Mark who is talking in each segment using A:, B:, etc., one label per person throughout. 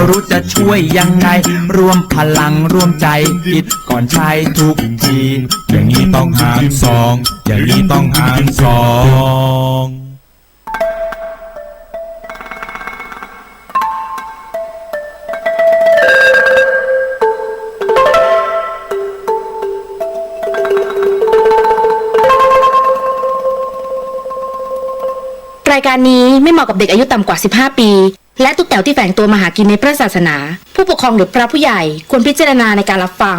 A: ยวรู้จะช่วยยังไงรวมพลังร่วมใจคิดก่อนใช้ทุกทีอย่างนี้ต้องหารสองอย่างนี้ต้องหารสอง
B: รายการนี้ไม่เหมาะกับเด็กอายุต่ำกว่า15ปีและทุกแถวที่แฝงตัวมาหากินในพระศาสนาผู้ปกครองหรือพระผู้ใหญ่ควรพิจารณาในการรับฟัง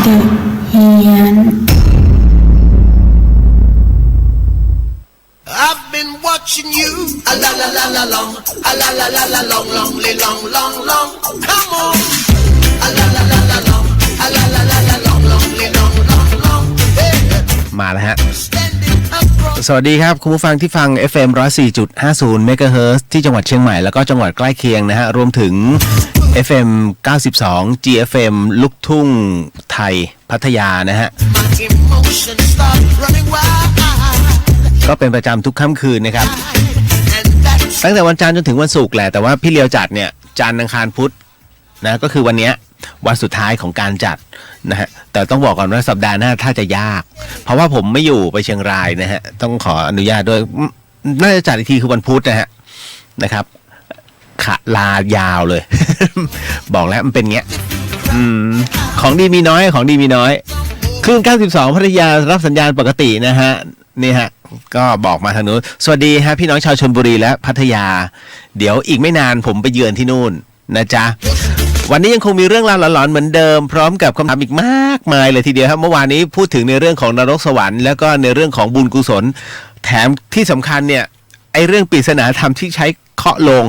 B: เดอะเฮียน
C: I've been watching you, a la la la la long, a la la la la long, long, long, long, long. Come on, a la la la la long, a la la la la long, long, long, long, long.
D: มาแล้วฮะสวัสดีครับคุณผู้ฟังที่ฟัง FM 104.50 MHz ที่จังหวัดเชียงใหม่แล้วก็จังหวัดใกล้เคียงนะฮะรวมถึง FM 92 GFM ลูกทุ่งไทยพัทยานะฮะก็เป็นประจำทุกค่ำคืนนะครับตั้งแต่วันจันทร์จนถึงวันศุกร์แหละแต่ว่าพี่เลียวจัดเนี่ยจันทร์อังคารพุธนะก็คือวันนี้วันสุดท้ายของการจัดนะฮะแต่ต้องบอกก่อนว่าสัปดาห์หน้าถ้าจะยากเพราะว่าผมไม่อยู่ไปเชียงรายนะฮะต้องขออนุญาตด้วยน่าจะจัดอีกทีคือวันพุธนะฮะนะครับลายาวเลย บอกแล้วมันเป็นเงี้ยของดีมีน้อยของดีมีน้อยคลื่น92พัทยารับสัญญาณปกตินะฮะนี่ฮะก็บอกมาทางนู้นสวัสดีฮะพี่น้องชาวชลบุรีและพัทยาเดี๋ยวอีกไม่นานผมไปเยือนที่นู่นนะจ๊ะวันนี้ยังคงมีเรื่องราวหลอนๆเหมือนเดิมพร้อมกับคำถามอีกมากมายเลยทีเดียวครับเมื่อวานนี้พูดถึงในเรื่องของนรกสวรรค์แล้วก็ในเรื่องของบุญกุศลแถมที่สำคัญเนี่ยไอเรื่องปริศนาธรรมที่ใช้เคาะโลง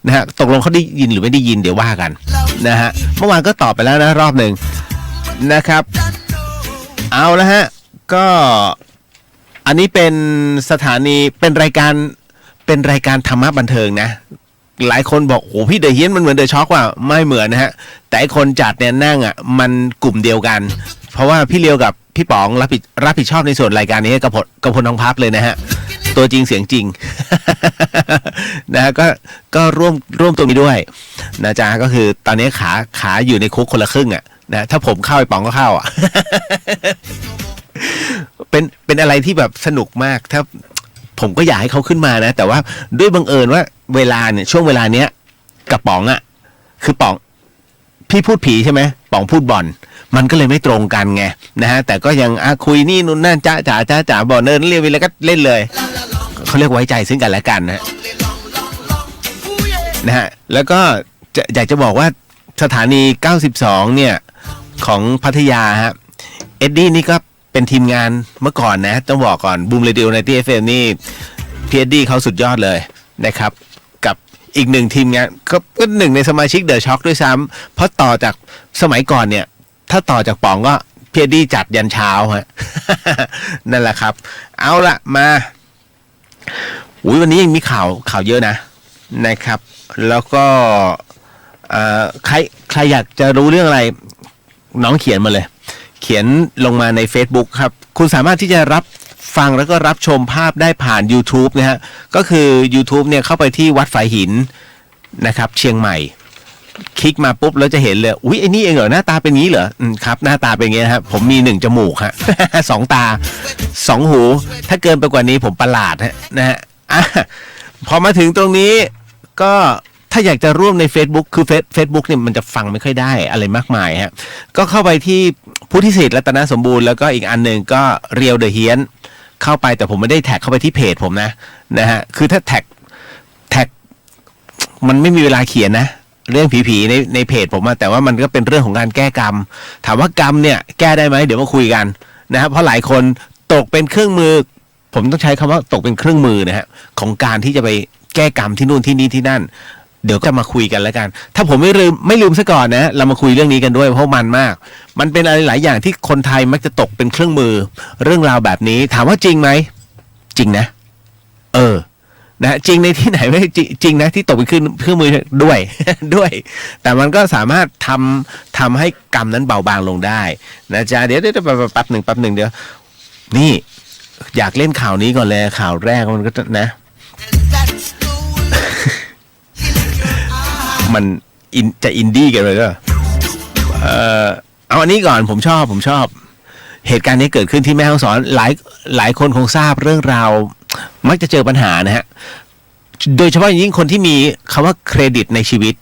D: นะฮะตกลงเขาได้ยินหรือไม่ได้ยินเดี๋ยวว่ากันนะฮะเมื่อวานก็ตอบไปแล้วนะรอบหนึ่งนะครับเอาละฮะก็อันนี้เป็นสถานีเป็นรายการธรรมะบันเทิงนะหลายคนบอกโอ้พี่เดอะเฮียนมันเหมือนเดอะช็อคว่าไม่เหมือนนะฮะแต่คนจัดเนี่ยนั่งอ่ะมันกลุ่มเดียวกันเพราะว่าพี่เลียวกับพี่ป๋องรับผิดชอบในส่วนรายการนี้กับพลทองพับเลยนะฮะตัวจริงเสียงจริง นะฮะก็ร่วมตรงนี้ด้วยนะจ๊ะก็คือตอนนี้ขาอยู่ในคุกคนละครึ่งอ่ะนะถ้าผมเข้าไอ้ป๋องก็เข้าอ่ะ เป็นอะไรที่แบบสนุกมากถ้าผมก็อยากให้เขาขึ้นมานะแต่ว่าด้วยบังเอิญว่าเวลาเนี่ยช่วงเวลาเนี้ยกับป๋องอ่ะคือป๋องพี่พูดผีใช่ไหมป๋องพูดบอลมันก็เลยไม่ตรงกันไงนะฮะแต่ก็ยังคุยนี่นู่นนั่นจ้าจ๋าบอลเนินเรียกไปแล้วก็เล่นเลยเขาเรียกไว้ใจซึ่งกันและกันนะฮะแล้วก็อยากจะบอกว่าสถานี92เนี่ยของพัทยาฮะเอ็ดดี้นี่ก็เป็นทีมงานเมื่อก่อนนะต้องบอกก่อนบูมเรดิโอในที่ FM นี่พีเอ็ดดี้เขาสุดยอดเลยนะครับกับอีกหนึ่งทีมงานก็หนึ่งในสมาชิกเดอะช็อคด้วยซ้ำเพราะต่อจากสมัยก่อนเนี่ยถ้าต่อจากป๋องก็พีเอ็ดดี้จัดยันเช้าฮะ นั่นแหละครับเอาละมาวันนี้ยังมีข่าวเยอะนะครับแล้วก็ใครอยากจะรู้เรื่องอะไรน้องเขียนมาเลยเขียนลงมาใน Facebook ครับคุณสามารถที่จะรับฟังแล้วก็รับชมภาพได้ผ่าน YouTube นะฮะก็คือ YouTube เนี่ยเข้าไปที่วัดฝายหินนะครับเชียงใหม่คลิกมาปุ๊บแล้วจะเห็นเลยอุ๊ยไอ้นี่เองเหรอหน้าตาเป็นงี้เหรอครับหน้าตาเป็นงี้ครับผมมี1จมูกฮะ 2 ตา2หูถ้าเกินไปกว่านี้ผมประหลาดฮะนะฮะพอมาถึงตรงนี้ก็ถ้าอยากจะร่วมใน Facebook คือ Facebook เนี่ยมันจะฟังไม่ค่อยได้อะไรมากมายฮะก็เข้าไปที่พุทธิสิทธิ์รัตนสมบูรณ์แล้วก็อีกอันนึงก็เรียวเดอะเฮียนเข้าไปแต่ผมไม่ได้แท็กเข้าไปที่เพจผมนะฮะคือถ้าแท็กมันไม่มีเวลาเขียนนะเรื่องผีในเพจผมแต่ว่ามันก็เป็นเรื่องของการแก้กรรมถามว่ากรรมเนี่ยแก้ได้ไหมเดี๋ยวมาคุยกันนะครับเพราะหลายคนตกเป็นเครื่องมือผมต้องใช้คำว่าตกเป็นเครื่องมือนะฮะของการที่จะไปแก้กรรมที่นู่นที่นี่ที่นั่นเดี๋ยวจะมาคุยกันแล้วกันถ้าผมไม่ลืมซะก่อนนะเรามาคุยเรื่องนี้กันด้วยเพราะมันมากมันเป็นอะไรหลายอย่างที่คนไทยมักจะตกเป็นเครื่องมือเรื่องราวแบบนี้ถามว่าจริงไหมจริงนะ นะจริงในที่ไหนไม่จริงนะที่ตกไปขึ้นเครื่องมือด้วย ด้วย แต่มันก็สามารถทำให้กรรมนั้นเบาบางลงได้นะจ๊ะเดี๋ยวแป๊บหนึ่งเดี๋ยวนี่อยากเล่นข่าวนี้ก่อนเลยข่าวแรกมันก็นะ มันจะอินดี้กันเลยก็เอาอันนี้ก่อนผมชอบเหตุการณ์นี้เกิดขึ้นที่แม่ฮ่องสอนหลายคนคงทราบเรื่องราวมักจะเจอปัญหานะฮะโดยเฉพาะอย่างยิ่งคนที่มีคำว่าเครดิตในชีวิต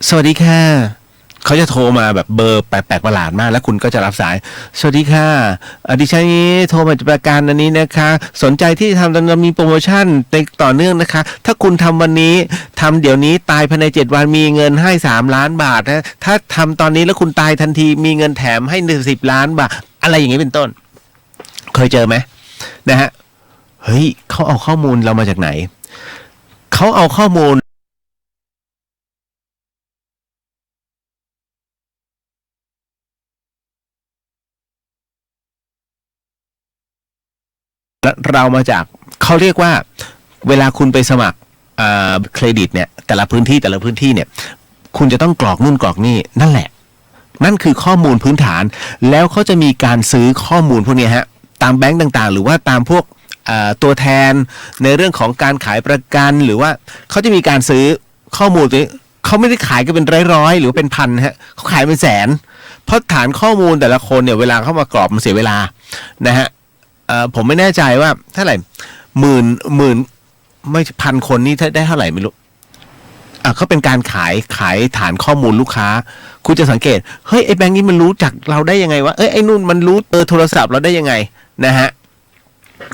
D: สวัสดีค่ะเขาจะโทรมาแบบเบอร์แปลกประหลาดมากแล้วคุณก็จะรับสายสวัสดีค่ะดิฉันนี้โทรมาจากประกันอันนี้นะคะสนใจที่ทำเรามีโปรโมชั่นในต่อเนื่องนะคะถ้าคุณทำวันนี้ทำเดี๋ยวนี้ตายภายใน7 วันมีเงินให้3 ล้านบาทนะถ้าทำตอนนี้แล้วคุณตายทันทีมีเงินแถมให้10 ล้านบาทอะไรอย่างนี้เป็นต้นเคยเจอไหมนะฮะเฮ้ยเขาเอาข้อมูลเรามาจากไหนเขาเอาข้อมูลเรามาจากเขาเรียกว่าเวลาคุณไปสมัครเครดิตเนี่ยแต่ละพื้นที่เนี่ยคุณจะต้องกรอกนู่นกรอกนี่นั่นแหละนั่นคือข้อมูลพื้นฐานแล้วเขาจะมีการซื้อข้อมูลพวกนี้ฮะตามแบงก์ต่างๆหรือว่าตามพวกตัวแทนในเรื่องของการขายประกันหรือว่าเขาจะมีการซื้อข้อมูลตัวนี้เขาไม่ได้ขายกันเป็นร้อยหรือเป็นพันฮะเขาขายเป็นแสนเพราะฐานข้อมูลแต่ละคนเนี่ยเวลาเข้ามากรอกมันเสียเวลานะฮะผมไม่แน่ใจว่าเท่าไหร่หมื่นไม่พันคนนี่ได้เท่าไหร่ไม่รู้เขาเป็นการขายฐานข้อมูลลูกค้าคุณจะสังเกตเฮ้ยไอ้แบงค์นี้มันรู้จักเราได้ยังไงวะไอ้นู่นมันรู้โทรศัพท์เราได้ยังไงนะฮะ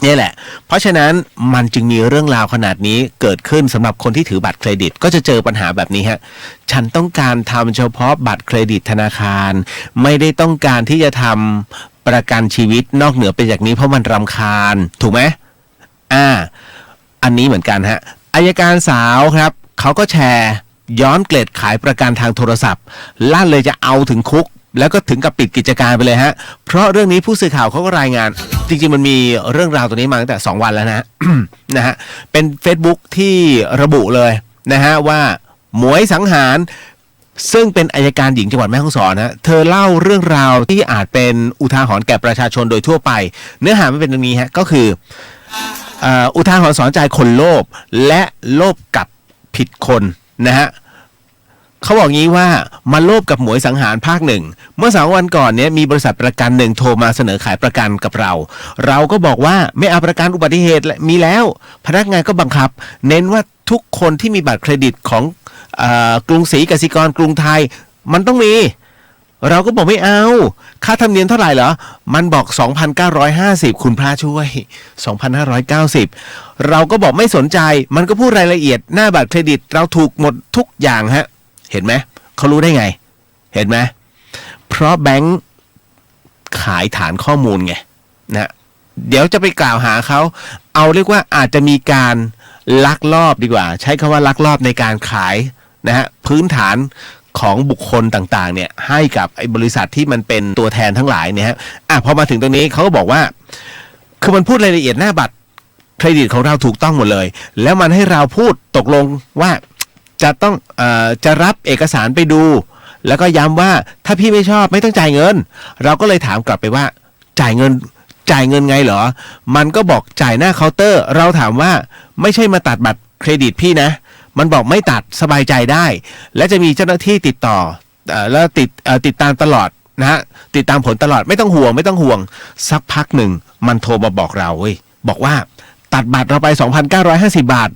D: นี่แหละเพราะฉะนั้นมันจึงมีเรื่องราวขนาดนี้เกิดขึ้นสำหรับคนที่ถือบัตรเครดิตก็จะเจอปัญหาแบบนี้ฮะฉันต้องการทำเฉพาะบัตรเครดิตธนาคารไม่ได้ต้องการที่จะทำประกันชีวิตนอกเหนือไปจากนี้เพราะมันรำคาญถูกไหมอันนี้เหมือนกันฮะอัยการสาวครับเขาก็แชร์ย้อนเกล็ดขายประกันทางโทรศัพท์ลั่นเลยจะเอาถึงคุกแล้วก็ถึงกับปิดกิจการไปเลยฮะเพราะเรื่องนี้ผู้สื่อข่าวเขาก็รายงานจริงๆมันมีเรื่องราวตัวนี้มาตั้งแต่2 วันแล้วนะ นะฮะเป็น Facebook ที่ระบุเลยนะฮะว่าหมวยสังหารซึ่งเป็นอัยการหญิงจังหวัดแม่ฮ่องสอนนะเธอเล่าเรื่องราวที่อาจเป็นอุทาหรณ์แก่ประชาชนโดยทั่วไปเนื้อหามันเป็นตรงนี้ฮะก็คืออุทาหรณ์สอนใจคนโลภและโลภกับผิดคนนะฮะเขาบอกงี้ว่ามาโลภกับหมวยสังหารภาค 1เมื่อ2 วันก่อนเนี้ยมีบริษัทประกันหนึ่งโทรมาเสนอขายประกันกับเราก็บอกว่าไม่เอาประกันอุบัติเหตุมีแล้วพนักงานก็บังคับเน้นว่าทุกคนที่มีบัตรเครดิตของกรุงศรีกสิกรกรุงไทยมันต้องมีเราก็บอกไม่เอาค่าธรรมเนียมเท่าไหร่เหรอมันบอก 2,950 คุณพระช่วย 2,590 เราก็บอกไม่สนใจมันก็พูดรายละเอียดหน้าบัตรเครดิตเราถูกหมดทุกอย่างฮะเห็นไหมเขารู้ได้ไงเห็นไหมเพราะแบงค์ขายฐานข้อมูลไงนะเดี๋ยวจะไปกล่าวหาเขาเอาเรียกว่าอาจจะมีการลักลอบดีกว่าใช้คำว่าลักลอบในการขายนะฮะพื้นฐานของบุคคลต่างๆเนี่ยให้กับไอ้บริษัทที่มันเป็นตัวแทนทั้งหลายเนี่ยฮะพอมาถึงตรงนี้เขาก็บอกว่าคือมันพูดรายละเอียดหน้าบัตรเครดิตของเราถูกต้องหมดเลยแล้วมันให้เราพูดตกลงว่าจะต้องจะรับเอกสารไปดูแล้วก็ย้ำว่าถ้าพี่ไม่ชอบไม่ต้องจ่ายเงินเราก็เลยถามกลับไปว่าจ่ายเงินไงเหรอมันก็บอกจ่ายหน้าเคาน์เตอร์เราถามว่าไม่ใช่มาตัดบัตรเครดิตพี่นะมันบอกไม่ตัดสบายใจได้และจะมีเจ้าหน้าที่ติดต่อแล้วติดตามตลอดนะฮะติดตามผลตลอดไม่ต้องห่วงสักพักหนึ่งมันโทรมาบอกเราเว้ยบอกว่าตัดบัตรเราไป 2,950 บาท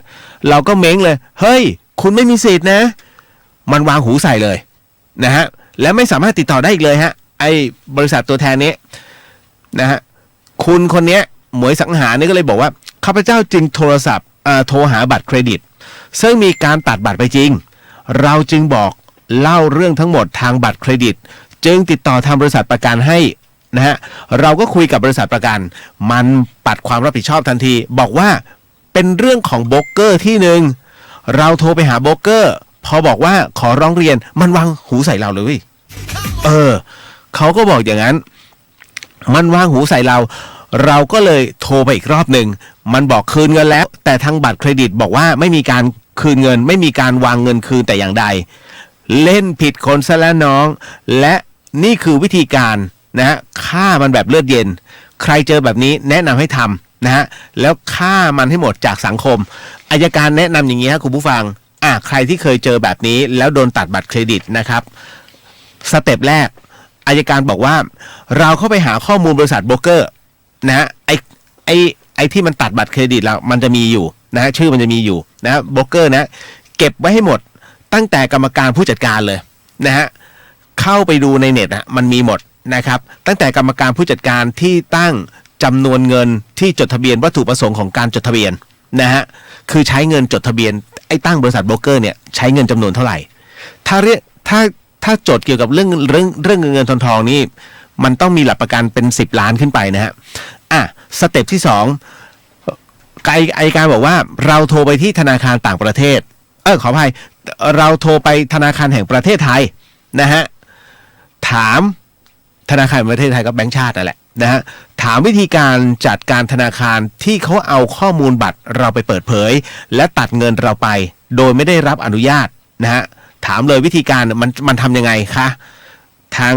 D: เราก็เม้งเลยเฮ้ยคุณไม่มีสิทธินะมันวางหูใส่เลยนะฮะและไม่สามารถติดต่อได้อีกเลยฮะไอ้บริษัทตัวแทนนี้นะฮะคุณคนนี้หมวยสังหารนี่ก็เลยบอกว่าข้าพเจ้าจึงโทรศัพท์โทรหาบัตรเครดิตซึ่งมีการตัดบัตรไปจริงเราจึงบอกเล่าเรื่องทั้งหมดทางบัตรเครดิตจึงติดต่อทางบริษัทประกันให้นะฮะเราก็คุยกับบริษัทประกันมันปัดความรับผิดชอบทันทีบอกว่าเป็นเรื่องของโบรกเกอร์ที่หนึ่งเราโทรไปหาโบรกเกอร์พอบอกว่าขอร้องเรียนมันวางหูใส่เราเลยเขาก็บอกอย่างนั้นมันวางหูใส่เรา เราก็เลยโทรไปอีกรอบหนึ่งมันบอกคืนเงินแล้วแต่ทางบัตรเครดิตบอกว่าไม่มีการคืนเงินไม่มีการวางเงินคืนแต่อย่างใดเล่นผิดคนซะแล้วน้องและนี่คือวิธีการนะฮะฆ่ามันแบบเลือดเย็นใครเจอแบบนี้แนะนำให้ทำนะฮะแล้วฆ่ามันให้หมดจากสังคมอัยการแนะนำอย่างนี้ครับคุณผู้ฟังใครที่เคยเจอแบบนี้แล้วโดนตัดบัตรเครดิตนะครับสเต็ปแรกอัยการบอกว่าเราเข้าไปหาข้อมูลบริษัทโบรกเกอร์นะฮะไอ้ที่มันตัดบัตรเครดิตแล้วมันจะมีอยู่นะชื่อมันจะมีอยู่นะโบรกเกอร์นะเก็บไว้ให้หมดตั้งแต่กรรมการผู้จัดการเลยนะฮะเข้าไปดูในเน็ตมันมีหมดนะครับตั้งแต่กรรมการผู้จัดการที่ตั้งจำนวนเงินที่จดทะเบียนวัตถุประสงค์ของการจดทะเบียนนะฮะคือใช้เงินจดทะเบียนไอ้ตั้งบริษัทโบรกเกอร์เนี่ยใช้เงินจำนวนเท่าไหร่ถ้าจดเกี่ยวกับเรื่องเงินทองนี่มันต้องมีหลักประกันเป็น10 ล้านขึ้นไปนะฮะสเต็ปที่2อัยการบอกว่าเราโทรไปที่ธนาคารต่างประเทศขออภัยเราโทรไปธนาคารแห่งประเทศไทยนะฮะถามธนาคารแห่งประเทศไทยก็แบงก์ชาตินั่นแหละนะฮะถามวิธีการจัดการธนาคารที่เขาเอาข้อมูลบัตรเราไปเปิดเผยและตัดเงินเราไปโดยไม่ได้รับอนุญาตนะฮะถามเลยวิธีการมันทำยังไงคะทาง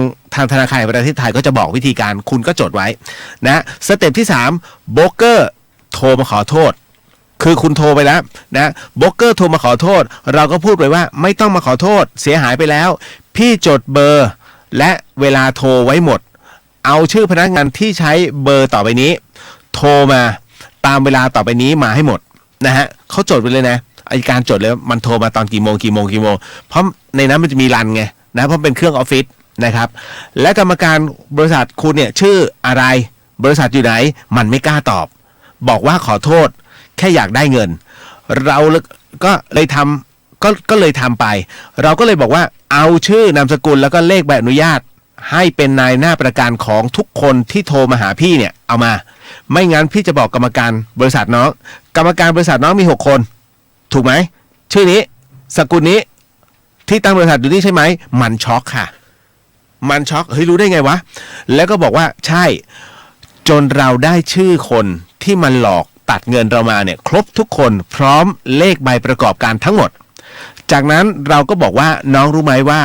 D: ธนาคารแห่งประเทศไทยก็จะบอกวิธีการคุณก็จดไว้นะสเต็ปที่3โบรกเกอร์โทรมาขอโทษคือคุณโทรไปแล้วนะโบรกเกอร์โทรมาขอโทษเราก็พูดไปว่าไม่ต้องมาขอโทษเสียหายไปแล้วพี่จดเบอร์และเวลาโทรไว้หมดเอาชื่อพนักงานที่ใช้เบอร์ต่อไปนี้โทรมาตามเวลาต่อไปนี้มาให้หมดนะฮะเขาจดไปเลยนะอัยการจดเลยมันโทรมาตอนกี่โมงเพราะในนั้นมันจะมีรันไงนะเพราะเป็นเครื่องออฟฟิศนะครับและกรรมการบริษัทคุณเนี่ยชื่ออะไรบริษัทอยู่ไหนมันไม่กล้าตอบบอกว่าขอโทษแค่อยากได้เงินเราก็เลยทำก็เลยทำไปเราก็เลยบอกว่าเอาชื่อนามสกุลแล้วก็เลขใบอนุญาตให้เป็นนายหน้าประกันของทุกคนที่โทรมาหาพี่เนี่ยเอามาไม่งั้นพี่จะบอกกรรมการบริษัทน้องกรรมการบริษัทน้องมี6 คนถูกไหมชื่อนี้สกุลนี้ที่ตั้งบริษัทอยู่นี่ใช่ไหมมันช็อกค่ะมันช็อกเฮ้ยรู้ได้ไงวะแล้วก็บอกว่าใช่จนเราได้ชื่อคนที่มันหลอกตัดเงินเรามาเนี่ยครบทุกคนพร้อมเลขใบประกอบการทั้งหมดจากนั้นเราก็บอกว่าน้องรู้ไหมว่า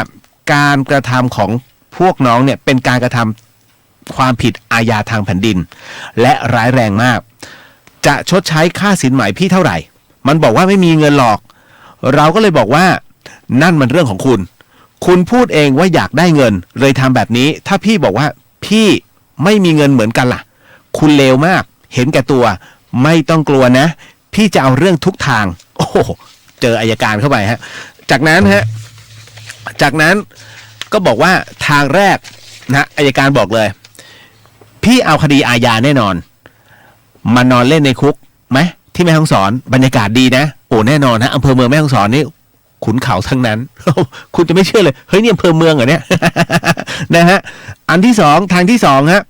D: การกระทำของพวกน้องเนี่ยเป็นการกระทำความผิดอาญาทางแผ่นดินและร้ายแรงมากจะชดใช้ค่าสินไหมพี่เท่าไหร่มันบอกว่าไม่มีเงินหรอกเราก็เลยบอกว่านั่นมันเรื่องของคุณพูดเองว่าอยากได้เงินเลยทำแบบนี้ถ้าพี่บอกว่าพี่ไม่มีเงินเหมือนกันล่ะคุณเลวมากเห็นแก่ตัวไม่ต้องกลัวนะพี่จะเอาเรื่องทุกทางโอ้โหเจออัยการเข้าไปฮะจากนั้นก็บอกว่าทางแรกนะอัยการบอกเลยพี่เอาคดีอาญาแน่นอนมานอนเล่นในคุกไหมที่แม่ฮ่องสอนบรรยากาศดีนะโอ้แน่นอนฮะอำเภอเมืองแม่ฮ่องสอนนี่ขุนเขาทั้งนั้น คุณจะไม่เชื่อเลยเฮ้ยนี่อำเภอเมืองเหรอเนี่ย นะฮะอันที่2ทางที่2ฮะ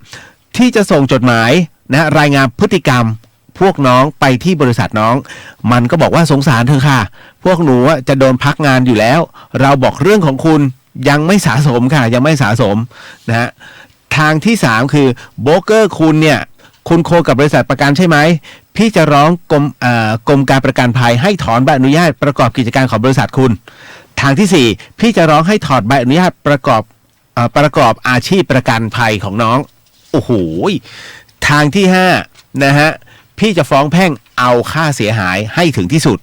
D: ที่จะส่งจดหมายนะรายงานพฤติกรรมพวกน้องไปที่บริษัทน้องมันก็บอกว่าสงสารเธอค่ะพวกหนูจะโดนพักงานอยู่แล้วเราบอกเรื่องของคุณยังไม่สะสมค่ะยังไม่สะสมนะฮะทางที่3คือโบรกเกอร์คุณเนี่ยคุณโคกับบริษัทประกันใช่ไหมพี่จะร้องกรมการประกันภัยให้ถอนใบอนุญาตประกอบกิจการของบริษัทคุณทางที่4พี่จะร้องให้ถอดใบอนุญาตประกอบอาชีพประกันภัยของน้องโอ้โหทางที่5นะฮะพี่จะฟ้องแพ่งเอาค่าเสียหายให้ถึงที่สุด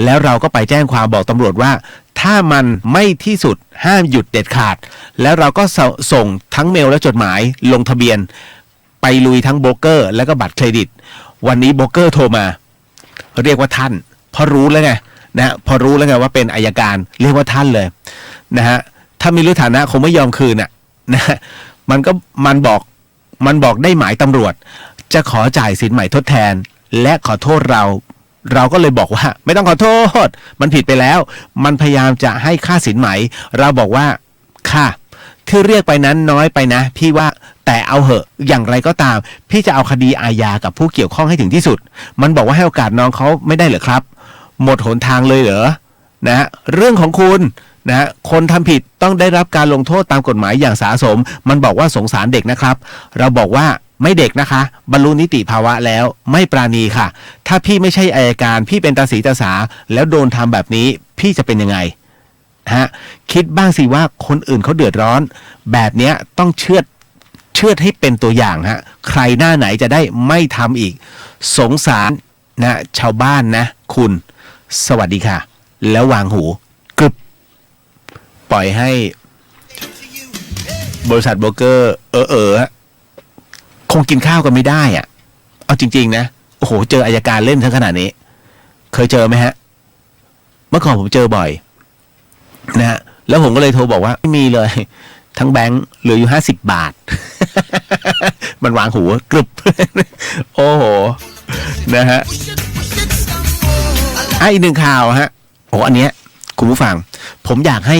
D: แล้วเราก็ไปแจ้งความบอกตำรวจว่าถ้ามันไม่ที่สุดห้ามหยุดเด็ดขาดแล้วเราก็ส่งทั้งเมลและจดหมายลงทะเบียนไปลุยทั้งโบรกเกอร์และก็บัตรเครดิตวันนี้โบรกเกอร์โทรมาเรียกว่าท่านพอรู้แล้วไงนะพอรู้แล้วไงว่าเป็นอัยการเรียกว่าท่านเลยนะฮะถ้ามีรู้ฐานะคงไม่ยอมคืนนะมันบอกได้หมายตำรวจจะขอจ่ายสินใหม่ทดแทนและขอโทษเราก็เลยบอกว่าไม่ต้องขอโทษมันผิดไปแล้วมันพยายามจะให้ค่าสินไหมเราบอกว่าค่ะที่เรียกไปนั้นน้อยไปนะพี่ว่าแต่เอาเหอะอย่างไรก็ตามพี่จะเอาคดีอาญากับผู้เกี่ยวข้องให้ถึงที่สุดมันบอกว่าให้โอกาสน้องเขาไม่ได้เหรอครับหมดหนทางเลยเหรอนะเรื่องของคุณนะคนทำผิดต้องได้รับการลงโทษตามกฎหมายอย่างสาสมมันบอกว่าสงสารเด็กนะครับเราบอกว่า ไม่เด็กนะคะบรรลุนิติภาวะแล้วไม่ปราณีค่ะถ้าพี่ไม่ใช่อัยการพี่เป็นตาสีตาสาแล้วโดนทำแบบนี้พี่จะเป็นยังไงฮะคิดบ้างสิว่าคนอื่นเขาเดือดร้อนแบบเนี้ยต้องเชือดให้เป็นตัวอย่างฮะใครหน้าไหนจะได้ไม่ทำอีกสงสารนะชาวบ้านนะคุณสวัสดีค่ะแล้ววางหูกึบปล่อยให้บริษัทโบรกเกอร์คงกินข้าวกันไม่ได้อ่ะเอาจริงๆนะโอ้โหเจออัยการเล่นทั้งขนาดนี้เคยเจอไหมฮะเมื่อก่อนผมเจอบ่อยนะฮะแล้วผมก็เลยโทรบอกว่าไม่มีเลยทั้งแบงค์เหลืออยู่50 บาท มันวางหูกรึบ โอ้โหนะฮะอีกหนึ่งข่าวฮะโอ้อันเนี้ยคุณผู้ฟังผมอยากให้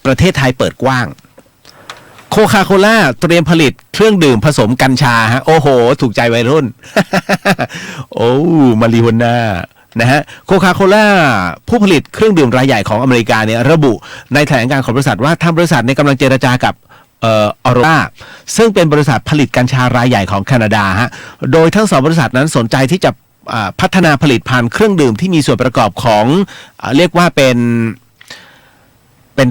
D: ประเทศไทยเปิดกว้างโคคาโคล่าเตรียมผลิตเครื่องดื่มผสมกัญชาฮะโอ้โหถูกใจวัยรุ่น โอ้มาริโฮน่านะฮะโคคาโคล่าผู้ผลิตเครื่องดื่มรายใหญ่ของอเมริกาเนี่ยระบุในแถลงการณ์ของบริษัทว่าทางบริษัทในกำลังเจรจากับออโรราซึ่งเป็นบริษัทผลิตกัญชารายใหญ่ของแคนาดาฮะโดยทั้งสองบริษัทนั้นสนใจที่จะพัฒนาผลิตภัณฑ์เครื่องดื่มที่มีส่วนประกอบของเรียกว่าเป็น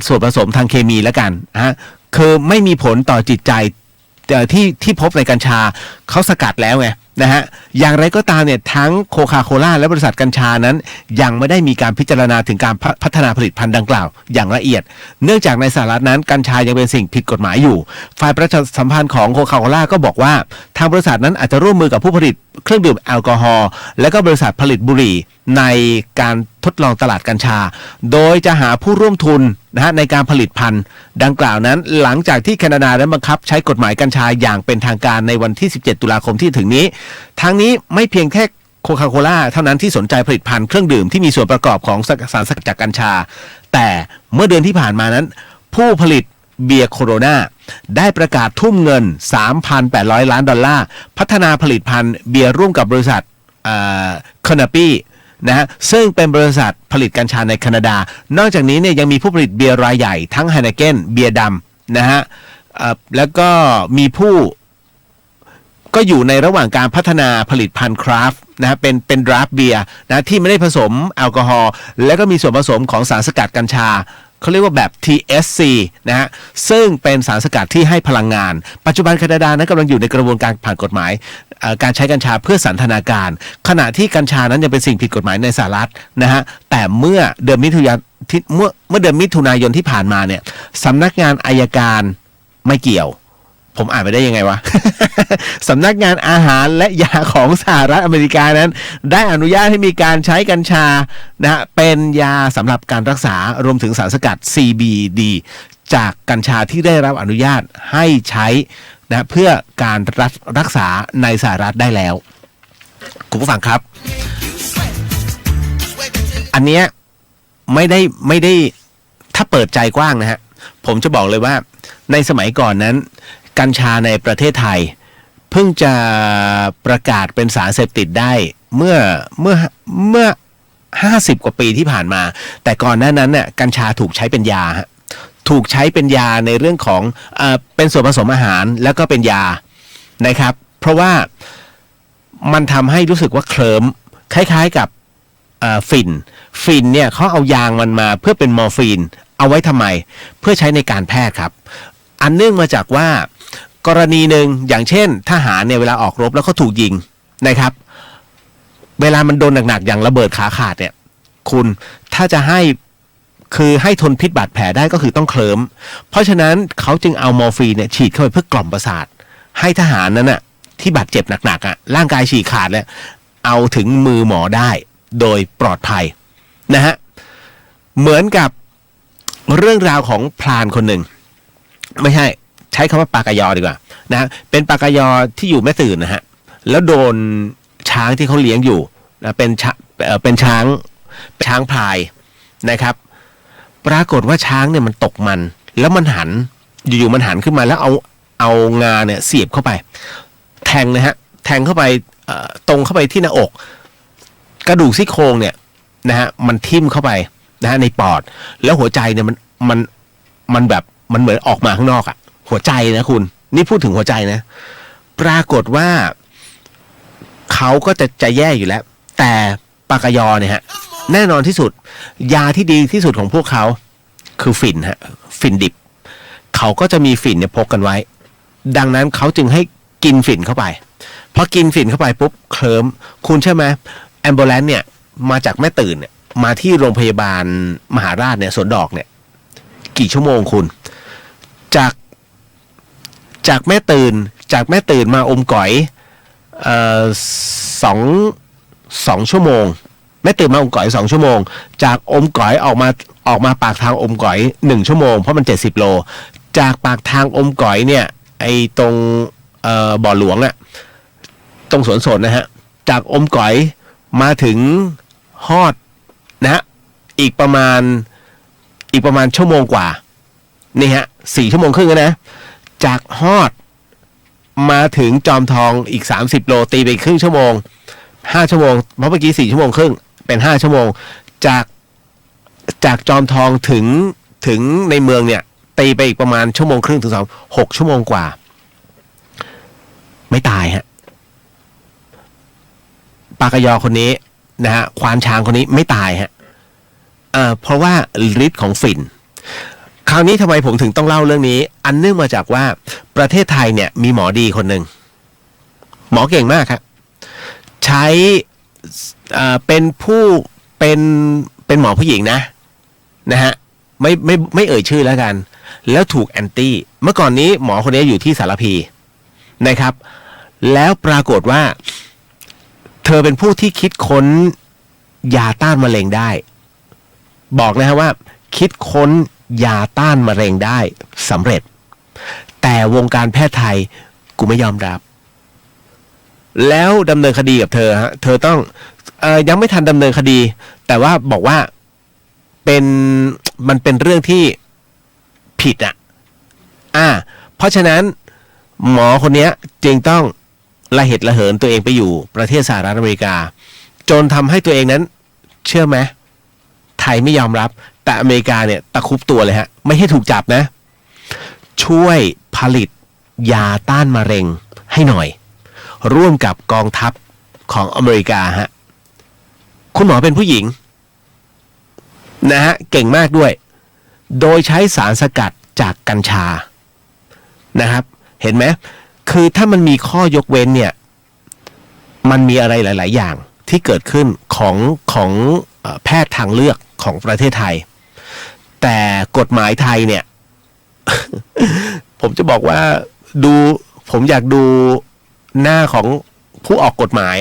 D: ส่วนผสมทางเคมีแล้วกันฮะคือไม่มีผลต่อจิตใจที่พบในกัญชาเขาสกัดแล้วไงนะฮะอย่างไรก็ตามเนี่ยทั้งโคคาโคล่าและบริษัทกัญชานั้นยังไม่ได้มีการพิจารณาถึงการพัฒนาผลิตภัณฑ์ดังกล่าวอย่างละเอียดเนื่องจากในสหรัฐนั้นกัญชายังเป็นสิ่งผิดกฎหมายอยู่ฝ่ายประชาสัมพันธ์ของโคคาโคล่าก็บอกว่าทางบริษัทนั้นอาจจะร่วมมือกับผู้ผลิตเครื่องดื่มแอลกอฮอล์และก็บริษัทผลิตบุหรี่ในการทดลองตลาดกัญชาโดยจะหาผู้ร่วมทุนนะฮะในการผลิตภัณฑ์ดังกล่าวนั้นหลังจากที่แคนาดาได้บังคับใช้กฎหมายกัญชาอย่างเป็นทางการในวันที่17 ตุลาคมที่ถึงนี้ทั้งนี้ไม่เพียงแค่โคคาโคล่าเท่านั้นที่สนใจผลิตภัณฑ์เครื่องดื่มที่มีส่วนประกอบของสารสกัดจากกัญชาแต่เมื่อเดือนที่ผ่านมานั้นผู้ผลิตเบียร์โคโรนาได้ประกาศทุ่มเงิน 3,800 ล้านดอลลาร์พัฒนาผลิตภัณฑ์เบียร์ร่วมกับบริษัทคานาปี้นะฮะซึ่งเป็นบริษัทผลิตกัญชาในแคนาดานอกจากนี้เนี่ยยังมีผู้ผลิตเบียร์รายใหญ่ทั้งไฮเนเก้นเบียร์ดำนะฮะแล้วก็มีผู้ก็อยู่ในระหว่างการพัฒนาผลิตภัณฑ์คราฟต์นะฮะเป็นดราฟต์เบียร์นะที่ไม่ได้ผสมแอลกอฮอล์และก็มีส่วนผสมของสารสกัดกัญชาเขาเรียกว่าแบบ THC นะฮะซึ่งเป็นสารสกัดที่ให้พลังงานปัจจุบันแคนาดานั้นกำลังอยู่ในกระบวนการผ่านกฎหมายการใช้กัญชาเพื่อสันทนาการขณะที่กัญชานั้นยังเป็นสิ่งผิดกฎหมายในสหรัฐนะฮะแต่เมื่อเดือนมิถุนายนที่ผ่านมาเนี่ยสำนักงานอัยการไม่เกี่ยวผมอ่านไปได้ยังไงวะ สำนักงานอาหารและยาของสหรัฐอเมริกานั้นได้อนุญาตให้มีการใช้กัญชานะฮะเป็นยาสำหรับการรักษารวมถึงสารสกัด CBD จากกัญชาที่ได้รับอนุญาตให้ใช้นะเพื่อการรักษาในสหรัฐได้แล้วคุณผู้ฟังครับอันเนี้ยไม่ได้ถ้าเปิดใจกว้างนะฮะผมจะบอกเลยว่าในสมัยก่อนนั้นกัญชาในประเทศไทยเพิ่งจะประกาศเป็นสารเสพติดได้เมื่อ50 กว่าปีที่ผ่านมาแต่ก่อนหน้านั้นเนี่ยกัญชาถูกใช้เป็นยาถูกใช้เป็นยาในเรื่องของเป็นส่วนผสมอาหารแล้วก็เป็นยานะครับเพราะว่ามันทำให้รู้สึกว่าเคลิ้มคล้ายๆกับฝิ่นเนี่ยเขาเอายางมันมาเพื่อเป็นมอร์ฟีนเอาไว้ทำไมเพื่อใช้ในการแพทย์ครับอันเนื่องมาจากว่ากรณีหนึ่งอย่างเช่นทหารเนี่ยเวลาออกรบแล้วเขาถูกยิงนะครับเวลามันโดนหนักๆอย่างระเบิดขาขาดเนี่ยคุณถ้าจะให้ทนพิษบาดแผลได้ก็คือต้องเคลิ้มเพราะฉะนั้นเขาจึงเอามอร์ฟีนเนี่ยฉีดเข้าไปเพื่อกล่อมประสาทให้ทหารนั้นน่ะที่บาดเจ็บหนักๆร่างกายฉีกขาดแล้วเอาถึงมือหมอได้โดยปลอดภัยนะฮะเหมือนกับเรื่องราวของพรานคนหนึ่งไม่ใช้คำว่าปากายอดีกว่านะเป็นปากายอที่อยู่แม่ตื่นนะฮะแล้วโดนช้างที่เขาเลี้ยงอยู่นะเป็นช้างพลายนะครับปรากฏว่าช้างเนี่ยมันตกมันแล้วมันหันอยู่ๆมันหันขึ้นมาแล้วเอางาเนี่ยเสียบเข้าไปแทงนะฮะแทงเข้าไปตรงเข้าไปที่หน้าอกกระดูกซี่โครงเนี่ยนะฮะมันทิ่มเข้าไปนะฮะในปอดแล้วหัวใจเนี่ยมันแบบมันเหมือนออกมาข้างนอกอะหัวใจนะคุณนี่พูดถึงหัวใจนะ ปรากฏว่าเขาก็จะแย่อยู่แล้ว แต่ปากยอเนี่ยฮะแน่นอนที่สุดยาที่ดีที่สุดของพวกเขาคือฝิ่นฮะฝิ่นดิบเขาก็จะมีฝิ่นเนี่ยพกกันไว้ดังนั้นเขาจึงให้กินฝิ่นเข้าไปพอกินฝิ่นเข้าไปปุ๊บเคลิ้มคุณใช่ไหมแอมบูเลนซ์เนี่ยมาจากแม่ตื่นเนี่ยมาที่โรงพยาบาลมหาราชเนี่ยสวนดอกเนี่ยกี่ชั่วโมงคุณจากแม่ตื่นมาอมก๋อยสองชั่วโมงแม่ตื่นมาอมก๋อย2 ชั่วโมงจากอมก๋อยออกมาปากทางอมก๋อย1 ชั่วโมงเพราะมัน70 โลจากปากทางอมก๋อยเนี่ยไอ้ตรงบ่อหลวงอะตรงสวนสนนะฮะจากอมก๋อยมาถึงฮอดนะฮะอีกประมาณชั่วโมงกว่านี่ฮะ4 ชั่วโมงครึ่งนะจากฮอดมาถึงจอมทองอีก30 โลตีไปครึ่งชั่วโมง5 ชั่วโมงเพราะเมื่อกี้4 ชั่วโมงครึ่งเป็น5 ชั่วโมงจากจอมทองถึงในเมืองเนี่ยตีไปอีกประมาณ1 ชั่วโมงครึ่งถึง6 ชั่วโมงกว่าไม่ตายฮะปากยอคนนี้นะฮะควานช้างคนนี้ไม่ตายฮะเพราะว่าฤทธิ์ของฝิ่นคราวนี้ทำไมผมถึงต้องเล่าเรื่องนี้อันเนื่องมาจากว่าประเทศไทยเนี่ยมีหมอดีคนหนึ่งหมอเก่งมากครับใช้เป็นหมอผู้หญิงนะฮะไม่เอ่ยชื่อแล้วกันแล้วถูกแอนตี้เมื่อก่อนนี้หมอคนนี้อยู่ที่สารพีนะครับแล้วปรากฏว่าเธอเป็นผู้ที่คิดค้นยาต้านมะเร็งได้บอกนะฮะว่าคิดค้นยาต้านมะเร็งได้สำเร็จแต่วงการแพทย์ไทยกูไม่ยอมรับแล้วดำเนินคดีกับเธอฮะเธอต้องยังไม่ทันดำเนินคดีแต่ว่าบอกว่ามันเป็นเรื่องที่ผิดเพราะฉะนั้นหมอคนนี้จึงต้องระเหตุระเหินตัวเองไปอยู่ประเทศสหรัฐอเมริกาจนทำให้ตัวเองนั้นเชื่อไหมไทยไม่ยอมรับแต่อเมริกาเนี่ยตะคุบตัวเลยฮะไม่ให้ถูกจับนะช่วยผลิตยาต้านมะเร็งให้หน่อยร่วมกับกองทัพของอเมริกาฮะคุณหมอเป็นผู้หญิงนะฮะเก่งมากด้วยโดยใช้สารสกัดจากกัญชานะครับเห็นไหมคือถ้ามันมีข้อยกเว้นเนี่ยมันมีอะไรหลายๆอย่างที่เกิดขึ้นของแพทย์ทางเลือกของประเทศไทยแต่กฎหมายไทยเนี่ย ผมจะบอกว่าผมอยากดูหน้าของผู้ออกกฎหมาย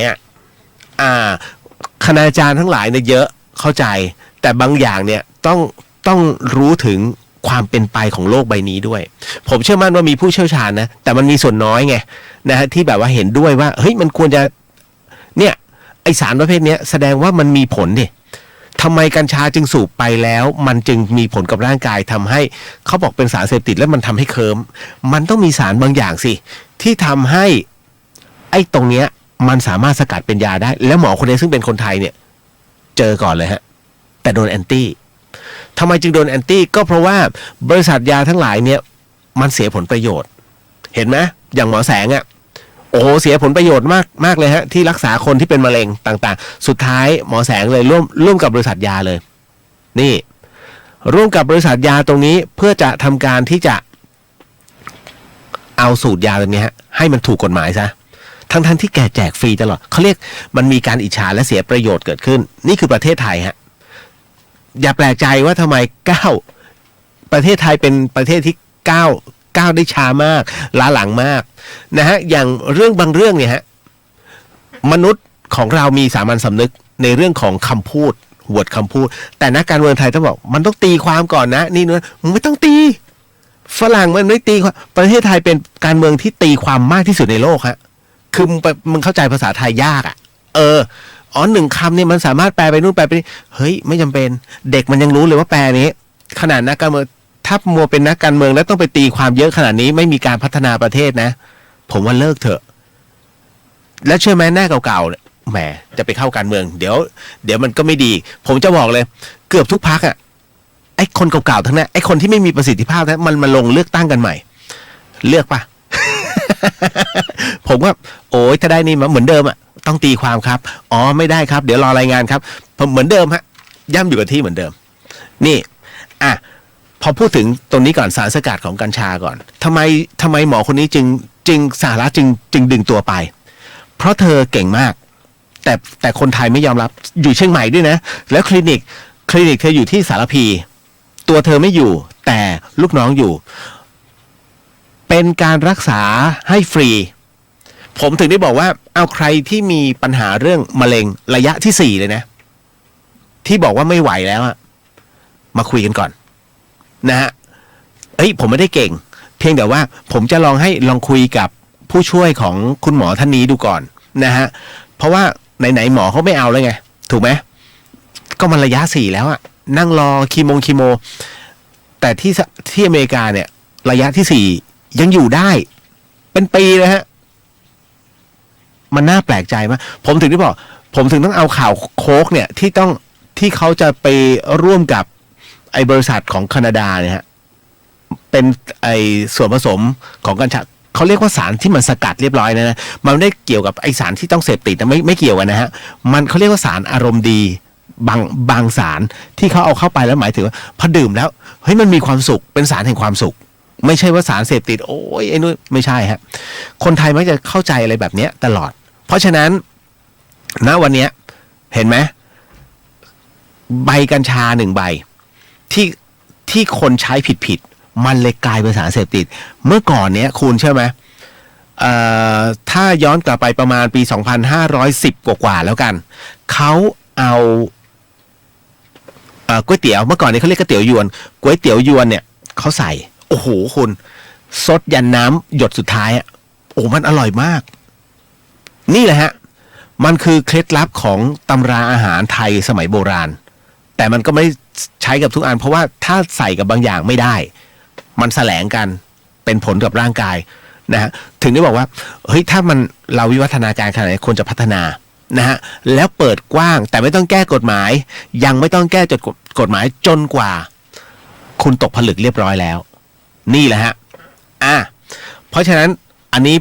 D: คณาจารย์ทั้งหลายเนี่ยเยอะเข้าใจแต่บางอย่างเนี่ยต้องรู้ถึงความเป็นไปของโลกใบนี้ด้วยผมเชื่อมั่นว่ามีผู้เชี่ยวชาญนะแต่มันมีส่วนน้อยไงนะฮะที่แบบว่าเห็นด้วยว่าเฮ้ยมันควรจะเนี่ยไอสารประเภทนี้แสดงว่ามันมีผลดิทำไมกัญชาจึงสูบไปแล้วมันจึงมีผลกับร่างกายทำให้เขาบอกเป็นสารเสพติดแล้วมันทำให้เคิร์มมันต้องมีสารบางอย่างสิที่ทำให้ไอ้ตรงเนี้ยมันสามารถสกัดเป็นยาได้แล้วหมอคนนี้ซึ่งเป็นคนไทยเนี่ยเจอก่อนเลยฮะแต่โดนแอนตี้ทำไมจึงโดนแอนตี้ก็เพราะว่าบริษัทยาทั้งหลายเนี่ยมันเสียผลประโยชน์เห็นไหมอย่างหมอแสงโอ้โหเสียผลประโยชน์มากเลยฮะที่รักษาคนที่เป็นมะเร็งต่างๆสุดท้ายหมอแสงเลยร่วมกับบริษัทยาเลยนี่ร่วมกับบริษัทยาตรงนี้เพื่อจะทำการที่จะเอาสูตรยาตัวนี้ฮะให้มันถูกกฎหมายซะทั้งที่แกแจกฟรีตลอดเขาเรียกมันมีการอิจฉาและเสียประโยชน์เกิดขึ้นนี่คือประเทศไทยฮะอย่าแปลกใจว่าทำไมประเทศไทยเป็นประเทศที่ก้าวได้ช้ามากล้าหลังมากนะฮะอย่างเรื่องบางเรื่องเนี่ยฮะมนุษย์ของเรามีสามัญสำนึกในเรื่องของคำพูดวอร์ดคำพูดแต่นักการเมืองไทยต้องบอกมันต้องตีความก่อนนะนี่นู้นมึงไม่ต้องตีฝรั่งมันไม่ตีความประเทศไทยเป็นการเมืองที่ตีความมากที่สุดในโลกฮะคือมึงเข้าใจภาษาไทยยาก1 คำเนี่ยมันสามารถแปลไปนู่นแปลไปนี่เฮ้ยไม่จำเป็นเด็กมันยังรู้เลยว่าแปลนี้ขนาดนักการเมืองถ้ามัวเป็นนักการเมืองแล้วต้องไปตีความเยอะขนาดนี้ไม่มีการพัฒนาประเทศนะผมว่าเลิกเถอะแล้วเชื่อไหมหน้าเก่าๆแหมจะไปเข้าการเมืองเดี๋ยวมันก็ไม่ดีผมจะบอกเลยเกือบทุกพรรคไอ้คนเก่าๆทั้งนั้นไอ้คนที่ไม่มีประสิทธิภาพนะมันมาลงเลือกตั้งกันใหม่เลือกปะ ผมก็โอ้ยถ้าได้นี่มาเหมือนเดิมอ่ะต้องตีความครับอ๋อไม่ได้ครับเดี๋ยวรอรายงานครับผมเหมือนเดิมฮะย่ำอยู่กับที่เหมือนเดิมนี่อ่ะพอพูดถึงตรงนี้ก่อนสารสกัดของกัญชาก่อนทำไมหมอคนนี้จึงสหรัฐจึงดึงตัวไปเพราะเธอเก่งมากแต่คนไทยไม่ยอมรับอยู่เชียงใหม่ด้วยนะแล้วคลินิกเธออยู่ที่สารพีตัวเธอไม่อยู่แต่ลูกน้องอยู่เป็นการรักษาให้ฟรีผมถึงได้บอกว่าเอาใครที่มีปัญหาเรื่องมะเร็งระยะที่4เลยนะที่บอกว่าไม่ไหวแล้วอะมาคุยกันก่อนนะฮะผมไม่ได้เก่งเพียงแต่ว่าผมจะลองคุยกับผู้ช่วยของคุณหมอท่านนี้ดูก่อนนะฮะเพราะว่าไหนหมอเขาไม่เอาเลยไงถูกไหมก็มันระยะ4แล้วอะนั่งรอคีโมแต่ที่อเมริกาเนี่ยระยะที่4ยังอยู่ได้เป็นปีเลยฮะมันน่าแปลกใจมากผมถึงต้องเอาข่าวโค้กเนี่ยที่เขาจะไปร่วมกับไอ้บริษัทของแคนาดาเนี่ยฮะเป็นไอ้ส่วนผสมของกัญชาเขาเรียกว่าสารที่มันสกัดเรียบร้อยนะมันไม่ได้เกี่ยวกับไอ้สารที่ต้องเสพติดนะไม่เกี่ยวกันนะฮะมันเขาเรียกว่าสารอารมณ์ดีบางสารที่เขาเอาเข้าไปแล้วหมายถึงว่าพอดื่มแล้วเฮ้ยมันมีความสุขเป็นสารแห่งความสุขไม่ใช่ว่าสารเสพติดโอ้ยไอ้นู้นไม่ใช่ฮะคนไทยมักจะเข้าใจอะไรแบบนี้ตลอดเพราะฉะนั้นณวันนี้เห็นไหมใบกัญชา1 ใบที่คนใช้ผิดมันเลยกลายเป็นสารเสพติดเมื่อก่อนเนี้ยคุณเชื่อไหมถ้าย้อนกลับไปประมาณปี2510กว่าแล้วกันเขาเอาก๋วยเตี๋ยวเมื่อก่อนนี้เขาเรียกก๋วยเตี๋ยวยวนก๋วยเตี๋ยวยวนเนี่ยเขาใส่โอ้โหคุณซดยันน้ำหยดสุดท้ายอ่ะโอ้มันอร่อยมากนี่แหละฮะมันคือเคล็ดลับของตำราอาหารไทยสมัยโบราณแต่มันก็ไม่ใช้กับทุกอันเพราะว่าถ้าใส่กับบางอย่างไม่ได้มันแสลงกันเป็นผลกับร่างกายนะฮะถึงได้บอกว่าเฮ้ยถ้ามันเราวิวัฒนาการขนาดไหนควรจะพัฒนานะฮะแล้วเปิดกว้างแต่ไม่ต้องแก้กฎหมายยังไม่ต้องแก้กฎหมายจนกว่าคุณตกผลึกเรียบร้อยแล้วนี่แหละฮะเพราะฉะนั้นอันนี้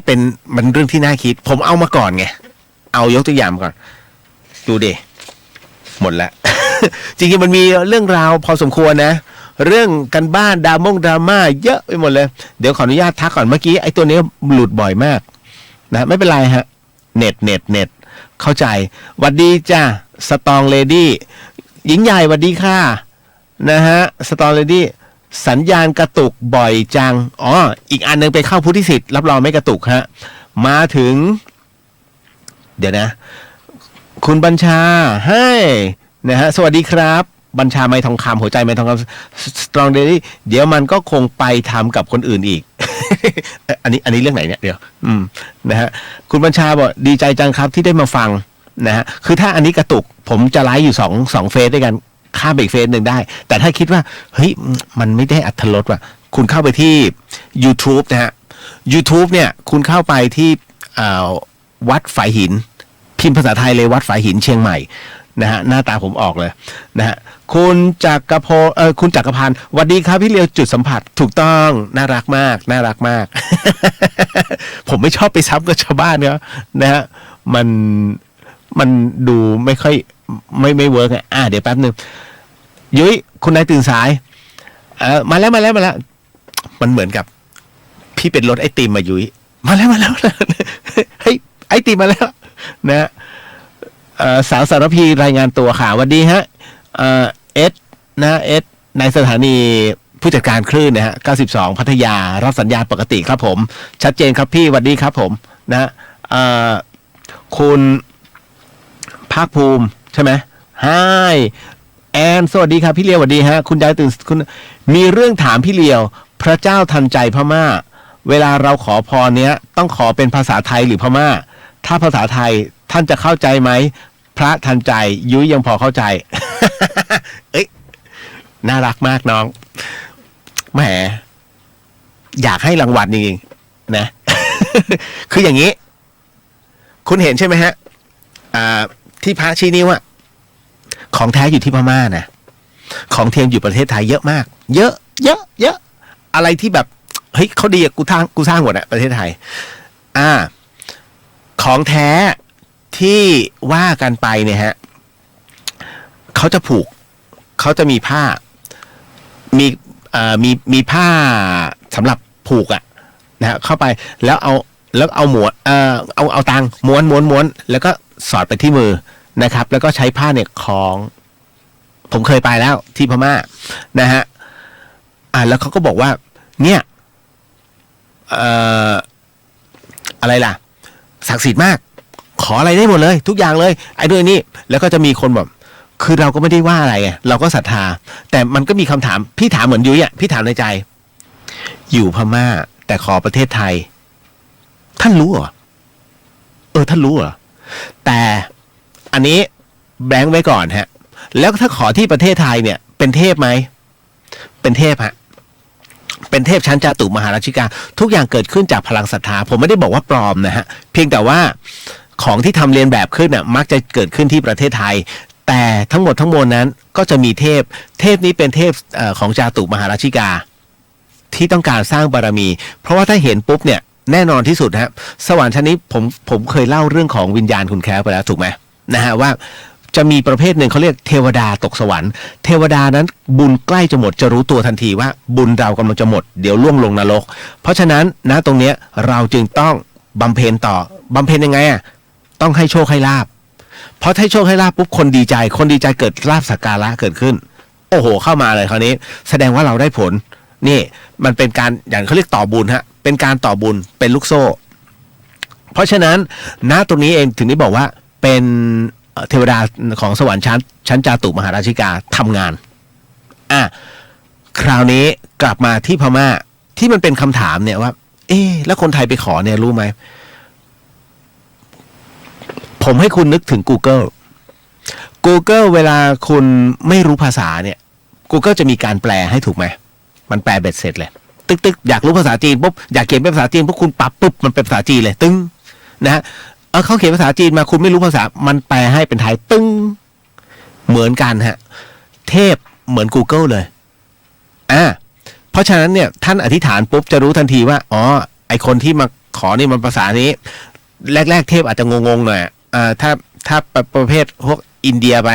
D: มันเรื่องที่น่าคิดผมเอามาก่อนไงเอายกตัวอย่างมาก่อนดูดิหมดแล้ว จริงๆมันมีเรื่องราวพอสมควรนะเรื่องกันบ้านดราม่าเยอะไปหมดเลยเดี๋ยวขออนุญาตทักก่อนเมื่อกี้ไอ้ตัวนี้หลุดบ่อยมากนะไม่เป็นไรฮะเน็ตเข้าใจหวัดดีจ้าสตองเลดี้หญิงใหญ่หวัดดีค่ะนะฮะสตองเลดี้สัญญาณกระตุกบ่อยจังอีกอันนึงไปเข้าพุทธิสิทธิ์รับรองไม่กระตุกฮะมาถึงเดี๋ยวนะคุณบัญชาให้นะฮะสวัสดีครับบัญชาไม้ทองคำหัวใจไม้ทองคำสตรองเดลี่เดี๋ยวมันก็คงไปทำกับคนอื่นอีก อันนี้เรื่องไหนเนี่ยเดี๋ยวนะฮะคุณบัญชาบอกดีใจจังครับที่ได้มาฟังนะฮะคือถ้าอันนี้กระตุกผมจะไลฟ์อยู่สองเฟซด้วยกันข้ามไปอีกเฟซหนึ่งได้แต่ถ้าคิดว่าเฮ้ยมันไม่ได้อรรถรสว่ะคุณเข้าไปที่ YouTube นะฮะ YouTube เนี่ยคุณเข้าไปที่วัดฝายหินพิมพ์ภาษาไทยเลยวัดฝายหินเชียงใหม่นะฮะหน้าตาผมออกเลยนะฮะคุณจักรพันธ์สวัสดีครับพี่เลียวจุดสัมผัสถูกต้องน่ารักมาก ผมไม่ชอบไปซ้ำกับชาวบ้านเนาะนะฮะมันดูไม่ค่อยไม่เวิร์กเดี๋ยวแป๊บนึงยุ้ยคุณนายตื่นสายมาแล้วมันเหมือนกับพี่เป็นรถไอติมมายุ้ยมาแล้วเฮ้ยไอติมมาแล้วนะสาวสารพีรายงานตัวค่ะสวัสดีฮะเอสนะเอสในสถานีผู้จัดการคลื่นนะฮะ92พัทยารับสัญญาณปกติครับผมชัดเจนครับพี่สวัสดีครับผมนะคุณภาคภูมิใช่ไหมไฮแอนสวัสดีครับพี่เลียวสวัสดีฮะคุณยายตื่นคุณมีเรื่องถามพี่เลียวพระเจ้าทันใจพม่าเวลาเราขอพรเนี้ยต้องขอเป็นภาษาไทยหรือพม่าถ้าภาษาไทยท่านจะเข้าใจไหมพระทันใจยุ้ยยังพอเข้าใจ น่ารักมากน้องแหมอยากให้รางวัลจริงๆนะ คืออย่างนี้คุณเห็นใช่ไหมฮะที่พระชี้นิ้วอะของแท้อยู่ที่พม่านะของเทียมอยู่ประเทศไทยเยอะมากเยอะอะไรที่แบบเฮ้ยเขาดีอะกูสร้างหมดอะประเทศไทย ของแท้ที่ว่ากันไปเนี่ยฮะเขาจะผูกเขาจะมีผ้ามีผ้าสำหรับผูกนะฮะเข้าไปแล้วเอาหมวนเอาตังม้วนแล้วก็สอดไปที่มือนะครับ แล้วก็ใช้ผ้าเนี่ยคล้องผมเคยไปแล้วที่พม่านะฮะแล้วเขาก็บอกว่าเนี่ยอะไรล่ะศักดิ์สิทธิ์มากขออะไรได้หมดเลยทุกอย่างเลยไอ้ด้วยนี่แล้วก็จะมีคนแบบคือเราก็ไม่ได้ว่าอะไรไงเราก็ศรัทธาแต่มันก็มีคำถามพี่ถามเหมือนยุ้ยพี่ถามในใจอยู่พม่าแต่ขอประเทศไทยท่านรู้เหรอท่านรู้เหรอแต่อันนี้แบงค์ไว้ก่อนฮะแล้วถ้าขอที่ประเทศไทยเนี่ยเป็นเทพไหมเป็นเทพฮะเป็นเทพชั้นจาตุมหาราชิกาทุกอย่างเกิดขึ้นจากพลังศรัทธาผมไม่ได้บอกว่าปลอมนะฮะเพียงแต่ว่าของที่ทำเรียนแบบขึ้นมักจะเกิดขึ้นที่ประเทศไทยแต่ทั้งหมดทั้งมวลนั้นก็จะมีเทพนี้เป็นเทพของจาตุมหาราชิกาที่ต้องการสร้างบารมีเพราะว่าถ้าเห็นปุ๊บเนี่ยแน่นอนที่สุดฮะสวรรค์ชั้นนี้ผมเคยเล่าเรื่องของวิญญาณคุณแคล้วไปแล้วถูกไหมนะฮะว่าจะมีประเภทหนึ่งเขาเรียกเทวดาตกสวรรค์เทวดานั้นบุญใกล้จะหมดจะรู้ตัวทันทีว่าบุญเรากำลังจะหมดเดี๋ยวล่วงลงนรกเพราะฉะนั้นนะตรงเนี้ยเราจึงต้องบำเพ็ญต่อบำเพ็ญยังไงต้องให้โชคให้ลาภเพราะให้โชคให้ลาภปุ๊บคนดีใจเกิดลาภสักการะเกิดขึ้นโอ้โหเข้ามาเลยคราวนี้แสดงว่าเราได้ผลนี่มันเป็นการอย่างเขาเรียกต่อบุญฮะเป็นการต่อบุญเป็นลูกโซ่เพราะฉะนั้นณตรงนี้เองถึงได้บอกว่าเป็นเทวดาของสวรรค์ชั้นจาตุมหาราชิกาทำงานคราวนี้กลับมาที่พม่าที่มันเป็นคำถามเนี่ยว่าแล้วคนไทยไปขอเนี่ยรู้ไหมผมให้คุณนึกถึง Google เวลาคุณไม่รู้ภาษาเนี่ย Google จะมีการแปลให้ถูกไหมมันแปลเบ็ดเสร็จเลยตึกอยากรู้ภาษาจีนปุ๊บอยากเขียนเป็นภาษาจีนปุ๊บคุณปรับปุ๊บมันเป็นภาษาจีนเลยตึ้งนะฮะเขาเขียนภาษาจีนมาคุณไม่รู้ภาษามันแปลให้เป็นไทยตึ้งเหมือนกันฮะเทพเหมือน Google เลยเพราะฉะนั้นเนี่ยท่านอธิษฐานปุ๊บจะรู้ทันทีว่าไอคนที่มาขอนี่มันภาษานี้แรกๆเทพอาจจะงงๆหน่อยถ้าประเภทพวกอินเดียไป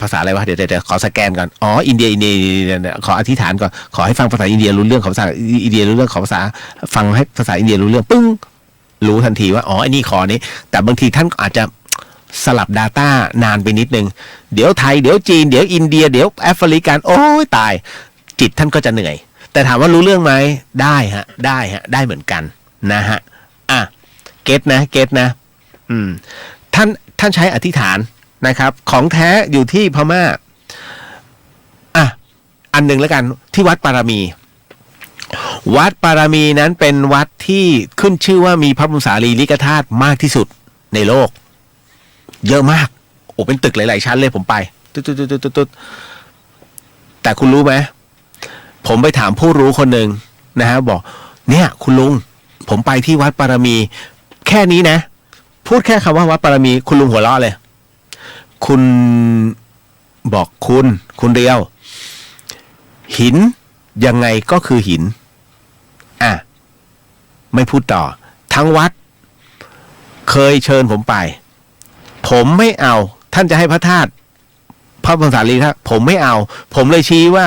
D: ภาษาอะไรวะเดี๋ยวขอสแกนก่อนอินเดียขออธิษฐานก่อนขอให้ฟังภาษาอินเดียรู้เรื่องของภาษาอินเดียรู้เรื่องของภาษาฟังให้ภาษาอินเดียรู้เรื่องปึ้งรู้ทันทีว่าไอ้นี่ขอนี้แต่บางทีท่านอาจจะสลับ Data นานไปนิดนึงเดี๋ยวไทยเดี๋ยวจีนเดี๋ยวอินเดียเดี๋ยวแอฟริกันโอ้ยตายจิตท่านก็จะเหนื่อยแต่ถามว่ารู้เรื่องไหมได้ฮะได้เหมือนกันนะฮะเก็ตนะท่านใช้อธิษฐานนะครับของแท้อยู่ที่พม่าอันหนึ่งแล้วกันที่วัดปารามีนั้นเป็นวัดที่ขึ้นชื่อว่ามีพระบรมสารีริกธาตุมากที่สุดในโลกเยอะมากเป็นตึกหลายๆชั้นเลยผมไปตุ๊ดแต่คุณรู้ไหมผมไปถามผู้รู้คนหนึ่งนะฮะบอกเนี่ยคุณลุงผมไปที่วัดปารามีแค่นี้นะพูดแค่คำว่าวัดปารามีคุณลุงหัวเราะเลยคุณบอกคุณเดียวหินยังไงก็คือหินไม่พูดต่อทั้งวัดเคยเชิญผมไปผมไม่เอาท่านจะให้พระธาตุพระบรมสารีริกธาตุผมไม่เอาผมเลยชี้ว่า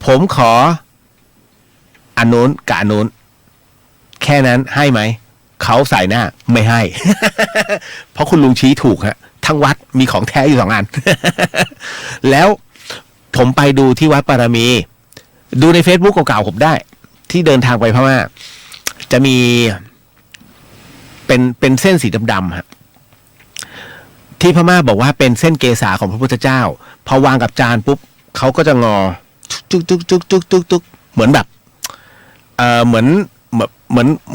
D: ผมขออันนู้นกับอันนู้นแค่นั้นให้ไหมเขาใส่หน้าไม่ให้ เพราะคุณลุงชี้ถูกฮะทั้งวัดมีของแท้อยู่2 อัน แล้วผมไปดูที่วัดปารามีดูใน Facebook เก่าๆผมได้ที่เดินทางไปพม่าจะมีเป็นเส้นสีดำๆฮะที่พม่าบอกว่าเป็นเส้นเกศาของพระพุทธเจ้าพอวางกับจานปุ๊บเขาก็จะงอจุกเหมือนแบบเหมื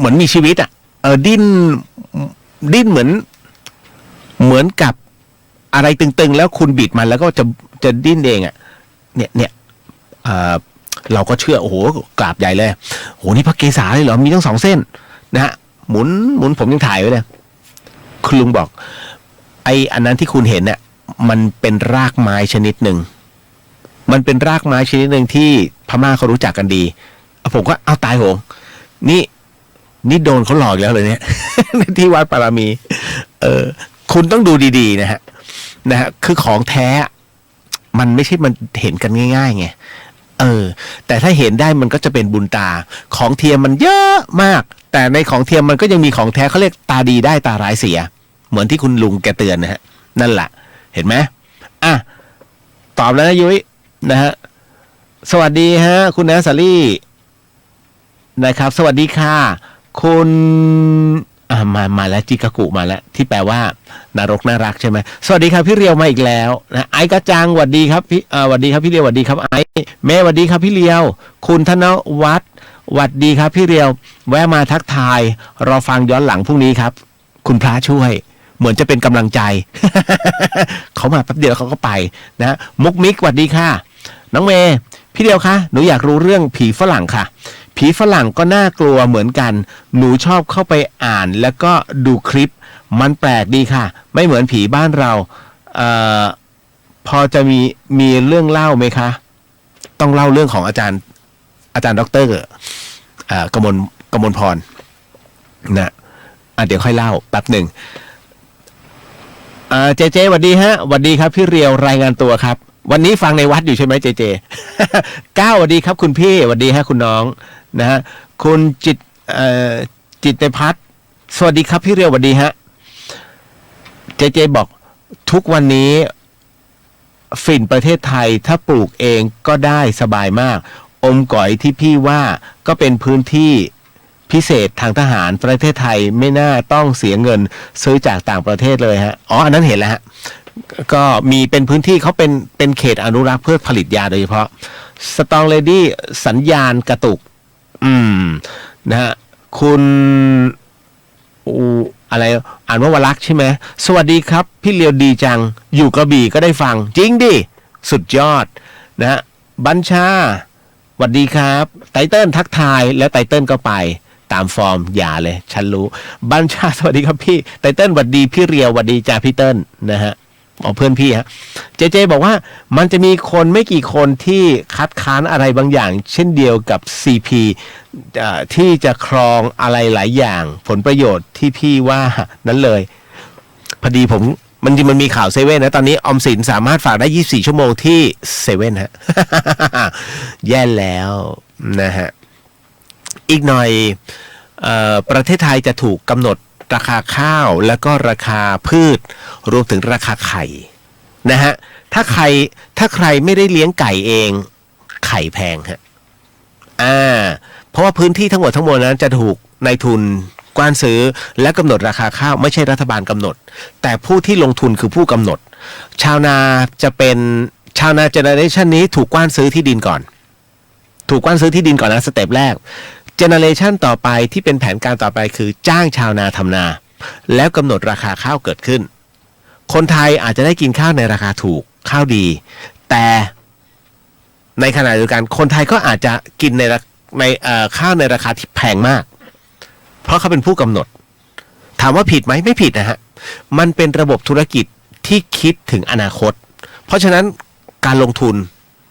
D: อนมีชีวิตดิ้นเหมือนกับอะไรตึงๆแล้วคุณบิดมันแล้วก็จะดิ้นเองเนี่ยเราก็เชื่อโอ้โหกราบใหญ่เลยโอ้โหนี่พระเกศาเลยเหรอมีทั้ง2 เส้นนะฮะหมุนผมยังถ่ายไว้เลยคุณลุงบอกอันนั้นที่คุณเห็นเนี่ยมันเป็นรากไม้ชนิดหนึ่งที่พม่าเขารู้จักกันดีผมก็เอาตายโหงนี่โดนเขาหลอกแล้วเลยเนี่ย ที่วัดปารามี คุณต้องดูดีๆนะฮะคือของแท้มันไม่ใช่มันเห็นกันง่ายๆไงแต่ถ้าเห็นได้มันก็จะเป็นบุญตาของเทียมมันเยอะมากแต่ในของเทียมมันก็ยังมีของแท้เขาเรียกตาดีได้ตาร้ายเสียเหมือนที่คุณลุงแกเตือนนะฮะนั่นแหละเห็นไหมตอบแล้วนะยุ้ยนะฮะสวัสดีฮะคุณแนสซารี่นะครับสวัสดีค่ะคุณมาแล้วจิกากุมาแล้วที่แปลว่านรกน่ารักใช่ไหมสวัสดีครับพี่เรียวมาอีกแล้วนะไอ้กระจังสวัสดีครับพี่สวัสดีครับพี่เรียวสวัสดีครับไอ้แม่สวัสดีครับพี่เรียวคุณธนวัฒน์สวัสดีครับพี่เรียวแวะมาทักทายรอฟังย้อนหลังพรุ่งนี้ครับคุณพระช่วยเหมือนจะเป็นกำลังใจ เขามาแป๊บเดียวเขาก็ไปนะมุกมิกสวัสดีค่ะน้องเมย์พี่เรียวคะหนูอยากรู้เรื่องผีฝรั่งค่ะผีฝรั่งก็น่ากลัวเหมือนกันหนูชอบเข้าไปอ่านแล้วก็ดูคลิปมันแปลกดีค่ะไม่เหมือนผีบ้านเราพอจะมีเรื่องเล่าไหมคะต้องเล่าเรื่องของอาจารย์ดร.กมลพรนะเดี๋ยวค่อยเล่าแป๊บหนึ่งเจเจสวัสดีฮะสวัสดีครับพี่เรียวรายงานตัวครับวันนี้ฟังในวัดอยู่ใช่ไหมเจเจ ก้าวสวัสดีครับคุณพี่สวัสดีฮะคุณน้องนะฮะคุณจิตพัฒน์สวัสดีครับพี่เรียวสวัสดีฮะเจเจบอกทุกวันนี้ฝิ่นประเทศไทยถ้าปลูกเองก็ได้สบายมากอมก๋อยที่พี่ว่าก็เป็นพื้นที่พิเศษทางทหารประเทศไทยไม่น่าต้องเสียเงินซื้อจากต่างประเทศเลยฮะอันนั้นเห็นแล้วฮะก็มีเป็นพื้นที่เขาเป็นเขตอนุรักษ์เพื่อผลิตยาโดยเฉพาะสตองเลดี้สัญญาณกระตุกนะฮะคุณอะไรอ่านว่าวลักษ์ใช่ไหมสวัสดีครับพี่เลียวดีจังอยู่กระบี่ก็ได้ฟังจริงดิสุดยอดนะฮะบัญชาสวัสดีครับไตเติ้ลทักทายแล้วไตเติ้ลก็ไปตามฟอร์มอย่าเลยฉันรู้บัญชาสวัสดีครับพี่ไตเติ้ลสวัสดีพี่เรียวสวัสดีจ่าพี่เติ้ลนะฮะเพื่อนพี่ฮะเจบอกว่ามันจะมีคนไม่กี่คนที่คัดค้านอะไรบางอย่างเช่นเดียวกับ CP ที่จะครองอะไรหลายอย่างผลประโยชน์ที่พี่ว่านั้นเลยพอดีมันมีข่าวเซเว่นนะตอนนี้ออมสินสามารถฝากได้24ชั่วโมงที่เซเว่นฮะ แย่แล้วนะฮะอีกหน่อยประเทศไทยจะถูกกำหนดราคาข้าวแล้วก็ราคาพืชรวมถึงราคาไข่นะฮะถ้าใครไม่ได้เลี้ยงไก่เองไข่แพงฮะเพราะว่าพื้นที่ทั้งหมดนั้นจะถูกนายทุนกว้านซื้อและกำหนดราคาข้าวไม่ใช่รัฐบาลกำหนดแต่ผู้ที่ลงทุนคือผู้กำหนดชาวนาเจเนอเรชันนี้ถูกกว้านซื้อที่ดินก่อนนะสเต็ปแรกเจเนอเรชันต่อไปที่เป็นแผนการต่อไปคือจ้างชาวนาทำนาแล้วกำหนดราคาข้าวเกิดขึ้นคนไทยอาจจะได้กินข้าวในราคาถูกข้าวดีแต่ในขณะเดียวกันคนไทยก็อาจจะกินในข้าวในราคาที่แพงมากเพราะเขาเป็นผู้กำหนดถามว่าผิดไหมไม่ผิดนะฮะมันเป็นระบบธุรกิจที่คิดถึงอนาคตเพราะฉะนั้นการลงทุน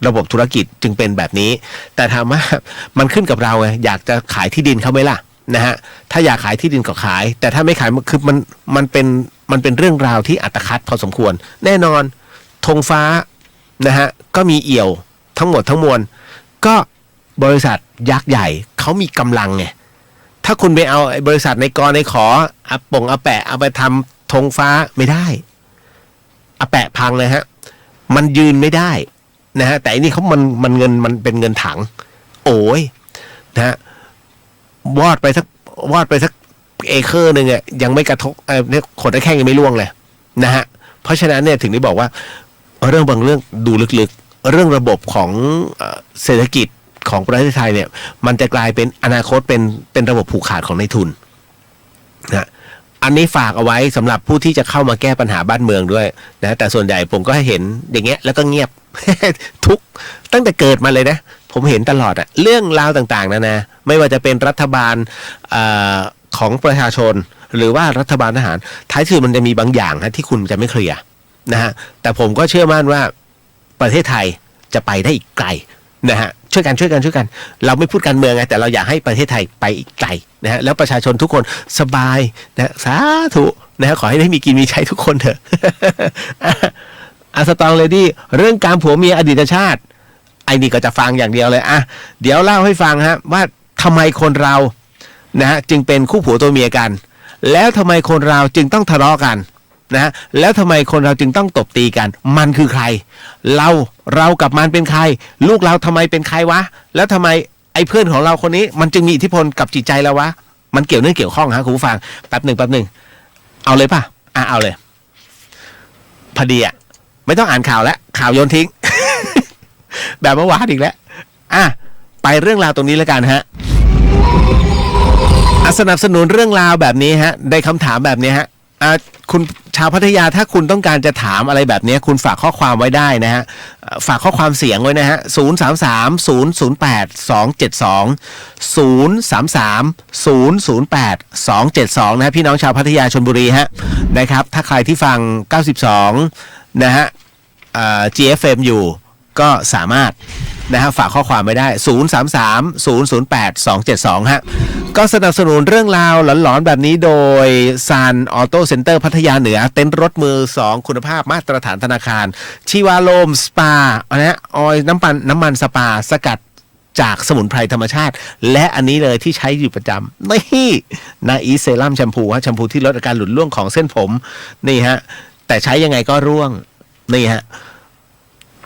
D: ระบบธุรกิจจึงเป็นแบบนี้แต่ถามว่ามันขึ้นกับเราไงอยากจะขายที่ดินเขาไหมล่ะนะฮะถ้าอยากขายที่ดินก็ขายแต่ถ้าไม่ขายคือมันเป็นเรื่องราวที่อัตคัดพอสมควรแน่นอนธงฟ้านะฮะก็มีเอี่ยวทั้งหมดทั้งมวลก็บริษัทยักษ์ใหญ่เขามีกำลังไงถ้าคุณไปเอาบริษัทในกอในขออาแปะเอาไปทำธงฟ้าไม่ได้อาแปะพังเลยฮะมันยืนไม่ได้นะฮะแต่อันนี้เขามันเงินมันเป็นเงินถังโอ้ยนะฮะวอดไปสักเอเคอร์นึงอ่ะยังไม่กระทบเนี่ยขนตะแข้งยังไม่ล่วงเลยนะฮะเพราะฉะนั้นเนี่ยถึงได้บอกว่าเรื่องบางเรื่องดูลึกๆเรื่องระบบของเศรษฐกิจของประเทศไทยเนี่ยมันจะกลายเป็นอนาคตเป็นระบบผูกขาดของนายทุนนะอันนี้ฝากเอาไว้สำหรับผู้ที่จะเข้ามาแก้ปัญหาบ้านเมืองด้วยนะแต่ส่วนใหญ่ผมก็เห็นอย่างเงี้ยแล้วก็เงียบ ตั้งแต่เกิดมาเลยนะผมเห็นตลอดอะเรื่องราวต่างๆนะไม่ว่าจะเป็นรัฐบาลของประชาชนหรือว่ารัฐบาลทหารท้ายสุดมันจะมีบางอย่างที่คุณจะไม่เคลียร์นะฮะแต่ผมก็เชื่อมั่นว่าประเทศไทยจะไปได้อีกไกลนะฮะช่วยกันเราไม่พูดการเมืองไงแต่เราอยากให้ประเทศไทยไปอีกไกล นะฮะแล้วประชาชนทุกคนสบายนะสาธุนะฮะขอให้ได้มีกินมีใช้ทุกคนเถอะ สตองเลดี้เรื่องการผัวเมียอดีตชาติไอ้นี่ก็จะฟังอย่างเดียวเลยเดี๋ยวเล่าให้ฟังฮะว่าทำไมคนเรานะฮะจึงเป็นคู่ผัวตัวเมียกันแล้วทำไมคนเราจึงต้องทะเลาะกันนะฮะแล้วทำไมคนเราจึงต้องตบตีกันมันคือใครเรากับมันเป็นใครลูกเราทำไมเป็นใครวะแล้วทำไมไอ้เพื่อนของเราคนนี้มันจึงมีอิทธิพลกับจิตใจเราวะมันเกี่ยวเนื่องเกี่ยวข้องฮะคุณผู้ฟังแป๊บหนึ่งเอาเลยป่ะเอาเลยพอดีไม่ต้องอ่านข่าวแล้วข่าวโยนทิ้ง แบบเมื่อวานอีกแล้วไปเรื่องราวตรงนี้แล้วกันฮะสนับสนุนเรื่องราวแบบนี้ฮะได้คำถามแบบนี้ฮะคุณชาวพัทยาถ้าคุณต้องการจะถามอะไรแบบนี้คุณฝากข้อความไว้ได้นะฮะฝากข้อ33เสียงไว้นะฮะ033-008-272 นะฮะพี่น้องชาวพัทยาชลบุรีฮะนะครับถ้าใครที่ฟัง92นะฮะGFM อยู่ก็สามารถนะฮะฝากข้อความไว้ได้033-008-272ฮะก็สนับสนุนเรื่องราวหลอนๆแบบนี้โดย Sun Auto Center พัทยาเหนือเต็นท์รถมือ2คุณภาพมาตรฐานธนาคารชีวาโลมสปานะฮะออยล์น้ำมันสปาสกัดจากสมุนไพรธรรมชาติและอันนี้เลยที่ใช้อยู่ประจำนี่นาอีเซรั่มแชมพูฮะแชมพูที่ลดอาการหลุดร่วงของเส้นผมนี่ฮะแต่ใช้ยังไงก็ร่วงนี่ฮะ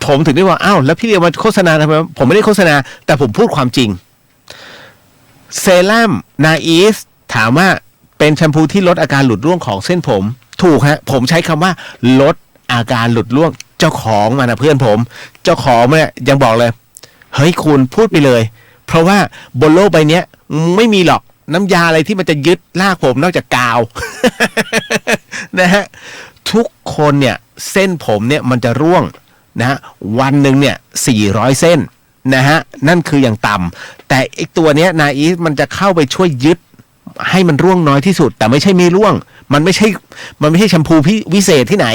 D: ผมถึงได้ว่าแล้วพี่เรียวมาโฆษณาทำไมผมไม่ได้โฆษณาแต่ผมพูดความจริงเซรั่มนาอีสถามว่าเป็นแชมพูที่ลดอาการหลุดร่วงของเส้นผมถูกฮะผมใช้คำว่าลดอาการหลุดร่วงเจ้าของมานะเพื่อนผมเจ้าของเนี่ยยังบอกเลยเฮ้ยคุณพูดไปเลยเพราะว่าบนโลกใบนี้ไม่มีหรอกน้ำยาอะไรที่มันจะยึดลากผมนอกจากกาว นะฮะทุกคนเนี่ยเส้นผมเนี่ยมันจะร่วงนะฮะวันหนึ่งเนี่ย400เส้นนะฮะนั่นคืออย่างต่ำแต่ไอ้ตัวเนี้ยนาอีสมันจะเข้าไปช่วยยึดให้มันร่วงน้อยที่สุดแต่ไม่ใช่ไม่ร่วงมันไม่ใช่แชมพูวิเศษที่ไหน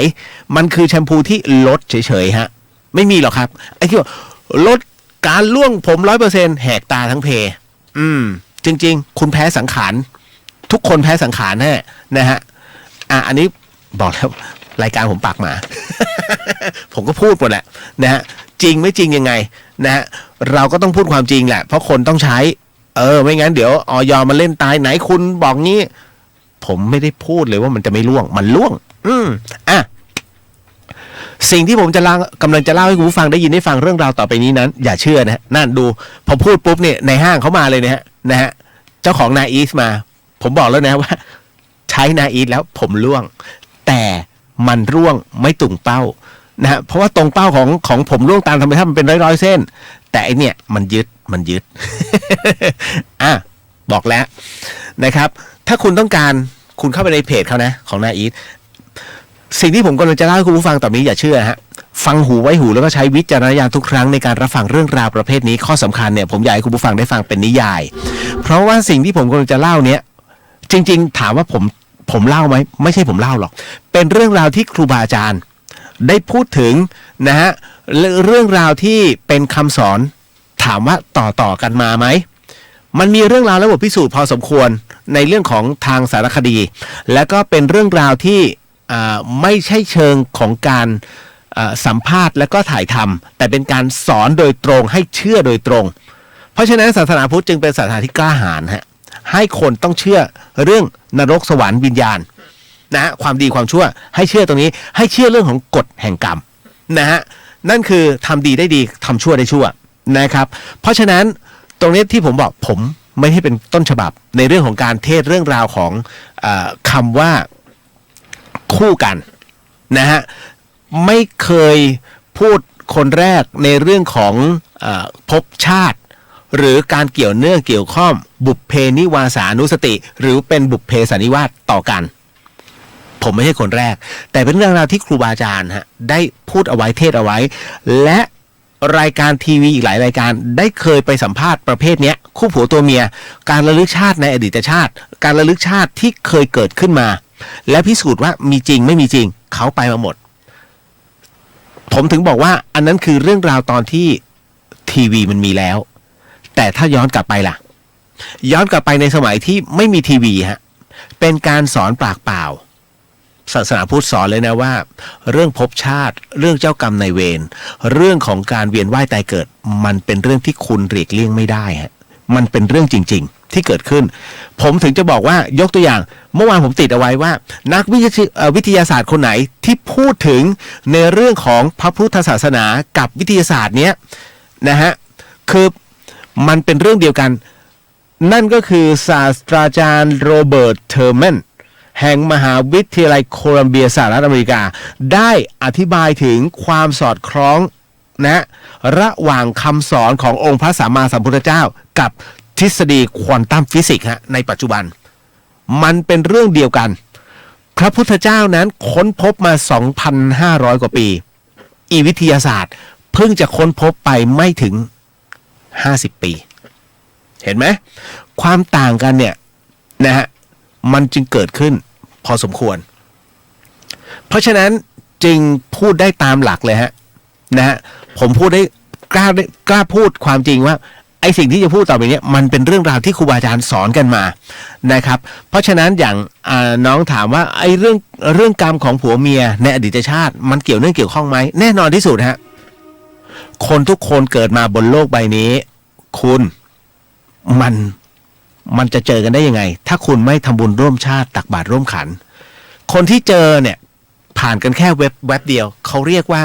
D: มันคือแชมพูที่ลดเฉยๆฮะไม่มีหรอกครับไอ้ที่ว่าลดการร่วงผม 100% แหกตาทั้งเพจริงๆคุณแพ้สังขารทุกคนแพ้สังขารแน่นะฮะอันนี้บอกแล้วรายการผมปากหมา ผมก็พูดหมดแหละนะฮะจริงไม่จริงยังไงนะฮะเราก็ต้องพูดความจริงแหละเพราะคนต้องใช้ไม่งั้นเดี๋ยวอย.มาเล่นตายไหนคุณบอกงี้ผมไม่ได้พูดเลยว่ามันจะไม่ล่วงมันล่วงสิ่งที่ผมกำลังจะเล่าให้คุณผู้ฟังได้ยินได้ฟังเรื่องราวต่อไปนี้นั้นอย่าเชื่อนะนั่นดูพอพูดปุ๊บเนี่ยในห้างเขามาเลยนะฮะเจ้าของนาอีสมาผมบอกแล้วนะว่าใช้นาอีสแล้วผมร่วงแต่มันร่วงไม่ตุ่งเป้านะฮะเพราะว่าตรงเป้าของผมร่วงตามธรรมชาติมันเป็นร้อยเส้นแต่ไอเนี่ยมันยึด บอกแล้วนะครับถ้าคุณต้องการคุณเข้าไปในเพจเขานะของนาอีทสิ่งที่ผมกำลังจะเล่าให้คุณผู้ฟังต่อนี้อย่าเชื่อฮะฟังหูไว้หูแล้วก็ใช้วิจารณญาณทุกครั้งในการรับฟังเรื่องราวประเภทนี้ข้อสำคัญเนี่ยผมอยากให้คุณผู้ฟังได้ฟังเป็นนิยายเพราะว่าสิ่งที่ผมกำลังจะเล่าเนี้ยจริงๆถามว่าผมเล่าไหมไม่ใช่ผมเล่าหรอกเป็นเรื่องราวที่ครูบาอาจารย์ได้พูดถึงนะฮะเรื่องราวที่เป็นคำสอนถามว่าต่อกันมาไหมมันมีเรื่องราวและบทพิสูจน์พอสมควรในเรื่องของทางสารคดีและก็เป็นเรื่องราวที่ไม่ใช่เชิงของการสัมภาษณ์และก็ถ่ายทำแต่เป็นการสอนโดยตรงให้เชื่อโดยตรงเพราะฉะนั้นศาสนาพุทธจึงเป็นศาสนาที่กล้าหาญฮะให้คนต้องเชื่อเรื่องนรกสวรรค์วิญญาณนะฮะความดีความชั่วให้เชื่อตรงนี้ให้เชื่อเรื่องของกฎแห่งกรรมนะฮะนั่นคือทำดีได้ดีทำชั่วได้ชั่วนะครับเพราะฉะนั้นตรงนี้ที่ผมบอกผมไม่ให้เป็นต้นฉบับในเรื่องของการเทศเรื่องราวของคำว่าคู่กันนะฮะไม่เคยพูดคนแรกในเรื่องของภพชาติหรือการเกี่ยวเนื่องเกี่ยวข้องบุพเพนิวาสานุสติหรือเป็นบุพเพสันนิวาสต่อกันผมไม่ใช่คนแรกแต่เป็นเรื่องราวที่ครูบาอาจารย์ฮะได้พูดเอาไว้เทศเอาไว้และรายการทีวีอีกหลายรายการได้เคยไปสัมภาษณ์ประเภทนี้คู่ผัวตัวเมียการระลึกชาติในอดีตชาติการระลึกชาติที่เคยเกิดขึ้นมาและพิสูจน์ว่ามีจริงไม่มีจริงเขาไปมาหมดผมถึงบอกว่าอันนั้นคือเรื่องราวตอนที่ทีวีมันมีแล้วแต่ถ้าย้อนกลับไปล่ะ ย้อนกลับไปในสมัยที่ไม่มีทีวีฮะเป็นการสอนปากเปล่าศาสนาพุทธสอนเลยนะว่าเรื่องภพชาติเรื่องเจ้ากรรมนายเวรเรื่องของการเวียนว่ายตายเกิดมันเป็นเรื่องที่คุณหลีกเลี่ยงไม่ได้ฮะมันเป็นเรื่องจริงๆที่เกิดขึ้นผมถึงจะบอกว่ายกตัวอย่างเมื่อวานผมติดเอาไว้ว่านักวิทยาศาสตร์คนไหนที่พูดถึงในเรื่องของพระพุทธศาสนากับวิทยาศาสตร์เนี้ยนะฮะคือมันเป็นเรื่องเดียวกันนั่นก็คือศาสตราจารย์โรเบิร์ตเทอร์แมนแห่งมหาวิทยาลัยโคลัมเบียสหรัฐอเมริกาได้อธิบายถึงความสอดคล้องนะระหว่างคำสอนขององค์พระสัมมาสัมพุทธเจ้ากับทฤษฎีควอนตัมฟิสิกส์ในปัจจุบันมันเป็นเรื่องเดียวกันพระพุทธเจ้านั้นค้นพบมา 2,500 กว่าปีอีวิทยาศาสตร์เพิ่งจะค้นพบไปไม่ถึง50 ปีเห็นไหมความต่างกันเนี่ยนะฮะมันจึงเกิดขึ้นพอสมควรเพราะฉะนั้นจึงพูดได้ตามหลักเลยฮะนะฮะผมพูดได้กล้าพูดความจริงว่าไอ้สิ่งที่จะพูดต่อไปนี้มันเป็นเรื่องราวที่ครูบาอาจารย์สอนกันมานะครับเพราะฉะนั้นอย่างน้องถามว่าไอ้เรื่องกรรมของผัวเมียในอดีตชาติมันเกี่ยวข้องไหมแน่นอนที่สุดฮะคนทุกคนเกิดมาบนโลกใบนี้คุณมันจะเจอกันได้ยังไงถ้าคุณไม่ทำบุญร่วมชาติตักบาตรร่วมขันคนที่เจอเนี่ยผ่านกันแค่เว็บเดียวเขาเรียกว่า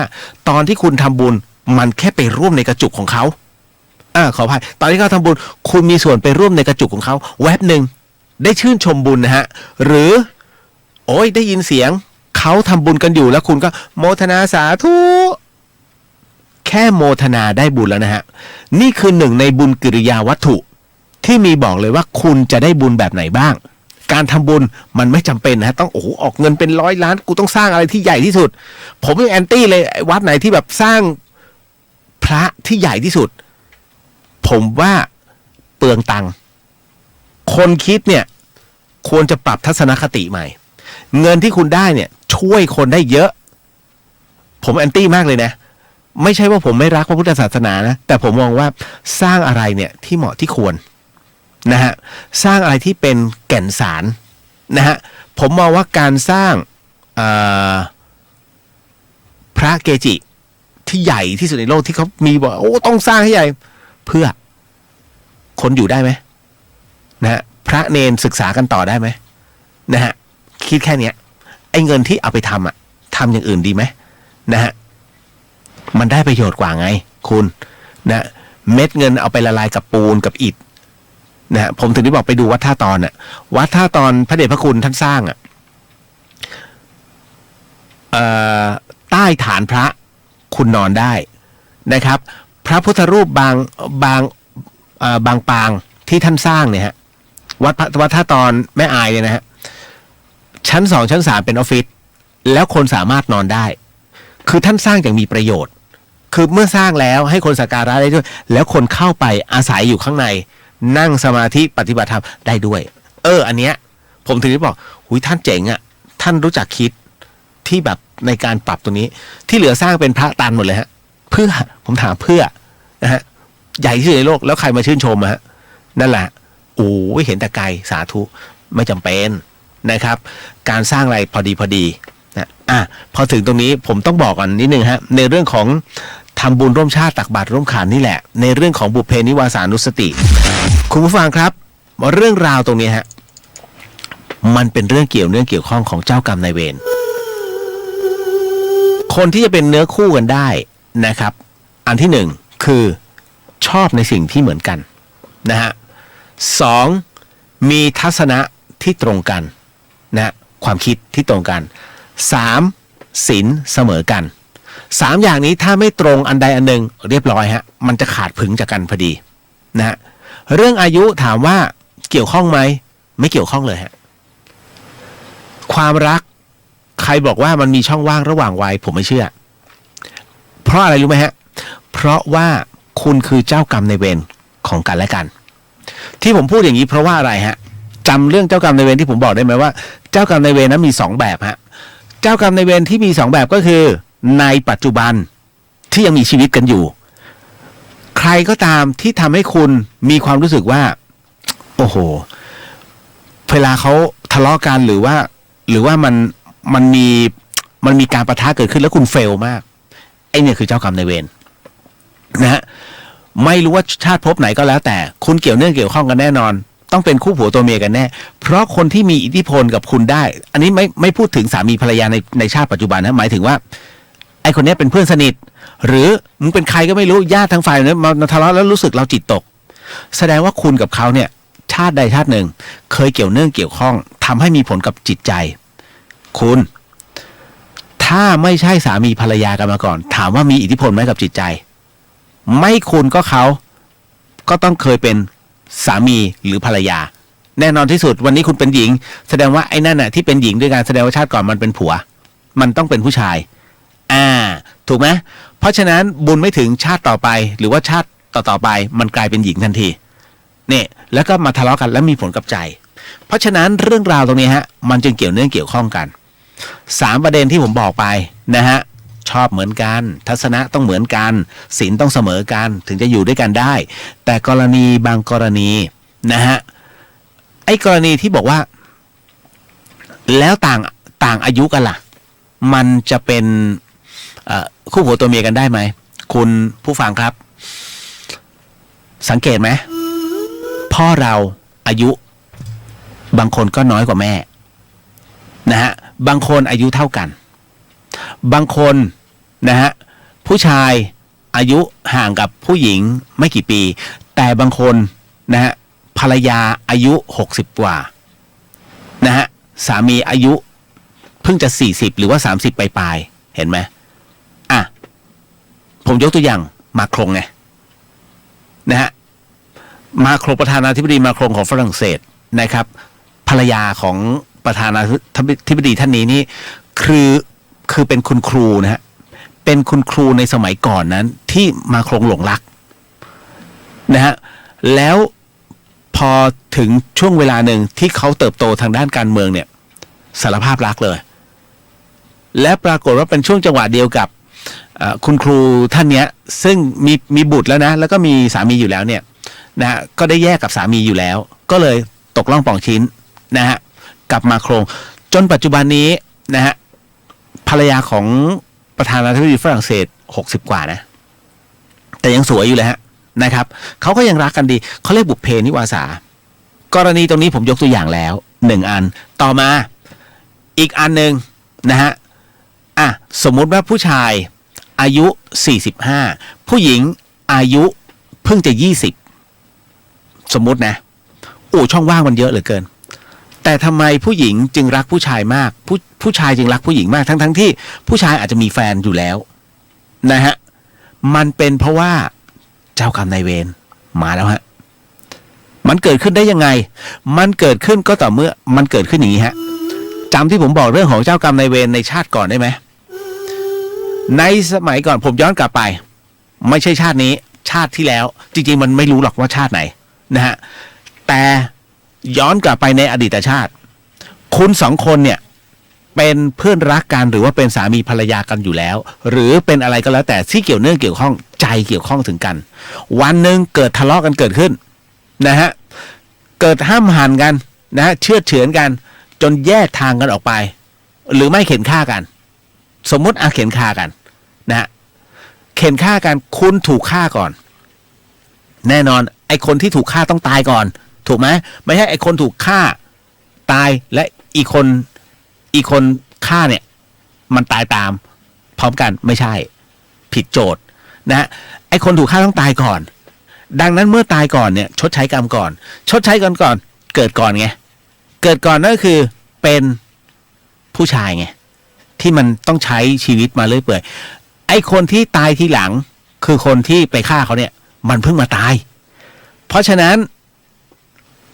D: ตอนที่คุณทำบุญมันแค่ไปร่วมในกระจุกของเขาขออภัยตอนที่เขาทำบุญคุณมีส่วนไปร่วมในกระจุกของเขาแวบหนึ่งได้ชื่นชมบุญนะฮะหรือโอ้ยได้ยินเสียงเขาทำบุญกันอยู่แล้วคุณก็โมทนาสาธุแค่โมทนาได้บุญแล้วนะฮะนี่คือหนึ่งในบุญกิริยาวัตถุที่มีบอกเลยว่าคุณจะได้บุญแบบไหนบ้างการทำบุญมันไม่จำเป็นนะฮะต้องออกเงินเป็น100 ล้านกูต้องสร้างอะไรที่ใหญ่ที่สุดผมยังแอนตี้เลยวัดไหนที่แบบสร้างพระที่ใหญ่ที่สุดผมว่าเปลืองตังค์คนคิดเนี่ยควรจะปรับทัศนคติใหม่เงินที่คุณได้เนี่ยช่วยคนได้เยอะผมแอนตี้มากเลยนะไม่ใช่ว่าผมไม่รักพระพุทธศาสนานะแต่ผมมองว่าสร้างอะไรเนี่ยที่เหมาะที่ควรนะฮะสร้างอะไรที่เป็นแก่นสารนะฮะผมมองว่าการสร้างพระเกจิที่ใหญ่ที่สุดในโลกที่เขามีบอกโอ้ต้องสร้างให้ใหญ่เพื่อคนอยู่ได้ไหมนะฮะพระเนนศึกษากันต่อได้ไหมนะฮะคิดแค่เนี้ยไอ้เงินที่เอาไปทำทำอย่างอื่นดีไหมนะฮะมันได้ประโยชน์กว่าไงคุณนะเม็ดเงินเอาไปละลายกับปูนกับอิฐนะผมถึงได้บอกไปดูวัดท่าตอนวัดท่าตอนพระเดชพระคุณท่านสร้างใต้ฐานพระคุณนอนได้นะครับพระพุทธรูปบางปางที่ท่านสร้างเนี่ยฮะวัดท่าตอนแม่อายเนี่ยนะฮะชั้น 2ชั้น 3เป็นออฟฟิศแล้วคนสามารถนอนได้คือท่านสร้างอย่างมีประโยชน์คือเมื่อสร้างแล้วให้คนสักการะได้ด้วยแล้วคนเข้าไปอาศัยอยู่ข้างในนั่งสมาธิปฏิบัติธรรมได้ด้วยอันเนี้ยผมถึงได้บอกหุยท่านเจ๋งท่านรู้จักคิดที่แบบในการปรับตัวนี้ที่เหลือสร้างเป็นพระตันหมดเลยฮะเพื่อผมถามเพื่อนะฮะใหญ่ที่สุดในโลกแล้วใครมาชื่นชมฮะนั่นแหละโอ้ยเห็นแต่ไกลสาธุไม่จำเป็นนะครับการสร้างอะไรพอดีนะพอถึงตรงนี้ผมต้องบอกก่อนนิดนึงฮะในเรื่องของทำบุญร่วมชาติตักบาตรร่วมขันนี่แหละในเรื่องของบุพเพนิวาสานุสติคุณผู้ฟังครับเรื่องราวตรงนี้ฮะมันเป็นเรื่องเกี่ยวข้องของเจ้ากรรมนายเวรคนที่จะเป็นเนื้อคู่กันได้นะครับอันที่หนึ่งคือชอบในสิ่งที่เหมือนกันนะฮะสองมีทัศนะที่ตรงกันนะความคิดที่ตรงกันสามศีลเสมอกัน3อย่างนี้ถ้าไม่ตรงอันใดอันหนึ่งเรียบร้อยฮะมันจะขาดผึงจากกันพอดีนะฮะเรื่องอายุถามว่าเกี่ยวข้องไหมไม่เกี่ยวข้องเลยฮะความรักใครบอกว่ามันมีช่องว่างระหว่างวัยผมไม่เชื่อเพราะอะไรรู้ไหมฮะเพราะว่าคุณคือเจ้ากรรมนายเวรของกันและกันที่ผมพูดอย่างนี้เพราะว่าอะไรฮะจำเรื่องเจ้ากรรมนายเวรที่ผมบอกได้ไหมว่าเจ้ากรรมนายเวรนั้นมี2แบบฮะเจ้ากรรมนายเวรที่มี2แบบก็คือในปัจจุบันที่ยังมีชีวิตกันอยู่ใครก็ตามที่ทำให้คุณมีความรู้สึกว่า โอ้โหเวลาเขาทะเลาะกันหรือว่ามันมีการปะทะเกิดขึ้นแล้วคุณเฟลมากไอ้เนี่ยคือเจ้ากรรมนายเวรนะฮะไม่รู้ว่าชาติภพไหนก็แล้วแต่คุณเกี่ยวเกี่ยวข้องกันแน่นอนต้องเป็นคู่ผัวตัวเมียกันแน่เพราะคนที่มีอิทธิพลกับคุณได้อันนี้ไม่พูดถึงสามีภรรยาในชาติปัจจุบันนะหมายถึงว่าไอ้คนนี้เป็นเพื่อนสนิทหรือมึงเป็นใครก็ไม่รู้ญาติทางฝ่ายนั้นมาทะเลาะแล้วรู้สึกเราจิตตกแสดงว่าคุณกับเขาเนี่ยชาติใดชาติหนึ่งเคยเกี่ยวข้องทำให้มีผลกับจิตใจคุณถ้าไม่ใช่สามีภรรยากันมาก่อนถามว่ามีอิทธิพลไหมกับจิตใจไม่คุณก็เขาก็ต้องเคยเป็นสามีหรือภรรยาแน่นอนที่สุดวันนี้คุณเป็นหญิงแสดงว่าไอ้นั่นน่ะที่เป็นหญิงด้วยกันแสดงว่าชาติก่อนมันเป็นผัวมันต้องเป็นผู้ชายถูกไหมเพราะฉะนั้นบุญไม่ถึงชาติต่อไปหรือว่าชาติต่อไปมันกลายเป็นหญิงทันทีเนี่ยแล้วก็มาทะเลาะกันแล้วมีผลกับใจเพราะฉะนั้นเรื่องราวตรงนี้ฮะมันจึงเกี่ยวข้องกัน3ประเด็นที่ผมบอกไปนะฮะชอบเหมือนกันทัศนะต้องเหมือนกันศีลต้องเสมอกันถึงจะอยู่ด้วยกันได้แต่กรณีบางกรณีนะฮะไอ้กรณีที่บอกว่าแล้วต่างอายุกันล่ะมันจะเป็นคู่ผัวตัวเมียกันได้ไหมคุณผู้ฟังครับสังเกตไหมพ่อเราอายุบางคนก็น้อยกว่าแม่นะฮะบางคนอายุเท่ากันบางคนนะฮะผู้ชายอายุห่างกับผู้หญิงไม่กี่ปีแต่บางคนนะฮะภรรยาอายุ60กว่านะฮะสามีอายุเพิ่งจะ40หรือว่า30ปลายๆเห็นไหมผมยกตัวอย่างมาครงไงนะฮะมาครงประธานาธิบดีมาครงของฝรั่งเศสนะครับภรรยาของประธานาธิบดีท่านนี้นี่คือเป็นคุณครูนะฮะเป็นคุณครูในสมัยก่อนนั้นที่มาครงหลงรักนะฮะแล้วพอถึงช่วงเวลาหนึ่งที่เขาเติบโตทางด้านการเมืองเนี่ยสารภาพรักเลยและปรากฏว่าเป็นช่วงจังหวะเดียวกับคุณครูท่านเนี้ยซึ่งมีบุตรแล้วนะแล้วก็มีสามีอยู่แล้วเนี่ยนะฮะก็ได้แยกกับสามีอยู่แล้วก็เลยตกล่องป่องชิ้นนะฮะกลับมาโครงจนปัจจุบันนี้นะฮะภรรยาของประธานาธิบดีฝรั่งเศส60กว่านะแต่ยังสวยอยู่เลยฮะนะครับเขาก็ยังรักกันดีเขาเรียกบุพเพนิวาสากรณีตรงนี้ผมยกตัวอย่างแล้ว1อันต่อมาอีกอันหนึ่งนะฮะสมมุติว่าผู้ชายอายุ45ผู้หญิงอายุเพิ่งจะ20สมมุตินะช่องว่างมันเยอะเหลือเกินแต่ทำไมผู้หญิงจึงรักผู้ชายมากผู้ชายจึงรักผู้หญิงมากทั้งที่ผู้ชายอาจจะมีแฟนอยู่แล้วนะฮะมันเป็นเพราะว่าเจ้ากรรมนายเวรมาแล้วฮะมันเกิดขึ้นได้ยังไงมันเกิดขึ้นก็ต่อเมื่อมันเกิดขึ้นอย่างนี้ฮะจำที่ผมบอกเรื่องของเจ้ากรรมนายเวรในชาติก่อนได้ไหมในสมัยก่อนผมย้อนกลับไปไม่ใช่ชาตินี้ชาติที่แล้วจริงๆมันไม่รู้หรอกว่าชาติไหนนะฮะแต่ย้อนกลับไปในอดีตชาติคุณ2คนเนี่ยเป็นเพื่อนรักกันหรือว่าเป็นสามีภรรยากันอยู่แล้วหรือเป็นอะไรก็แล้วแต่ที่เกี่ยวข้องใจเกี่ยวข้องถึงกันวันหนึ่งเกิดทะเลาะกันเกิดขึ้นนะฮะเกิดห้ามหันกันนะฮะเชือดเฉือนกันจนแยกทางกันออกไปหรือไม่เข็นฆ่ากันสมมติเข็นฆ่ากันนะฮะเข็นฆ่ากันคุณถูกฆ่าก่อนแน่นอนไอ้คนที่ถูกฆ่าต้องตายก่อนถูกไหมไม่ใช่ไอ้คนถูกฆ่าตายและอีกคนฆ่าเนี่ยมันตายตามพร้อมกันไม่ใช่ผิดโจทย์นะฮะไอ้คนถูกฆ่าต้องตายก่อนดังนั้นเมื่อตายก่อนเนี่ยชดใช้กรรมก่อนชดใช้ก่อนเกิดก่อนไงเกิดก่อนนั่นก็คือเป็นผู้ชายไงที่มันต้องใช้ชีวิตมาเรื่อยเปื่อยไอ้คนที่ตายทีหลังคือคนที่ไปฆ่าเขาเนี่ยมันเพิ่งมาตายเพราะฉะนั้น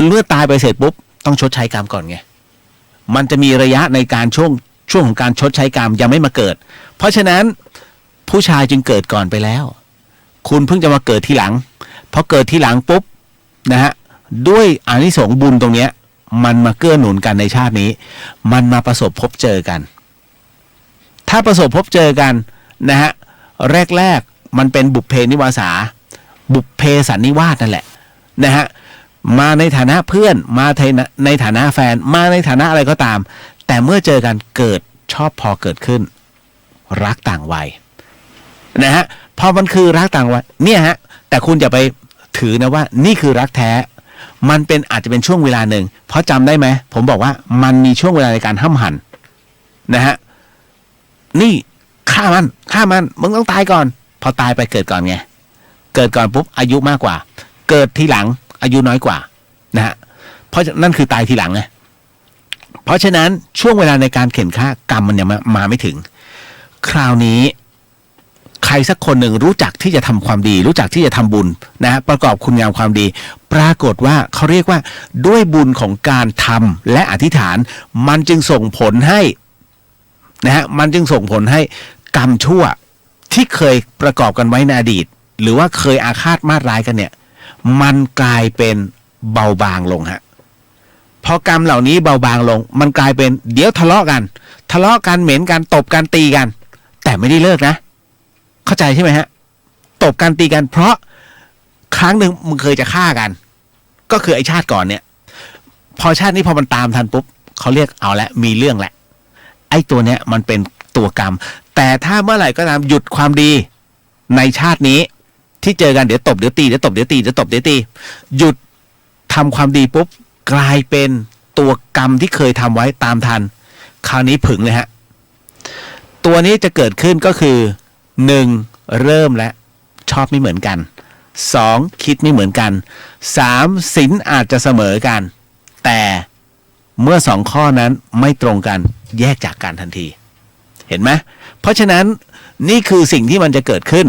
D: เมื่อตายไปเสร็จปุ๊บต้องชดใช้กรรมก่อนไงมันจะมีระยะในการช่วงของการชดใช้กรรมยังไม่มาเกิดเพราะฉะนั้นผู้ชายจึงเกิดก่อนไปแล้วคุณเพิ่งจะมาเกิดทีหลังพอเกิดทีหลังปุ๊บนะฮะด้วยอานิสงส์บุญตรงเนี้ยมันมาเกื้อหนุนกันในชาตินี้มันมาประสบพบเจอกันถ้าประสบพบเจอกันนะฮะแรกมันเป็นบุพเพนิวาสาบุพเพสันนิวาสนั่นแหละนะฮะ มาในฐานะเพื่อนมาในฐานะแฟนมาในฐานะอะไรก็ตามแต่เมื่อเจอกันเกิดชอบพอเกิดขึ้นรักต่างวัยนะฮะพอมันคือรักต่างวัยเนี่ยฮะแต่คุณอย่าไปถือนะว่านี่คือรักแท้มันเป็นอาจจะเป็นช่วงเวลาหนึ่งเพราะจำได้ไหมผมบอกว่ามันมีช่วงเวลาในการห้ำหั่นนะฮะนี่ฆ่ามันมึงต้องตายก่อนพอตายไปเกิดก่อนไงเกิดก่อนปุ๊บอายุมากกว่าเกิดทีหลังอายุน้อยกว่านะฮะเพราะนั่นคือตายทีหลังไงเพราะฉะนั้นช่วงเวลาในการเข็นฆ่ากรรมมันยังมาไม่ถึงคราวนี้ใครสักคนหนึ่งรู้จักที่จะทำความดีรู้จักที่จะทำบุญนะฮะประกอบคุณงามความดีปรากฏว่าเขาเรียกว่าด้วยบุญของการทำและอธิษฐานมันจึงส่งผลให้นะฮะมันจึงส่งผลให้กรรมชั่วที่เคยประกอบกันไว้ในอดีตหรือว่าเคยอาฆาตมาร้ายกันเนี่ยมันกลายเป็นเบาบางลงฮะพอกรรมเหล่านี้เบาบางลงมันกลายเป็นเดี๋ยวทะเลาะกันเหม็นกันตบกันตีกันแต่ไม่ได้เลิกนะเข้าใจใช่ไหมฮะตบกันตีกันเพราะครั้งหนึ่งมึงเคยจะฆ่ากันก็คือไอ้ชาติก่อนเนี่ยพอชาตินี้พอมันตามทันปุ๊บเขาเรียกเอาละมีเรื่องแหละไอ้ตัวเนี้ยมันเป็นตัวกรรมแต่ถ้าเมื่อไหร่ก็ตามหยุดความดีในชาตินี้ที่เจอกันเดี๋ยวตบเดี๋ยวตีเดี๋ยวตบเดี๋ยวตีเดี๋ยวตบเดี๋ยวตีหยุดทำความดีปุ๊บกลายเป็นตัวกรรมที่เคยทำไว้ตามทันคราวนี้ผึ่งเลยฮะตัวนี้จะเกิดขึ้นก็คือ1เริ่มและชอบไม่เหมือนกัน2คิดไม่เหมือนกัน3ศีลอาจจะเสมอกันแต่เมื่อ2ข้อนั้นไม่ตรงกันแยกจากกันทันทีเห็นไหมเพราะฉะนั้นนี่คือสิ่งที่มันจะเกิดขึ้น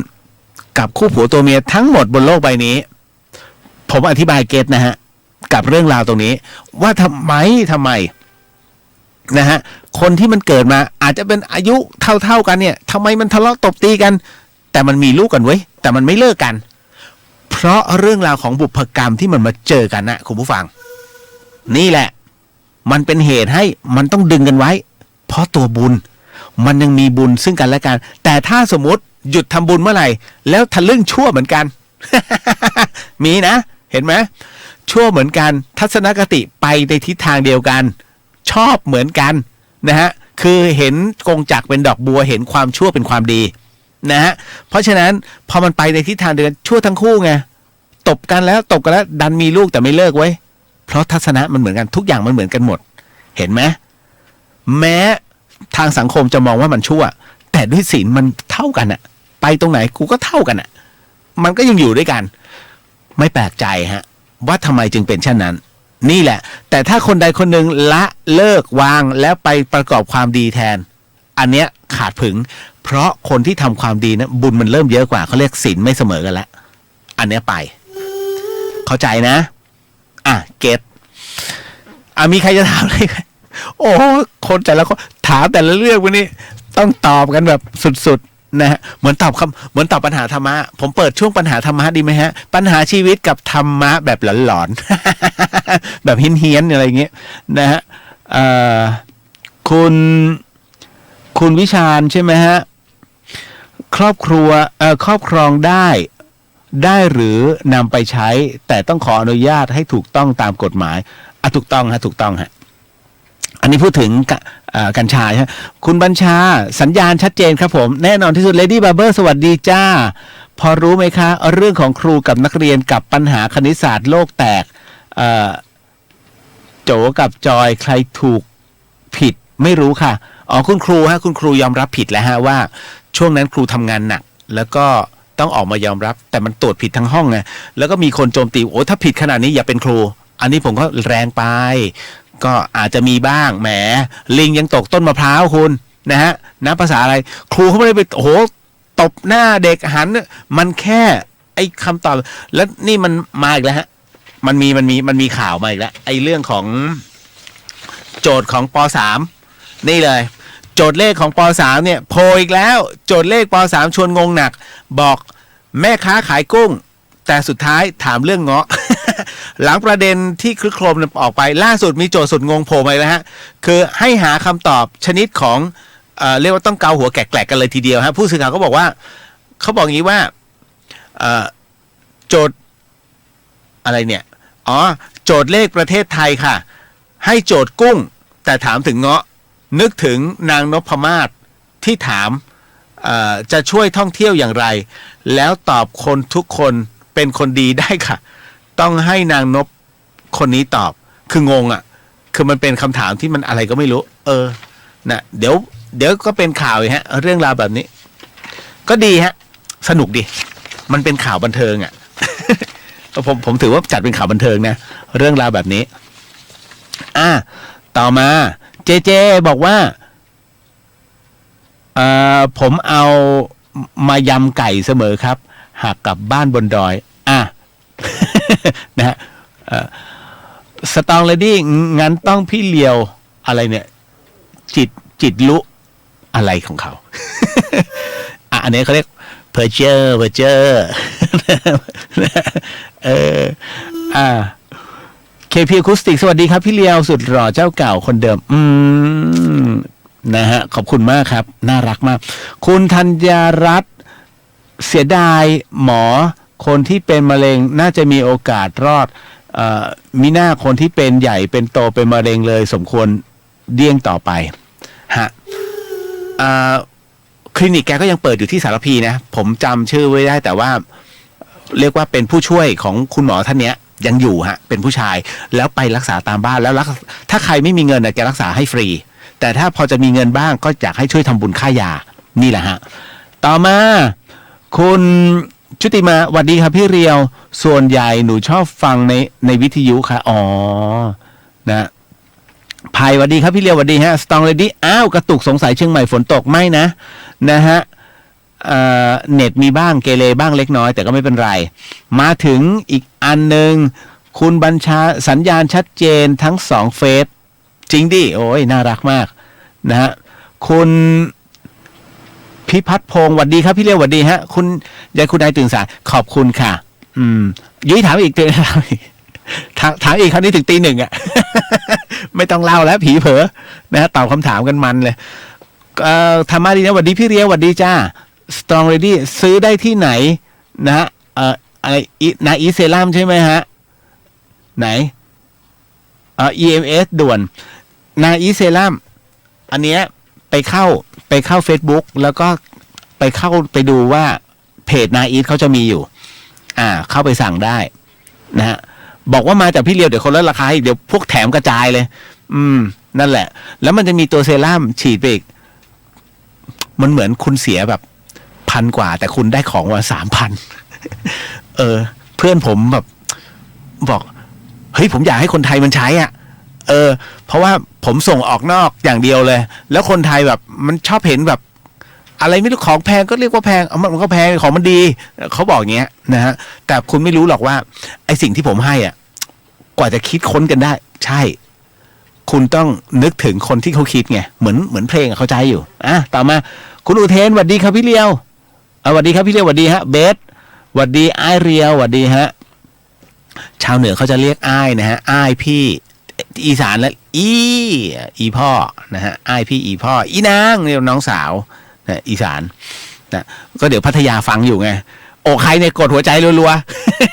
D: กับคู่ผัวตัวเมียทั้งหมดบนโลกใบนี้ผมอธิบายเกตนะฮะกับเรื่องราวตรงนี้ว่าทำไมนะฮะคนที่มันเกิดมาอาจจะเป็นอายุเท่ากันเนี่ยทำไมมันทะเลาะตบตีกันแต่มันมีลูกกันเว้ยแต่มันไม่เลิกกันเพราะเรื่องราวของบุพกรรมที่มันมาเจอกันนะคุณผู้ฟังนี่แหละมันเป็นเหตุให้มันต้องดึงกันไว้เพราะตัวบุญมันยังมีบุญซึ่งกันและกันแต่ถ้าสมมติหยุดทำบุญเมื่อไหร่แล้วทะลึ่งชั่วเหมือนกัน มีนะเห็นไหมชั่วเหมือนกันทัศนคติไปในทิศทางเดียวกันชอบเหมือนกันนะฮะคือเห็นกงจักรเป็นดอกบัวเห็นความชั่วเป็นความดีนะฮะเพราะฉะนั้นพอมันไปในทิศทางเดียวกันชั่วทั้งคู่ไงตบกันแล้วดันมีลูกแต่ไม่เลิกไว้เพราะทัศนะมันเหมือนกันทุกอย่างมันเหมือนกันหมดเห็นไหมแม้ทางสังคมจะมองว่ามันชั่วแต่ด้วยศีลมันเท่ากันอะไปตรงไหนกูก็เท่ากันอะมันก็ยังอยู่ด้วยกันไม่แปลกใจฮะว่าทำไมจึงเป็นเช่นนั้นนี่แหละแต่ถ้าคนใดคนหนึ่งละเลิกวางแล้วไปประกอบความดีแทนอันเนี้ยขาดผึงเพราะคนที่ทำความดีนะบุญมันเริ่มเยอะกว่าเขาเรียกศีลไม่เสมอกันแล้วอันเนี้ยไปเข้าใจนะเก็ตมีใครจะถามอะไรไหมโอ้คนแต่ละคนถามแต่ละเรื่องวันนี้ต้องตอบกันแบบสุดๆนะฮะเหมือนตอบปัญหาธรรมะผมเปิดช่วงปัญหาธรรมะดีไหมฮะปัญหาชีวิตกับธรรมะแบบหลอนๆ แบบเฮี้ยนๆอะไรอย่างเงี้ยนะฮะคุณวิชาญใช่ไหมฮะครอบครองได้หรือนำไปใช้แต่ต้องขออนุญาตให้ถูกต้องตามกฎหมายถูกต้องฮะอันนี้พูดถึงกัญชาใช่ไหมคุณบัญชาสัญญาณชัดเจนครับผมแน่นอนที่สุด Lady Barber สวัสดีจ้าพอรู้ไหมคะเรื่องของครูกับนักเรียนกับปัญหาคณิตศาสตร์โลกแตกโจกับจอยใครถูกผิดไม่รู้ค่ะคุณครูยอมรับผิดแล้วฮะว่าช่วงนั้นครูทำงานหนักแล้วก็ต้องออกมายอมรับแต่มันตรวจผิดทั้งห้องไงแล้วก็มีคนโจมตีถ้าผิดขนาดนี้อย่าเป็นครูอันนี้ผมก็แรงไปก็อาจจะมีบ้างแหมลิงยังตกต้นมะพร้าวคุณนะฮะนับภาษาอะไรครูเขาไม่ได้ไปตบหน้าเด็กหันมันแค่ไอ้คำตอบแล้วนี่มันมาอีกแล้วฮะมันมีข่าวมาอีกแล้วไอ้เรื่องของโจทย์ของป.3 นี่เลยโจทย์เลขของป.3 เนี่ยโผล่อีกแล้วโจทย์เลขป.3 ชวนงงหนักบอกแม่ค้าขายกุ้งแต่สุดท้ายถามเรื่องเงาะ หลังประเด็นที่คลึกโครมออกไปล่าสุดมีโจทย์สุดงงโผล่มาแล้วฮะคือให้หาคำตอบชนิดของเรียกว่าต้องเกาหัวแกลกๆกันเลยทีเดียวฮะผู้สื่อข่าวก็บอกว่าเขาบอกอย่างนี้ว่าโจทย์อะไรเนี่ย อ๋อโจทย์เลขประเทศไทยค่ะให้โจทย์กุ้งแต่ถามถึงเงาะนึกถึงนางนพมาศที่ถามจะช่วยท่องเที่ยวอย่างไรแล้วตอบคนทุกคนเป็นคนดีได้ค่ะต้องให้นางนพคนนี้ตอบคืองงอ่ะคือมันเป็นคำถามที่มันอะไรก็ไม่รู้นะเดี๋ยวก็เป็นข่าวอีกฮะเรื่องราวแบบนี้ก็ดีฮะสนุกดีมันเป็นข่าวบันเทิงอ่ะ ผมถือว่าจัดเป็นข่าวบันเทิงนะเรื่องราวแบบนี้ต่อมาเจบอกว่าผมเอามายำไก่เสมอครับหากกลับบ้านบนดอยนะฮะสตองเลดี้งั้นต้องพี่เลียวอะไรเนี่ยจิตลุอะไรของเขา อันนี้เขาเรียกเพอร์เจอร์KP Acoustic สวัสดีครับพี่เลียวสุดหล่อเจ้าเก่าคนเดิมนะฮะขอบคุณมากครับน่ารักมากคุณธัญรัตน์เสียดายหมอคนที่เป็นมะเร็งน่าจะมีโอกาสรอดมีหน้าคนที่เป็นใหญ่เป็นโตเป็นมะเร็งเลยสมควรเดี้ยงต่อไปฮะคลินิกแกก็ยังเปิดอยู่ที่สารพีนะผมจำชื่อไว้ได้แต่ว่าเรียกว่าเป็นผู้ช่วยของคุณหมอท่านเนี้ยยังอยู่ฮะเป็นผู้ชายแล้วไปรักษาตามบ้านแล้วถ้าใครไม่มีเงินแกรักษาให้ฟรีแต่ถ้าพอจะมีเงินบ้างก็อยากให้ช่วยทำบุญค่ายานี่แหละฮะต่อมาคุณชุติมาสวัสดีครับพี่เรียวส่วนใหญ่หนูชอบฟังในวิทยุค่ะอ๋อนะภัยสวัสดีครับพี่เรียวสวัสดีฮะสตองเลดี้กระตุกสงสัยเชียงใหม่ฝนตกไม่นะฮะเน็ตมีบ้างเกเรบ้างเล็กน้อยแต่ก็ไม่เป็นไรมาถึงอีกอันหนึ่งคุณบัญชาสัญญาณชัดเจนทั้ง2เฟซจริงดิโอ้ยน่ารักมากนะฮะคุณพิพัฒน์พงศ์สวัสดีครับพี่เรียวสวัสดีฮะคุณยายคุณนายตื่นสายขอบคุณค่ะยุ้ยถามอีกเตือนถามอีกคราวนี้ถึงตี 1อ่ะ ไม่ต้องเล่าแล้วผีเผลอนะฮะตอบคำถามกันมันเลยธรรมะดีนะสวัสดีพี่เรียวสวัสดีจ้า Strong Ready ซื้อได้ที่ไหนนะฮะอะไรนาอีเซรั่มใช่ไหมฮะไหนEMS ด่วนนาอีเซรั่มอันเนี้ยไปเข้า Facebook แล้วก็ไปดูว่าเพจนาอีเขาจะมีอยู่เข้าไปสั่งได้นะฮะบอกว่ามาจากพี่เลียวเดี๋ยวคนลดราคาอีกเดี๋ยวพวกแถมกระจายเลยนั่นแหละแล้วมันจะมีตัวเซรั่มฉีดไปอีกมันเหมือนคุณเสียแบบ1,000 กว่าแต่คุณได้ของมา3,000เพื่อนผมแบบบอกเฮ้ยผมอยากให้คนไทยมันใช้เพราะว่าผมส่งออกนอกอย่างเดียวเลยแล้วคนไทยแบบมันชอบเห็นแบบอะไรไม่รู้ของแพงก็เรียกว่าแพงมันก็แพงของมันดีเขาบอกอย่างเงี้ยนะฮะแต่คุณไม่รู้หรอกว่าไอสิ่งที่ผมให้กว่าจะคิดค้นกันได้ใช่คุณต้องนึกถึงคนที่เขาคิดไงเหมือนเพลงเข้าใจอยู่ต่อมาคุณอุเทนสวัสดีครับพี่เลียวสวัสดีครับพี่เลียวสวัสดีฮะเบสสวัสดีไอเรียวสวัสดีฮะชาวเหนือเขาจะเรียกอ้ายนะฮะอ้ายพี่อีสานแล้วอีพ่อนะฮะอ้ายพี่อีพ่ออีนางเรียกน้องสาวนะอีสานนะก็เดี๋ยวพัทยาฟังอยู่ไงโอ้ใครเนี่ยกดหัวใจรัว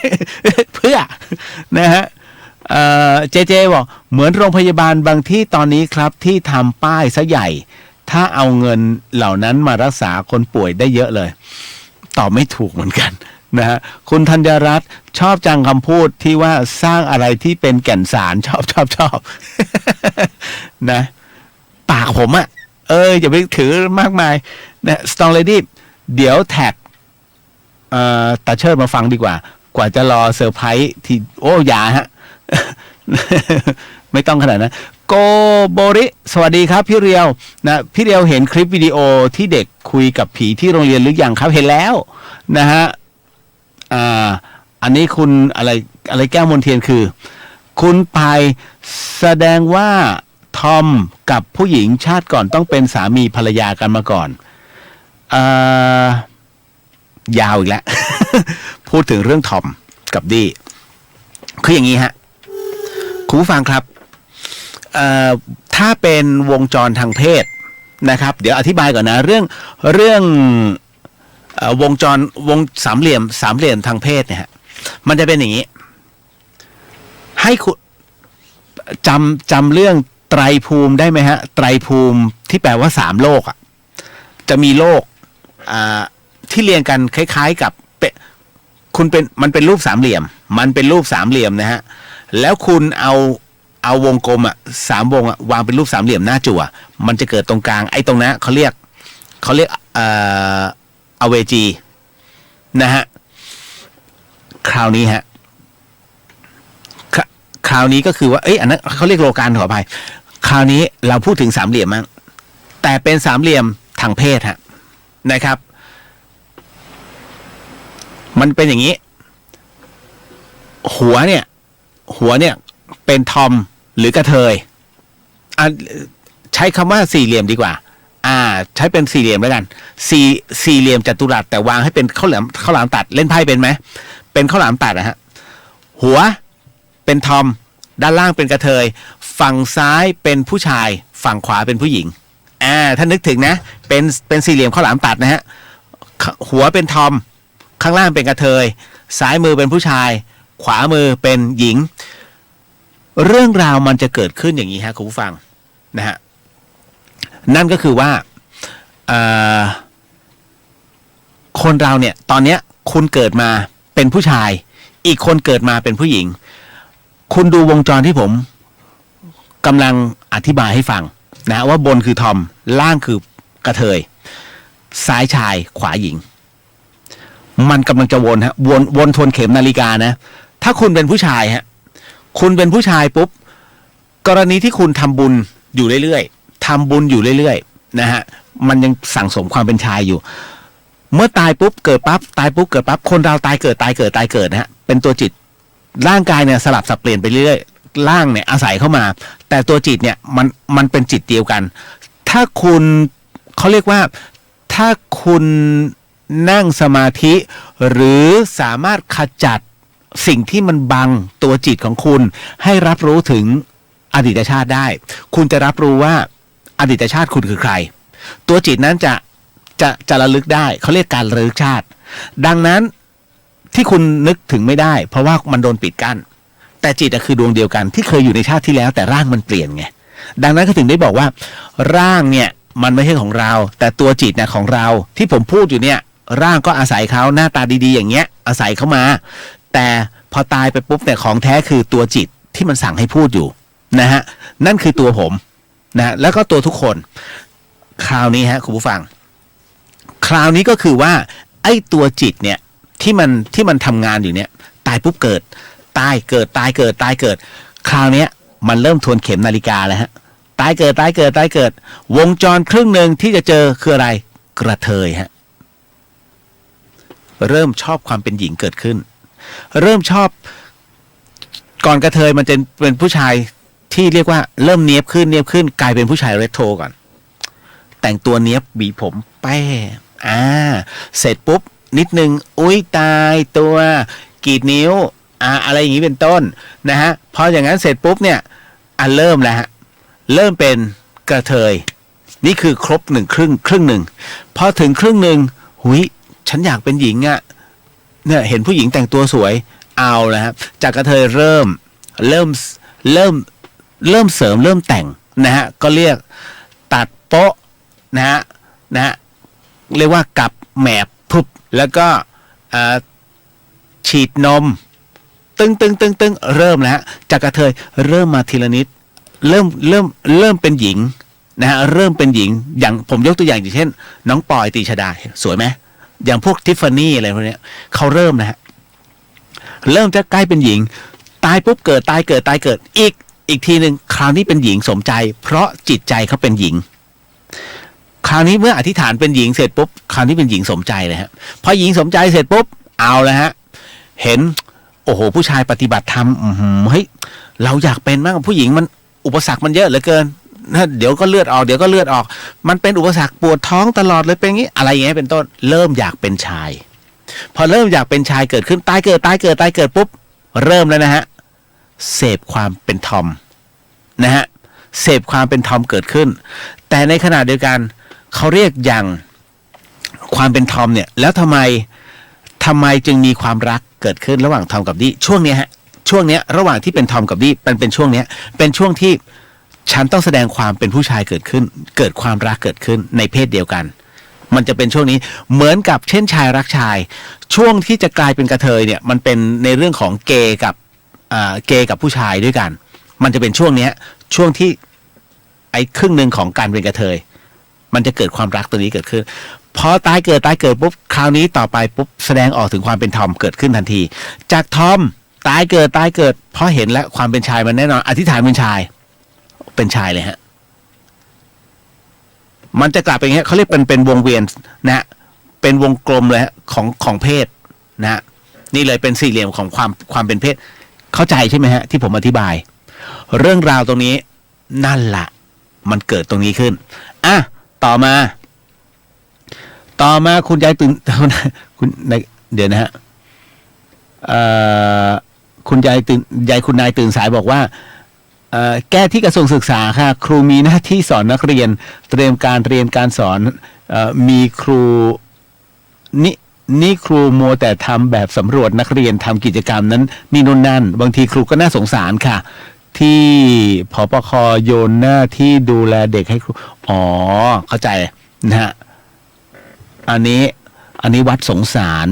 D: ๆ เพื่อนะฮะเจบอกเหมือนโรงพยาบาลบางที่ตอนนี้ครับที่ทำป้ายซะใหญ่ถ้าเอาเงินเหล่านั้นมารักษาคนป่วยได้เยอะเลยตอบไม่ถูกเหมือนกันนะฮะคุณธัญรัตน์ชอบจังคำพูดที่ว่าสร้างอะไรที่เป็นแก่นสารชอบ นะปากผมอย่าไปถือมากมายนะสตองเลดี้เดี๋ยวแท็กตาเชิดมาฟังดีกว่าจะรอเซอร์ไพรส์ที่อย่าฮะ ไม่ต้องขนาดนั้นโกโบริสวัสดีครับพี่เรียวนะพี่เรียวเห็นคลิปวิดีโอที่เด็กคุยกับผีที่โรงเรียนหรือยังครับเห็นแล้วนะฮะอันนี้คุณอะไรแก้วมนเทียนคือคุณปายแสดงว่าทอมกับผู้หญิงชาติก่อนต้องเป็นสามีภรรยากันมาก่อนยาวอีกแล้ว พูดถึงเรื่องทอมกับดี้คืออย่างนี้ฮะคุณผู้ฟังครับถ้าเป็นวงจรทางเพศนะครับเดี๋ยวอธิบายก่อนนะเรื่องวงสามเหลี่ยมทางเพศเนี่ยฮะมันจะเป็นอย่างนี้ ให้คุณจำเรื่องไตรภูมิได้ไหมฮะไตรภูมิที่แปลว่า3โลกอ่ะจะมีโลกที่เรียงกันคล้ายๆกับมันเป็นรูปสามเหลี่ยมมันเป็นรูปสามเหลี่ยมนะฮะแล้วคุณเอาวงกลม3 วงวางเป็นรูปสามเหลี่ยมหน้าจั่วมันจะเกิดตรงกลางไอ้ตรงนั้นเขาเรียกอเวจีนะฮะคราวนี้ก็คือว่าอันนั้นเขาเรียกโลกาลขออภัยคราวนี้เราพูดถึงสามเหลี่ยมมั้งแต่เป็นสามเหลี่ยมทางเพศฮะนะครับมันเป็นอย่างนี้หัวเนี่ยเป็นทอมหรือกระเทยใช้คำว่าสี่เหลี่ยมดีกว่าใช้เป็นสี่เหลี่ยมแล้วกันสี่เหลี่ยมจัตุรัสแต่วางให้เป็นข้าวหลามตัดเล่นไพ่เป็นไหมเป็นข้าวหลามตัดนะฮะหัวเป็นทอมด้านล่างเป็นกระเทยฝั่งซ้ายเป็นผู้ชายฝั่งขวาเป็นผู้หญิงถ้านึกถึงนะเป็นสี่เหลี่ยมข้าวหลามตัดนะฮะหัวเป็นทอมข้างล่างเป็นกระเทยซ้ายมือเป็นผู้ชายขวามือเป็นหญิงเรื่องราวมันจะเกิดขึ้นอย่างนี้ฮะคุณผู้ฟังนะฮะนั่นก็คือว่าคนเราเนี่ยตอนเนี้ยคุณเกิดมาเป็นผู้ชายอีกคนเกิดมาเป็นผู้หญิงคุณดูวงจรที่ผมกำลังอธิบายให้ฟังนะว่าบนคือทอมล่างคือกระเทยซ้ายชายขวาหญิงมันกำลังจะวนฮะวนทวนเข็มนาฬิกานะถ้าคุณเป็นผู้ชายฮะคุณเป็นผู้ชายปุ๊บกรณีที่คุณทำบุญอยู่เรื่อยๆทำบุญอยู่เรื่อยๆนะฮะมันยังสั่งสมความเป็นชายอยู่เมื่อตายปุ๊บเกิดปั๊บตายปุ๊บเกิดปั๊บคนเราตายเกิดนะฮะเป็นตัวจิตร่างกายเนี่ยสลับสับเปลี่ยนไปเรื่อยร่างเนี่ยอาศัยเข้ามาแต่ตัวจิตเนี่ยมันเป็นจิตเดียวกันถ้าคุณเขาเรียกว่าถ้าคุณนั่งสมาธิหรือสามารถขจัดสิ่งที่มันบังตัวจิตของคุณให้รับรู้ถึงอดีตชาติได้คุณจะรับรู้ว่าอดีตชาติคุณคือใครตัวจิตนั้นจะระลึกได้เขาเรียกการระลึกชาติดังนั้นที่คุณนึกถึงไม่ได้เพราะว่ามันโดนปิดกั้นแต่จิตคือดวงเดียวกันที่เคยอยู่ในชาติที่แล้วแต่ร่างมันเปลี่ยนไงดังนั้นก็ถึงได้บอกว่าร่างเนี่ยมันไม่ใช่ของเราแต่ตัวจิตเนี่ยของเราที่ผมพูดอยู่เนี่ยร่างก็อาศัยเขาหน้าตาดีๆอย่างเงี้ยอาศัยเขามาแต่พอตายไปปุ๊บเนี่ยของแท้คือตัวจิตที่มันสั่งให้พูดอยู่นะฮะนั่นคือตัวผมนะแล้วก็ตัวทุกคนคราวนี้ฮะคุณผู้ฟังคราวนี้ก็คือว่าไอ้ตัวจิตเนี่ยที่มันทำงานอยู่เนี่ยตายปุ๊บเกิดตายเกิดคราวนี้มันเริ่มทวนเข็มนาฬิกาแล้วฮะตายเกิดวงจรครึ่งหนึ่งที่จะเจอคืออะไรกระเทยฮะเริ่มชอบความเป็นหญิงเกิดขึ้นเริ่มชอบก่อนกระเทยมันจะเป็นผู้ชายที่เรียกว่าเริ่มเนียบขึ้นกลายเป็นผู้ชายเรโทรก่อนแต่งตัวเนียบบีผมแป้เสร็จปุ๊บนิดนึงอุ้ยตายตัวกรีดนิ้วอะไรอย่างนี้เป็นต้นนะฮะพออย่างนั้นเสร็จปุ๊บเนี่ยเริ่มแล้วฮะเริ่มเป็นกระเทยนี่คือครบ1ครึ่งหนึ่งพอถึงครึ่งหนึ่งหุยฉันอยากเป็นหญิงเนี่ยเห็นผู้หญิงแต่งตัวสวยเอาแล้วครับจากกระเทยเริ่มเสริมเริ่มแต่งนะฮะก็เรียกตัดโป๊ะนะฮะเรียกว่ากับแหมบพุบแล้วก็ฉีดนมตึงเริ่มแล้วฮะจากกระเทยเริ่มมาทีละนิดเริ่มเป็นหญิงนะฮะเริ่มเป็นหญิงอย่างผมยกตัวอย่างอย่างเช่นน้องปอยตรีชดาสวยไหมอย่างพวกทิฟฟานี่อะไรพวกนี้เขาเริ่มนะฮะเริ่มจะใกล้เป็นหญิงตายปุ๊บเกิดตายเกิดอีกทีหนึ่งคราวนี้เป็นหญิงสมใจเพราะจิตใจเขาเป็นหญิงคราวนี้เมื่ออธิษฐานเป็นหญิงเสร็จปุ๊บคราวนี้เป็นหญิงสมใจเลยฮะพอหญิงสมใจเสร็จปุ๊บเอาแล้วฮะเห็นโอ้โหผู้ชายปฏิบัติธรรมเฮ้ยเราอยากเป็นมากผู้หญิงมันอุปสรรคมันเยอะเหลือเกินเดี๋ยวก็เลือดออกมันเป็นอุปสรรคปวดท้องตลอดเลยเป็นอย่างนี้อะไรอย่างเงี้ยเป็นต้นเริ่มอยากเป็นชายพอเริ่มอยากเป็นชายเกิดขึ้นตายเกิดปุ๊บเริ่มแล้วนะฮะเสพความเป็นทอมนะฮะเสพความเป็นทอมเกิดขึ้นแต่ในขณะเดียวกันเขาเรียกอย่างความเป็นทอมเนี่ยแล้วทำไมจึงมีความรักเกิดขึ้นระหว่างทอมกับดี้ช่วงนี้ฮะ ช่วงเนี้ยระหว่างที่เป็นทอมกับดี้มันเป็นช่วงเนี้ยเป็นช่วงที่ฉันต้องแสดงความเป็นผู้ชายเกิดขึ้นเกิดความรักเกิดขึ้นในเพศเดียวกันมันจะเป็นช่วงนี้เหมือนกับเช่นชายรักชายช่วงที่จะกลายเป็นกระเทยเนี่ยมันเป็นในเรื่องของเกย์กับผู้ชายด้วยกันมันจะเป็นช่วงเนี้ยช่วงที่ไอ้ครึ่งหนึ่งของการเป็นกระเทยมันจะเกิดความรักตัวนี้เกิดขึ้นพอตายเกิดปุ๊บคราวนี้ต่อไปปุ๊บแสดงออกถึงความเป็นทอมเกิดขึ้นทันทีจากทอมตายเกิดเพราะเห็นแล้วความเป็นชายมันแน่นอนอธิษฐานเป็นชายเลยฮะมันจะกลับไปอย่างเงี้ยเขาเรียกเป็นวงเวียนนะฮะเป็นวงกลมเลยฮะของเพศนะฮะนี่เลยเป็นสี่เหลี่ยมของความเป็นเพศเข้าใจใช่ไหมฮะที่ผมอธิบายเรื่องราวตรงนี้นั่นแหละมันเกิดตรงนี้ขึ้นอ่ะต่อมาคุณยายตื่นคุณเดี๋ยวนะฮะคุณนายตื่นสายบอกว่าแก้ที่กระทรวงศึกษาค่ะครูมีหน้าที่สอนนักเรียนเตรียมการเรียนการสอนมีครูนี่ครูโมแต่ทำแบบสำรวจนักเรียนทำกิจกรรมนั้นนี่นู่นนั่นบางทีครูก็น่าสงสารค่ะที่ผปคโยนหน้าที่ดูแลเด็กให้ครูอ๋อเข้าใจนะฮะอันนี้วัดสงสาร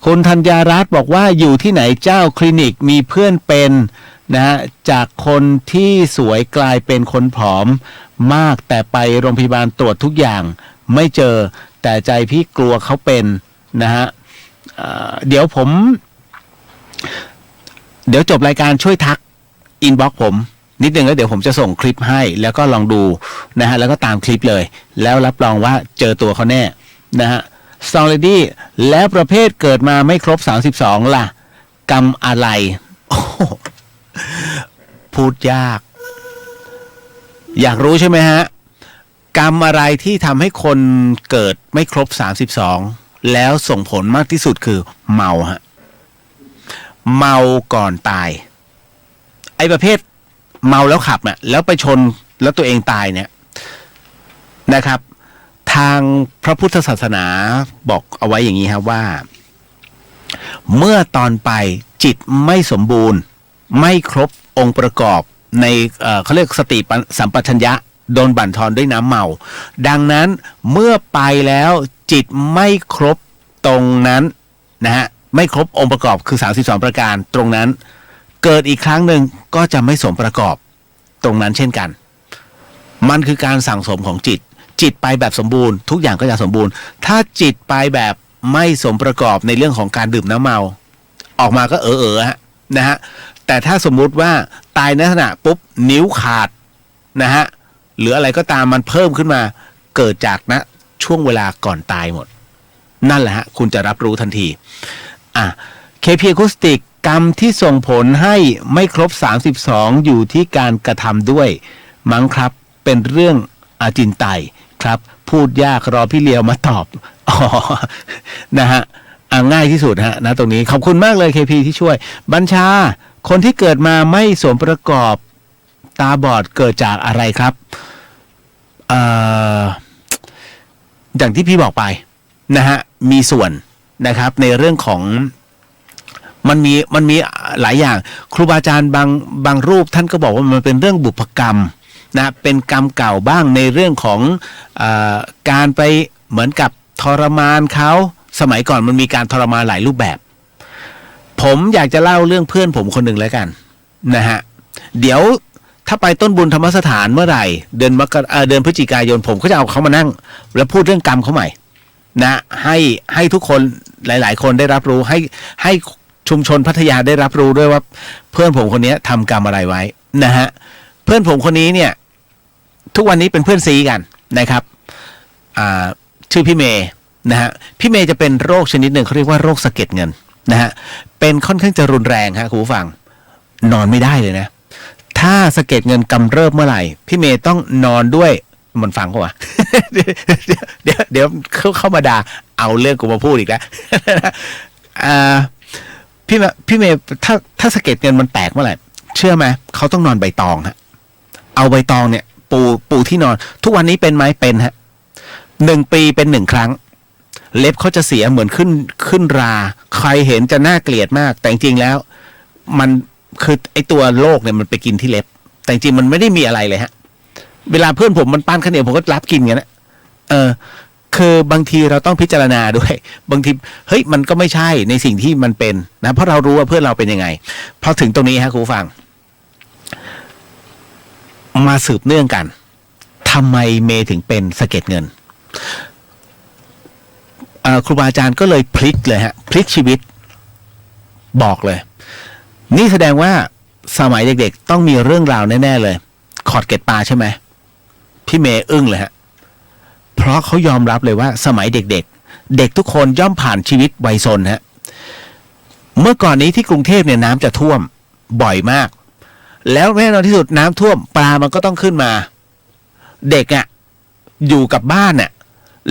D: คุณธัญญารัตน์บอกว่าอยู่ที่ไหนเจ้าคลินิกมีเพื่อนเป็นนะฮะจากคนที่สวยกลายเป็นคนผอมมากแต่ไปโรงพยาบาลตรวจทุกอย่างไม่เจอแต่ใจพี่กลัวเขาเป็นนะฮะเดี๋ยวจบรายการช่วยทักอินบ็อกซ์ผมนิดนึงแล้วเดี๋ยวผมจะส่งคลิปให้แล้วก็ลองดูนะฮะแล้วก็ตามคลิปเลยแล้วรับรองว่าเจอตัวเขาแน่นะฮะซองเลดี้แล้วประเภทเกิดมาไม่ครบ32ล่ะกรรมอะไรพูดยากอยากรู้ใช่ไหมฮะกรรมอะไรที่ทำให้คนเกิดไม่ครบ32แล้วส่งผลมากที่สุดคือเมาฮะเมาก่อนตายไอ้ประเภทเมาแล้วขับน่ะแล้วไปชนแล้วตัวเองตายเนี่ยนะครับทางพระพุทธศาสนาบอกเอาไว้อย่างนี้ครับว่าเมื่อตอนไปจิตไม่สมบูรณ์ไม่ครบองค์ประกอบในเขาเรียกสติสัมปชัญญะโดนบั่นทอนด้วยน้ำเมาดังนั้นเมื่อไปแล้วจิตไม่ครบตรงนั้นนะฮะไม่ครบองค์ประกอบคือ32ประการตรงนั้นเกิดอีกครั้งหนึ่งก็จะไม่สมประกอบตรงนั้นเช่นกันมันคือการสั่งสมของจิตไปแบบสมบูรณ์ทุกอย่างก็จะสมบูรณ์ถ้าจิตไปแบบไม่สมประกอบในเรื่องของการดื่มน้ำเมาออกมาก็ฮะนะฮะแต่ถ้าสมมุติว่าตายในขณะปุ๊บนิ้วขาดนะฮะหรืออะไรก็ตามมันเพิ่มขึ้นมาเกิดจากช่วงเวลาก่อนตายหมดนั่นแหละฮะคุณจะรับรู้ทันทีKP Acoustic กรรมที่ส่งผลให้ไม่ครบ32อยู่ที่การกระทำด้วยมั้งครับเป็นเรื่องอาจินไตครับพูดยากรอพี่เลียวมาตอบนะฮะง่ายที่สุดฮะนะตรงนี้ขอบคุณมากเลย KP ที่ช่วยบัญชาคนที่เกิดมาไม่สมประกอบตาบอดเกิดจากอะไรครับอย่างที่พี่บอกไปนะฮะมีส่วนนะครับในเรื่องของมันมีหลายอย่างครูบาอาจารย์บางรูปท่านก็บอกว่ามันเป็นเรื่องบุพกรรมนะเป็นกรรมเก่าบ้างในเรื่องของการไปเหมือนกับทรมานเขาสมัยก่อนมันมีการทรมานหลายรูปแบบผมอยากจะเล่าเรื่องเพื่อนผมคนหนึ่งแล้วกันนะฮะเดี๋ยวถ้าไปต้นบุญธรรมสถานเมื่อไหร่เดือนพฤศจิกายนผมก็จะเอาเขามานั่งแล้วพูดเรื่องกรรมเขาใหม่นะให้ทุกคนหลายๆคนได้รับรู้ให้ชุมชนพัทยาได้รับรู้ด้วยว่าเพื่อนผมคนนี้ทำกรรมอะไรไว้นะฮะเพื่อนผมคนนี้เนี่ยทุกวันนี้เป็นเพื่อนซีกันนะครับชื่อพี่เมย์นะฮะพี่เมย์จะเป็นโรคชนิดหนึ่งเขาเรียกว่าโรคสะเก็ดเงินนะฮะเป็นค่อนข้างจะรุนแรงฮะคุณผู้ฟังนอนไม่ได้เลยนะถ้าสะเก็ดเงินกำเริบเมื่อไหร่พี่เมย์ต้องนอนด้วยมันฟังเขาวะ เดี๋ยวเข้ามาด่าเอาเรื่องกูมาพูดอีกแล้ว พี่เมย์ถ้าสะเก็ดเงินมันแตกเมื่อไหร่เชื่อไหมเขาต้องนอนใบตองฮะเอาใบตองเนี่ยปูที่นอนทุกวันนี้เป็นไหมเป็นฮะ1 ปีเป็น1 ครั้งเล็บเขาจะเสียเหมือนขึ้นราใครเห็นจะน่าเกลียดมากแต่จริงๆแล้ว คือไอตัวโรคเนี่ยมันไปกินที่เล็บ แต่จริงๆมันไม่ได้มีอะไรเลยฮะเวลาเพื่อนผมมันปั้นข้าวเหนียวผมก็รับกินกันนะคือบางทีเราต้องพิจารณาด้วยบางทีเฮ้ยมันก็ไม่ใช่ในสิ่งที่มันเป็นนะเพราะเรารู้ว่าเพื่อนเราเป็นยังไงพอถึงตรงนี้ฮะครูฟังมาสืบเนื่องกันทำไมเมย์ถึงเป็นสะเก็ดเงินครูบาอาจารย์ก็เลยพลิกเลยฮะพลิกชีวิตบอกเลยนี่แสดงว่าสมัยเด็กๆต้องมีเรื่องราวแน่ๆเลยขอดเกล็ดปลาใช่ไหมพี่เมย์อึ้งเลยฮะเพราะเขายอมรับเลยว่าสมัยเด็กๆเด็กทุกคนย่อมผ่านชีวิตวัยซนฮะเมื่อก่อนนี้ที่กรุงเทพเนี่ยน้ำจะท่วมบ่อยมากแล้วแน่นอนที่สุดน้ำท่วมปลามันก็ต้องขึ้นมาเด็กอยู่กับบ้าน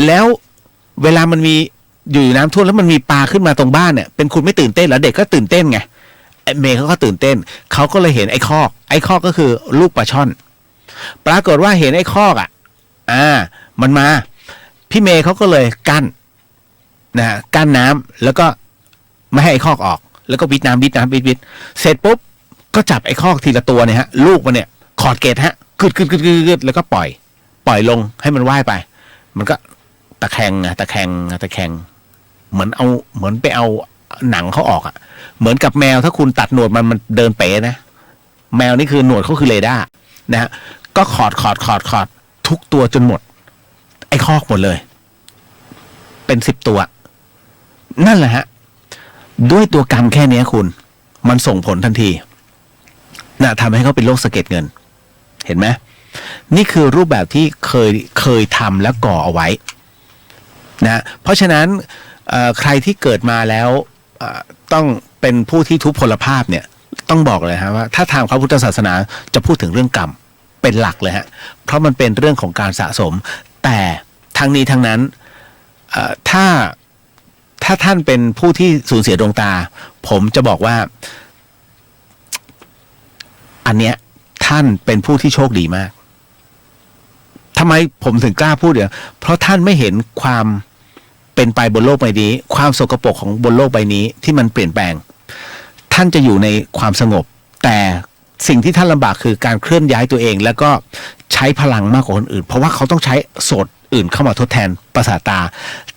D: แล้วเวลามันมีอยู่น้ำท่วมแล้วมันมีปลาขึ้นมาตรงบ้านเนี่ยเป็นคุณไม่ตื่นเต้นเหรอเด็กก็ตื่นเต้นไงเมย์เขาก็ตื่นเต้นเขาก็เลยเห็นไอ้คอกก็คือลูกปลาช่อนปรากฏว่าเห็นไอ้คอกมันมาพี่เมย์เขาก็เลยกั้นน้ำแล้วก็ไม่ให้ไอ้คอกออกแล้วก็วิดน้ำเสร็จปุ๊บก็จับไอ้คอกทีละตัวเนี่ยฮะลูกมันเนี่ยขอดเกตฮะกึดแล้วก็ปล่อยลงให้มันว่ายไปมันก็ตะแคงเหมือนไปเอาหนังเขาออกเหมือนกับแมวถ้าคุณตัดหนวดมันเดินเป๋นะแมวนี่คือหนวดเขาคือเรดาร์นะฮะก็ขอดทุกตัวจนหมดไอ้คอกหมดเลยเป็น10 ตัวนั่นแหละฮะด้วยตัวกรรมแค่นี้คุณมันส่งผลทันทีทำให้เขาเป็นโรคสะเก็ดเงินเห็นไหมนี่คือรูปแบบที่เคยทำและก่อเอาไว้นะเพราะฉะนั้นใครที่เกิดมาแล้วต้องเป็นผู้ที่ทุพพลภาพเนี่ยต้องบอกเลยฮะว่าถ้าทางพระพุทธศาสนาจะพูดถึงเรื่องกรรมเป็นหลักเลยฮะเพราะมันเป็นเรื่องของการสะสมแต่ทั้งนี้ทั้งนั้นถ้าท่านเป็นผู้ที่สูญเสียดวงตาผมจะบอกว่าอันเนี้ยท่านเป็นผู้ที่โชคดีมากทำไมผมถึงกล้าพูดเพราะท่านไม่เห็นความเป็นไปบนโลกใบนี้ความสกปรกของบนโลกใบนี้ที่มันเปลี่ยนแปลงท่านจะอยู่ในความสงบแต่สิ่งที่ท่านลำบากคือการเคลื่อนย้ายตัวเองแล้วก็ใช้พลังมากกว่าคนอื่นเพราะว่าเขาต้องใช้โสตอื่นเข้ามาทดแทนประสาทตา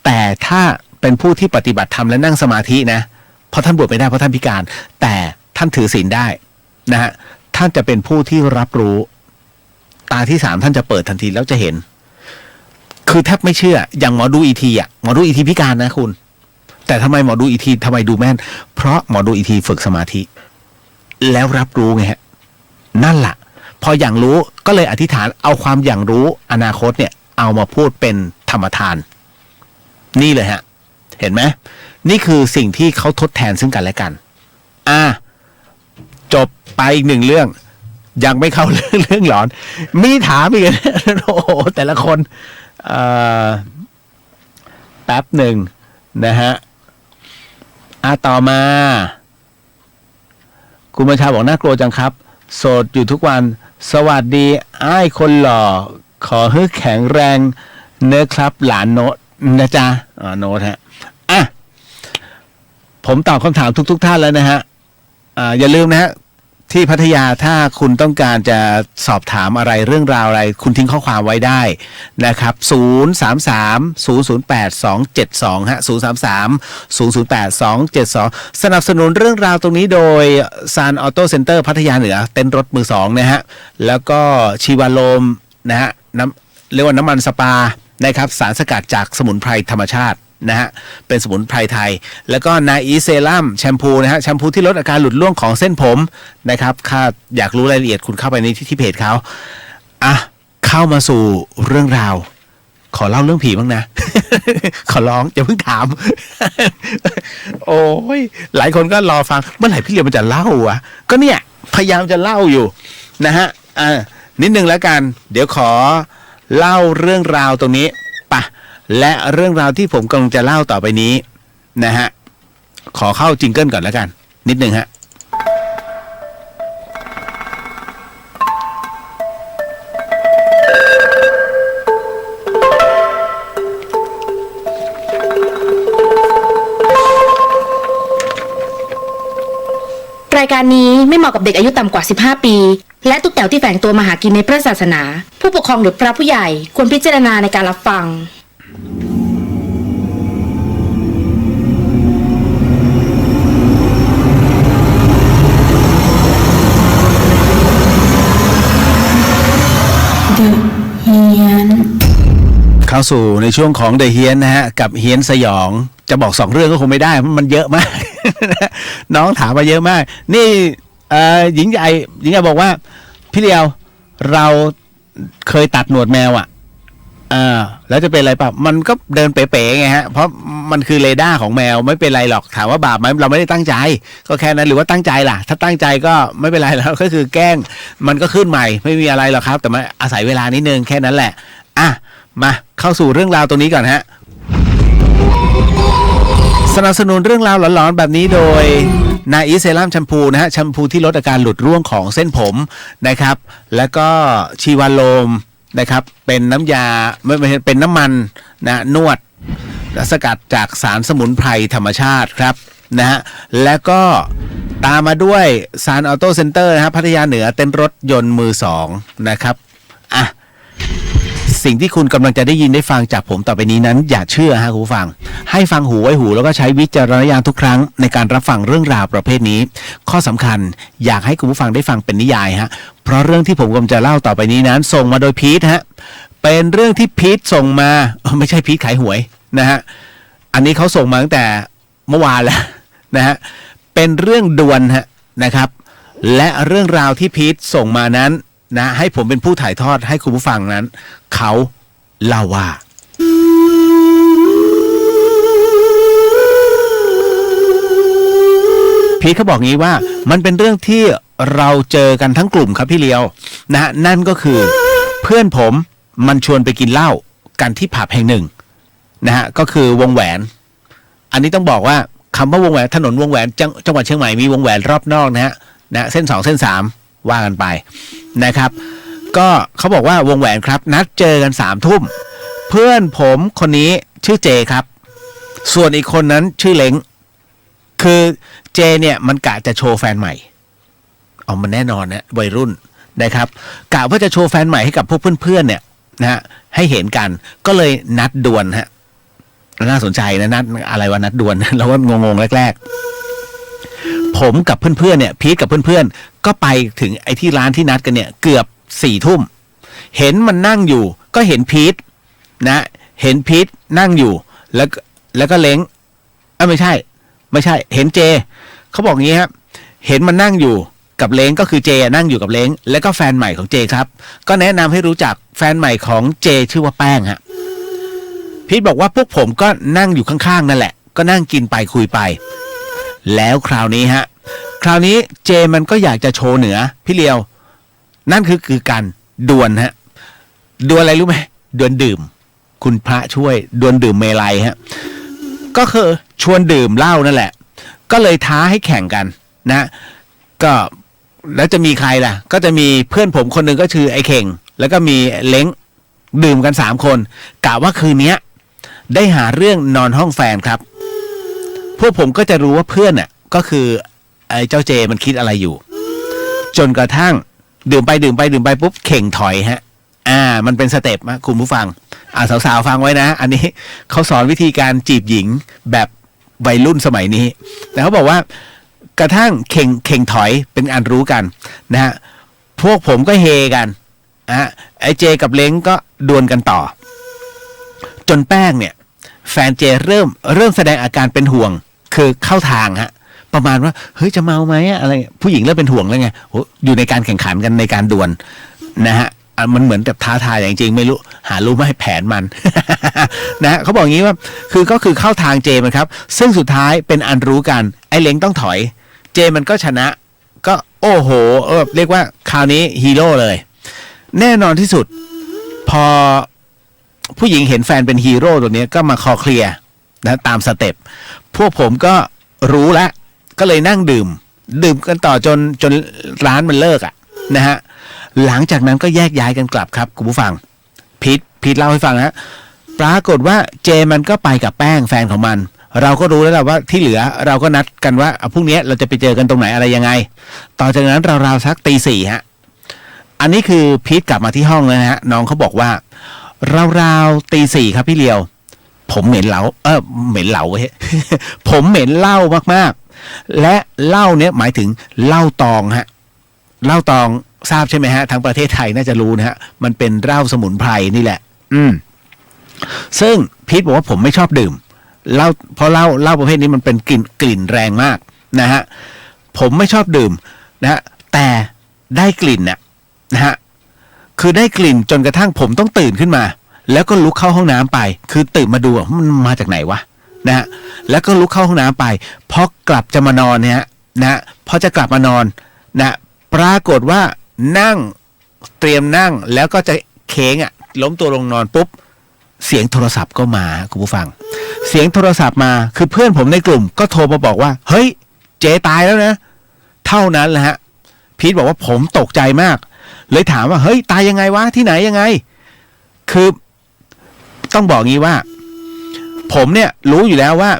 D: แต่ถ้าเป็นผู้ที่ปฏิบัติธรรมและนั่งสมาธินะเพราะท่านบวชไม่ได้เพราะท่านพิการแต่ท่านถือศีลได้นะฮะท่านจะเป็นผู้ที่รับรู้ตาที่3ท่านจะเปิดทันทีแล้วจะเห็นคือแทบไม่เชื่ออย่างหมอดูอีทีหมอดูอีทีพิการนะคุณแต่ทำไมหมอดูอีทีทำไมดูแม่นเพราะหมอดูอีทีฝึกสมาธิแล้วรับรู้ไงฮะนั่นแหละพออย่างรู้ก็เลยอธิษฐานเอาความอย่างรู้อนาคตเนี่ยเอามาพูดเป็นธรรมทานนี่เลยฮะเห็นไหมนี่คือสิ่งที่เขาทดแทนซึ่งกันและกันจบไปอีก1 เรื่องยังไม่เข้าเรื่องหลอนมีถามอีกโอ้โหแต่ละคนแป๊บหนึ่งนะฮะต่อมาคุณบัญชาบอกน่ากลัวจังครับโสดอยู่ทุกวันสวัสดีอ้ายคนหล่อขอให้แข็งแรงเนื้อครับหลานโนตนะจ๊ะโนตฮะผมตอบคำถามทุกท่านแล้วนะฮะอย่าลืมนะฮะที่พัทยาถ้าคุณต้องการจะสอบถามอะไรเรื่องราวอะไรคุณทิ้งข้อความไว้ได้นะครับ033-008-272ฮะ033-008-272สนับสนุนเรื่องราวตรงนี้โดยซานออโต้เซ็นเตอร์พัทยาเหนือเต็นท์รถมือ2นะฮะแล้วก็ชีวาโลมนะฮะเรียกว่าน้ำมันสปานะครับสารสกัดจากสมุนไพรธรรมชาตินะฮะเป็นสมุนไพรไทยแล้วก็นาอีเซรั่มแชมพูนะฮะแชมพูที่ลดอาการหลุดร่วงของเส้นผมนะครับถ้าอยากรู้รายละเอียดคุณเข้าไปในที่เพจเขาเข้ามาสู่เรื่องราวขอเล่าเรื่องผีบ้างนะ ขอร้องอย่าเพิ่งถาม โอ้ยหลายคนก็รอฟังเมื่อไหร่พี่เลียวมันจะเล่าก็เนี่ยพยายามจะเล่าอยู่นะฮะนิดนึงแล้วกันเดี๋ยวขอเล่าเรื่องราวตรงนี้ป่ะและเรื่องราวที่ผมกำลังจะเล่าต่อไปนี้นะฮะขอเข้าจิงเกิลก่อนแล้วกันนิดนึงฮะ
B: ร ายการนี้ไม่เหมาะกับเด็กอายุต่ำกว่า 15 ปี และตุ๊กแต๋วที่แฝงตัวมาหากินในพระศาสนา ผู้ปกครองหรือพระผู้ใหญ่ควรพิจารณาในการรับฟัง
D: เข้าสู่ในช่วงของเดอะเฮียนนะฮะกับเฮียนสยองจะบอก2 เรื่องก็คงไม่ได้เพราะมันเยอะมาก น้องถามมาเยอะมาก นี่หญิงใหญ่บอกว่าพี่เลียวเราเคยตัดหนวดแมวแล้วจะเป็นอะไรป่ะมันก็เดินเป๋ๆไงฮะเพราะมันคือเรดาร์ของแมวไม่เป็นไรหรอกถามว่าบาปไหมเราไม่ได้ตั้งใจก็แค่นั้นหรือว่าตั้งใจล่ะถ้าตั้งใจก็ไม่เป็นไรแล้วก็คือแกล้งมันก็ขึ้นใหม่ไม่มีอะไรหรอกครับแต่มาอาศัยเวลานิดนึงแค่นั้นแหละมาเข้าสู่เรื่องราวตรงนี้ก่อนฮะสนับสนุนเรื่องราวหลอนๆแบบนี้โดยนาอีเซรั่มแชมพูนะฮะแชมพูที่ลดอาการหลุดร่วงของเส้นผมนะครับแล้วก็ชีวาโลมนะครับเป็นน้ำยาไม่เป็นน้ำมันนะนวดสกัดจากสารสมุนไพรธรรมชาติครับนะฮะแล้วก็ตามมาด้วยซานออโต้เซ็นเตอร์นะครับพัทยาเหนือเต้นรถยนต์มือ2นะครับสิ่งที่คุณกำลังจะได้ยินได้ฟังจากผมต่อไปนี้นั้นอย่าเชื่อฮะคุณผู้ฟังให้ฟังหูไว้หูแล้วก็ใช้วิจารณญาณทุกครั้งในการรับฟังเรื่องราวประเภทนี้ข้อสำคัญอยากให้คุณผู้ฟังได้ฟังเป็นนิยายฮะเพราะเรื่องที่ผมกำลังจะเล่าต่อไปนี้นั้นส่งมาโดยพีทฮะเป็นเรื่องที่พีทส่งมาไม่ใช่พีทขายหวยนะฮะอันนี้เขาส่งมาตั้งแต่เมื่อวานแล้วนะฮะเป็นเรื่องด่วนฮะนะครับและเรื่องราวที่พีทส่งมานั้นนะให้ผมเป็นผู้ถ่ายทอดให้คุณผู้ฟังนั้นเขาเล่าว่าพีทเขาบอกงี้ว่ามันเป็นเรื่องที่เราเจอกันทั้งกลุ่มครับพี่เลียวนะฮะนั่นก็คือเพื่อนผมมันชวนไปกินเหล้ากันที่ผับแห่งหนึ่งนะฮะก็คือวงแหวนอันนี้ต้องบอกว่าคำว่าวงแหวนถนนวงแหวนจังหวัดเชียงใหม่มีวงแหวนรอบนอกนะฮะเส้น2เส้น3ว่ากันไปนะครับก็เขาบอกว่าวงแหวนครับนัดเจอกัน3 ทุ่มเพื่อนผมคนนี้ชื่อเจครับส่วนอีกคนนั้นชื่อเล้งคือเจเนี่ยมันกะจะโชว์แฟนใหม่เอามันแน่นอนนะวัยรุ่นนะครับกะว่าจะโชว์แฟนใหม่ให้กับพวกเพื่อนๆเนี่ยนะฮะให้เห็นกันก็เลยนัดดวลฮะน่าสนใจนะนัดอะไรวะนัดดวลเราก็งงๆแรกๆผมกับเพื่อนๆเนี่ยพีทกับเพื่อนๆก็ไปถึงไอ้ที่ร้านที่นัดกันเนี่ยเกือบ4 ทุ่มเห็นมันนั่งอยู่ก็เห็นพีทนะเห็นพีทนั่งอยู่แล้วก็เล้งไม่ใช่เห็นเจเขาบอกงี้ครับเห็นมันนั่งอยู่กับเล้งก็คือเจนั่งอยู่กับเล้งแล้วก็แฟนใหม่ของเจครับก็แนะนำให้รู้จักแฟนใหม่ของเจชื่อว่าแป้งฮะพีทบอกว่าพวกผมก็นั่งอยู่ข้างๆนั่นแหละก็นั่งกินไปคุยไปแล้วคราวนี้เจมันก็อยากจะโชว์เหนือพี่เลียวนั่นคือการดวลฮะดวลอะไรรู้ไหมดวลดื่มคุณพระช่วยดวลดื่มเมลัยฮะก็คือชวนดื่มเหล้านั่นแหละก็เลยท้าให้แข่งกันนะก็แล้วจะมีใครล่ะก็จะมีเพื่อนผมคนหนึ่งก็คือไอ้เข่งแล้วก็มีเล้งดื่มกัน3 คนกะว่าคืนนี้ได้หาเรื่องนอนห้องแฟนครับพวกผมก็จะรู้ว่าเพื่อนน่ะก็คือไอ้เจ้าเจมันคิดอะไรอยู่จนกระทั่งดื่มไปปุ๊บเข่งถอยฮะมันเป็นสเต็ปนะคุณผู้ฟังสาวๆฟังไว้นะอันนี้เขาสอนวิธีการจีบหญิงแบบวัยรุ่นสมัยนี้แต่เขาบอกว่ากระทั่งเข่งถอยเป็นอันรู้กันนะฮะพวกผมก็เฮกันไอ้เจกับเล้งก็ดวลกันต่อจนแป้งเนี่ยแฟนเจเริ่มแสดงอาการเป็นห่วงคือเข้าทางฮะประมาณว่าเฮ้ยจะเมาไหมอะไรผู้หญิงเริ่มเป็นห่วงแล้วไงอยู่ในการแข่งขันกันในการดวลนะฮะมันเหมือนแบบท้าทายอย่างจริงไม่รู้หารู้ไหมแผนมัน นะเขาบอกงี้ว่าก็คือเข้าทางเจมันครับซึ่งสุดท้ายเป็นอันรู้กันไอ้เล้งต้องถอยเจมันก็ชนะก็โอ้โหเรียกว่าคราวนี้ฮีโร่เลยแน่นอนที่สุดพอผู้หญิงเห็นแฟนเป็นฮีโร่ตัวนี้ก็มาคอเคลียร์นะตามสเต็ปพวกผมก็รู้แล้วก็เลยนั่งดื่มกันต่อจนร้านมันเลิกนะฮะหลังจากนั้นก็แยกย้ายกันกลับครับคุณผู้ฟังพีทเล่าให้ฟังนะปรากฏว่าเจมันก็ไปกับแป้งแฟนของมัน เราก็รู้แล้วแหละว่าที่เหลือเราก็นัดกันว่าพรุ่งนี้เราจะไปเจอกันตรงไหนอะไรยังไงต่อจากนั้นราวๆสักตี 4ฮะอันนี้คือพีทกลับมาที่ห้องแล้วนะฮะน้องเขาบอกว่าราวๆตี 4ครับพี่เลียวผมเหม็นเหล้าเหม็นเหล้าเว้ย ผมเหม็นเหล้ามากๆและเหล้าเนี้ยหมายถึงเหล้าตองฮะเหล้าตองทราบใช่ไหมฮะทั้งประเทศไทยน่าจะรู้นะฮะมันเป็นเหล้าสมุนไพรนี่แหละซึ่งพีทบอกว่าผมไม่ชอบดื่มเหล้าเพราะเหล้าประเภทนี้มันเป็นกลิ่นแรงมากนะฮะผมไม่ชอบดื่มนะฮะแต่ได้กลิ่นน่ะนะฮะคือได้กลิ่นจนกระทั่งผมต้องตื่นขึ้นมาแล้วก็ลุกเข้าห้องน้ำไปคือตื่นมาดูมันมาจากไหนวะนะฮะแล้วก็ลุกเข้าห้องน้ำไปพอกลับจะมานอนเนี่ยนะพอจะกลับมานอนนะปรากฏว่านั่งเตรียมนั่งแล้วก็จะเค้งล้มตัวลงนอนปุ๊บเสียงโทรศัพท์ก็มาคุณผู้ฟังเสียงโทรศัพท์มาคือเพื่อนผมในกลุ่มก็โทรมาบอกว่าเฮ้ยเจตายแล้วนะเท่านั้นแหละฮะพีทบอกว่าผมตกใจมากเลยถามว่าเฮ้ยตายยังไงวะที่ไหนยังไงคือต้องบอกงี้ว่าผมเนี่ยรู้อยู่แล้วว่า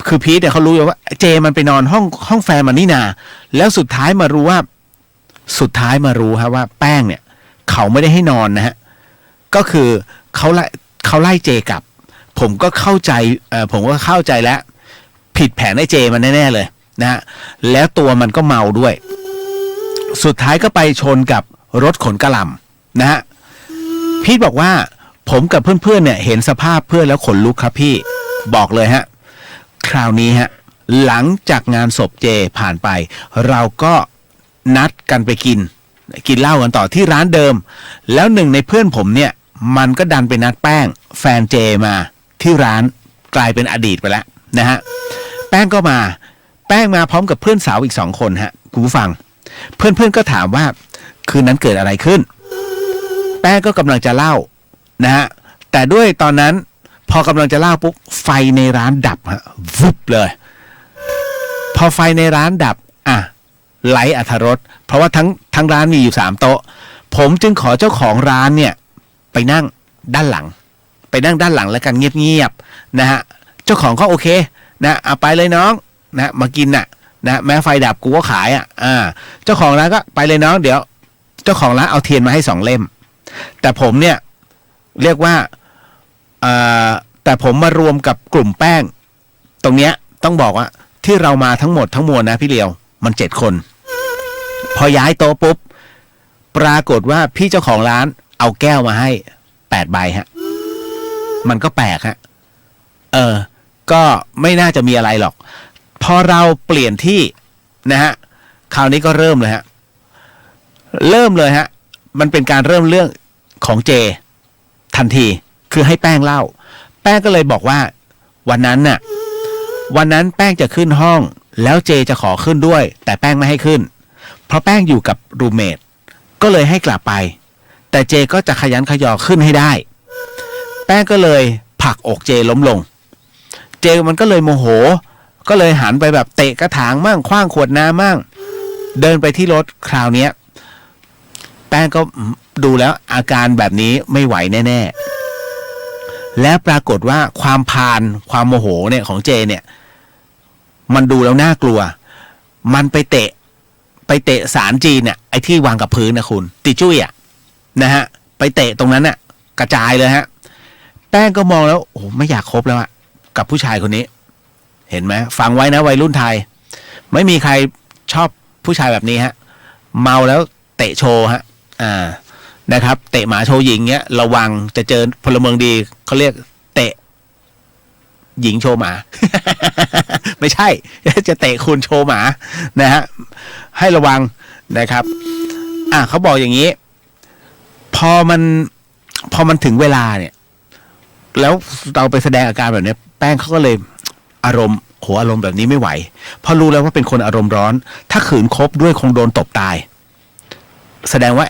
D: คือพีทเนี่ยเขารู้อยู่ว่าเจมันไปนอนห้องแฟนมันนี่นาแล้วสุดท้ายมารู้ฮะว่าแป้งเนี่ยเขาไม่ได้ให้นอนนะฮะก็คือเขาไล่เจกลับผมก็เข้าใจแล้วผิดแผนไอ้เจมันแน่ๆเลยนะฮะแล้วตัวมันก็เมาด้วยสุดท้ายก็ไปชนกับรถขนกระหล่ำนะฮะพีทบอกว่าผมกับเพื่อนๆเนี่ยเห็นสภาพเพื่อนแล้วขนลุกครับพี่บอกเลยฮะคราวนี้ฮะหลังจากงานศพเจผ่านไปเราก็นัดกันไปกินเหล้ากันต่อที่ร้านเดิมแล้วหนึ่งในเพื่อนผมเนี่ยมันก็ดันไปนัดแป้งแฟนเจมาที่ร้านกลายเป็นอดีตไปแล้วนะฮะแป้งมาพร้อมกับเพื่อนสาวอีก2 คนฮะคุณผู้ฟังเพื่อนๆก็ถามว่าคืนนั้นเกิดอะไรขึ้นแป้งก็กำลังจะเล่านะฮะแต่ด้วยตอนนั้นพอกำลังจะเล่าปุ๊บไฟในร้านดับฮะวุบเลยพอไฟในร้านดับไร้อรรถรสเพราะว่าทั้งร้านมีอยู่3 โต๊ะผมจึงขอเจ้าของร้านเนี่ยไปนั่งด้านหลังแล้วกันเงียบๆนะฮะเจ้าของก็โอเคนะเอาไปเลยน้องนะมากินนะแม้ไฟดับกูก็ขายเจ้าของร้านก็ไปเลยน้องเดี๋ยวเจ้าของร้านเอาเทียนมาให้2 เล่มแต่ผมเนี่ยเรียกว่าแต่ผมมารวมกับกลุ่มแป้งตรงเนี้ยต้องบอกว่าที่เรามาทั้งหมดทั้งมวลนะพี่เลียวมัน7 คนพอย้ายโต๊ะปุ๊บปรากฏว่าพี่เจ้าของร้านเอาแก้วมาให้8 ใบฮะมันก็แปลกฮะก็ไม่น่าจะมีอะไรหรอกพอเราเปลี่ยนที่นะฮะคราวนี้ก็เริ่มเลยฮะมันเป็นการเริ่มเรื่องของเจทันทีคือให้แป้งเล่าแป้งก็เลยบอกว่าวันนั้นแป้งจะขึ้นห้องแล้วเจจะขอขึ้นด้วยแต่แป้งไม่ให้ขึ้นเพราะแป้งอยู่กับรูมเมทก็เลยให้กลับไปแต่เจก็จะขยันขยอขึ้นให้ได้แป้งก็เลยผลักอกเจล้มลงเจมันก็เลยโมโหก็เลยหันไปแบบเตะกระถางมั่งขว้างขวดน้ำมั่งเดินไปที่รถคราวนี้แป้งก็ดูแล้วอาการแบบนี้ไม่ไหวแน่ๆและปรากฏว่าความพาลความโมโหเนี่ยของเจเนี่ยมันดูแล้วน่ากลัวมันไปเตะสารจีนเนี่ยไอ้ที่วางกับพื้นนะคุณติจุ้ยนะฮะไปเตะตรงนั้นน่ะกระจายเลยฮะแป้งก็มองแล้วโอ้ไม่อยากคบแล้วกับผู้ชายคนนี้เห็นไหมฟังไว้นะวัยรุ่นไทยไม่มีใครชอบผู้ชายแบบนี้ฮะเมาแล้วเตะโชว์ฮะนะครับเตะหมาโชว์หญิงเงี้ยระวังจะเจอพลเมืองดีเขาเรียกเตะหญิงโชว์หมา ไม่ใช่จะเตะคุณโชว์หมานะฮะให้ระวังนะครับเขาบอกอย่างนี้พอมันถึงเวลาเนี่ยแล้วเราไปแสดงอาการแบบนี้แป้งเขาก็เลยอารมณ์แบบนี้ไม่ไหวเพราะรู้แล้วว่าเป็นคนอารมณ์ร้อนถ้าขืนคบด้วยคงโดนตบตายแสดงว่า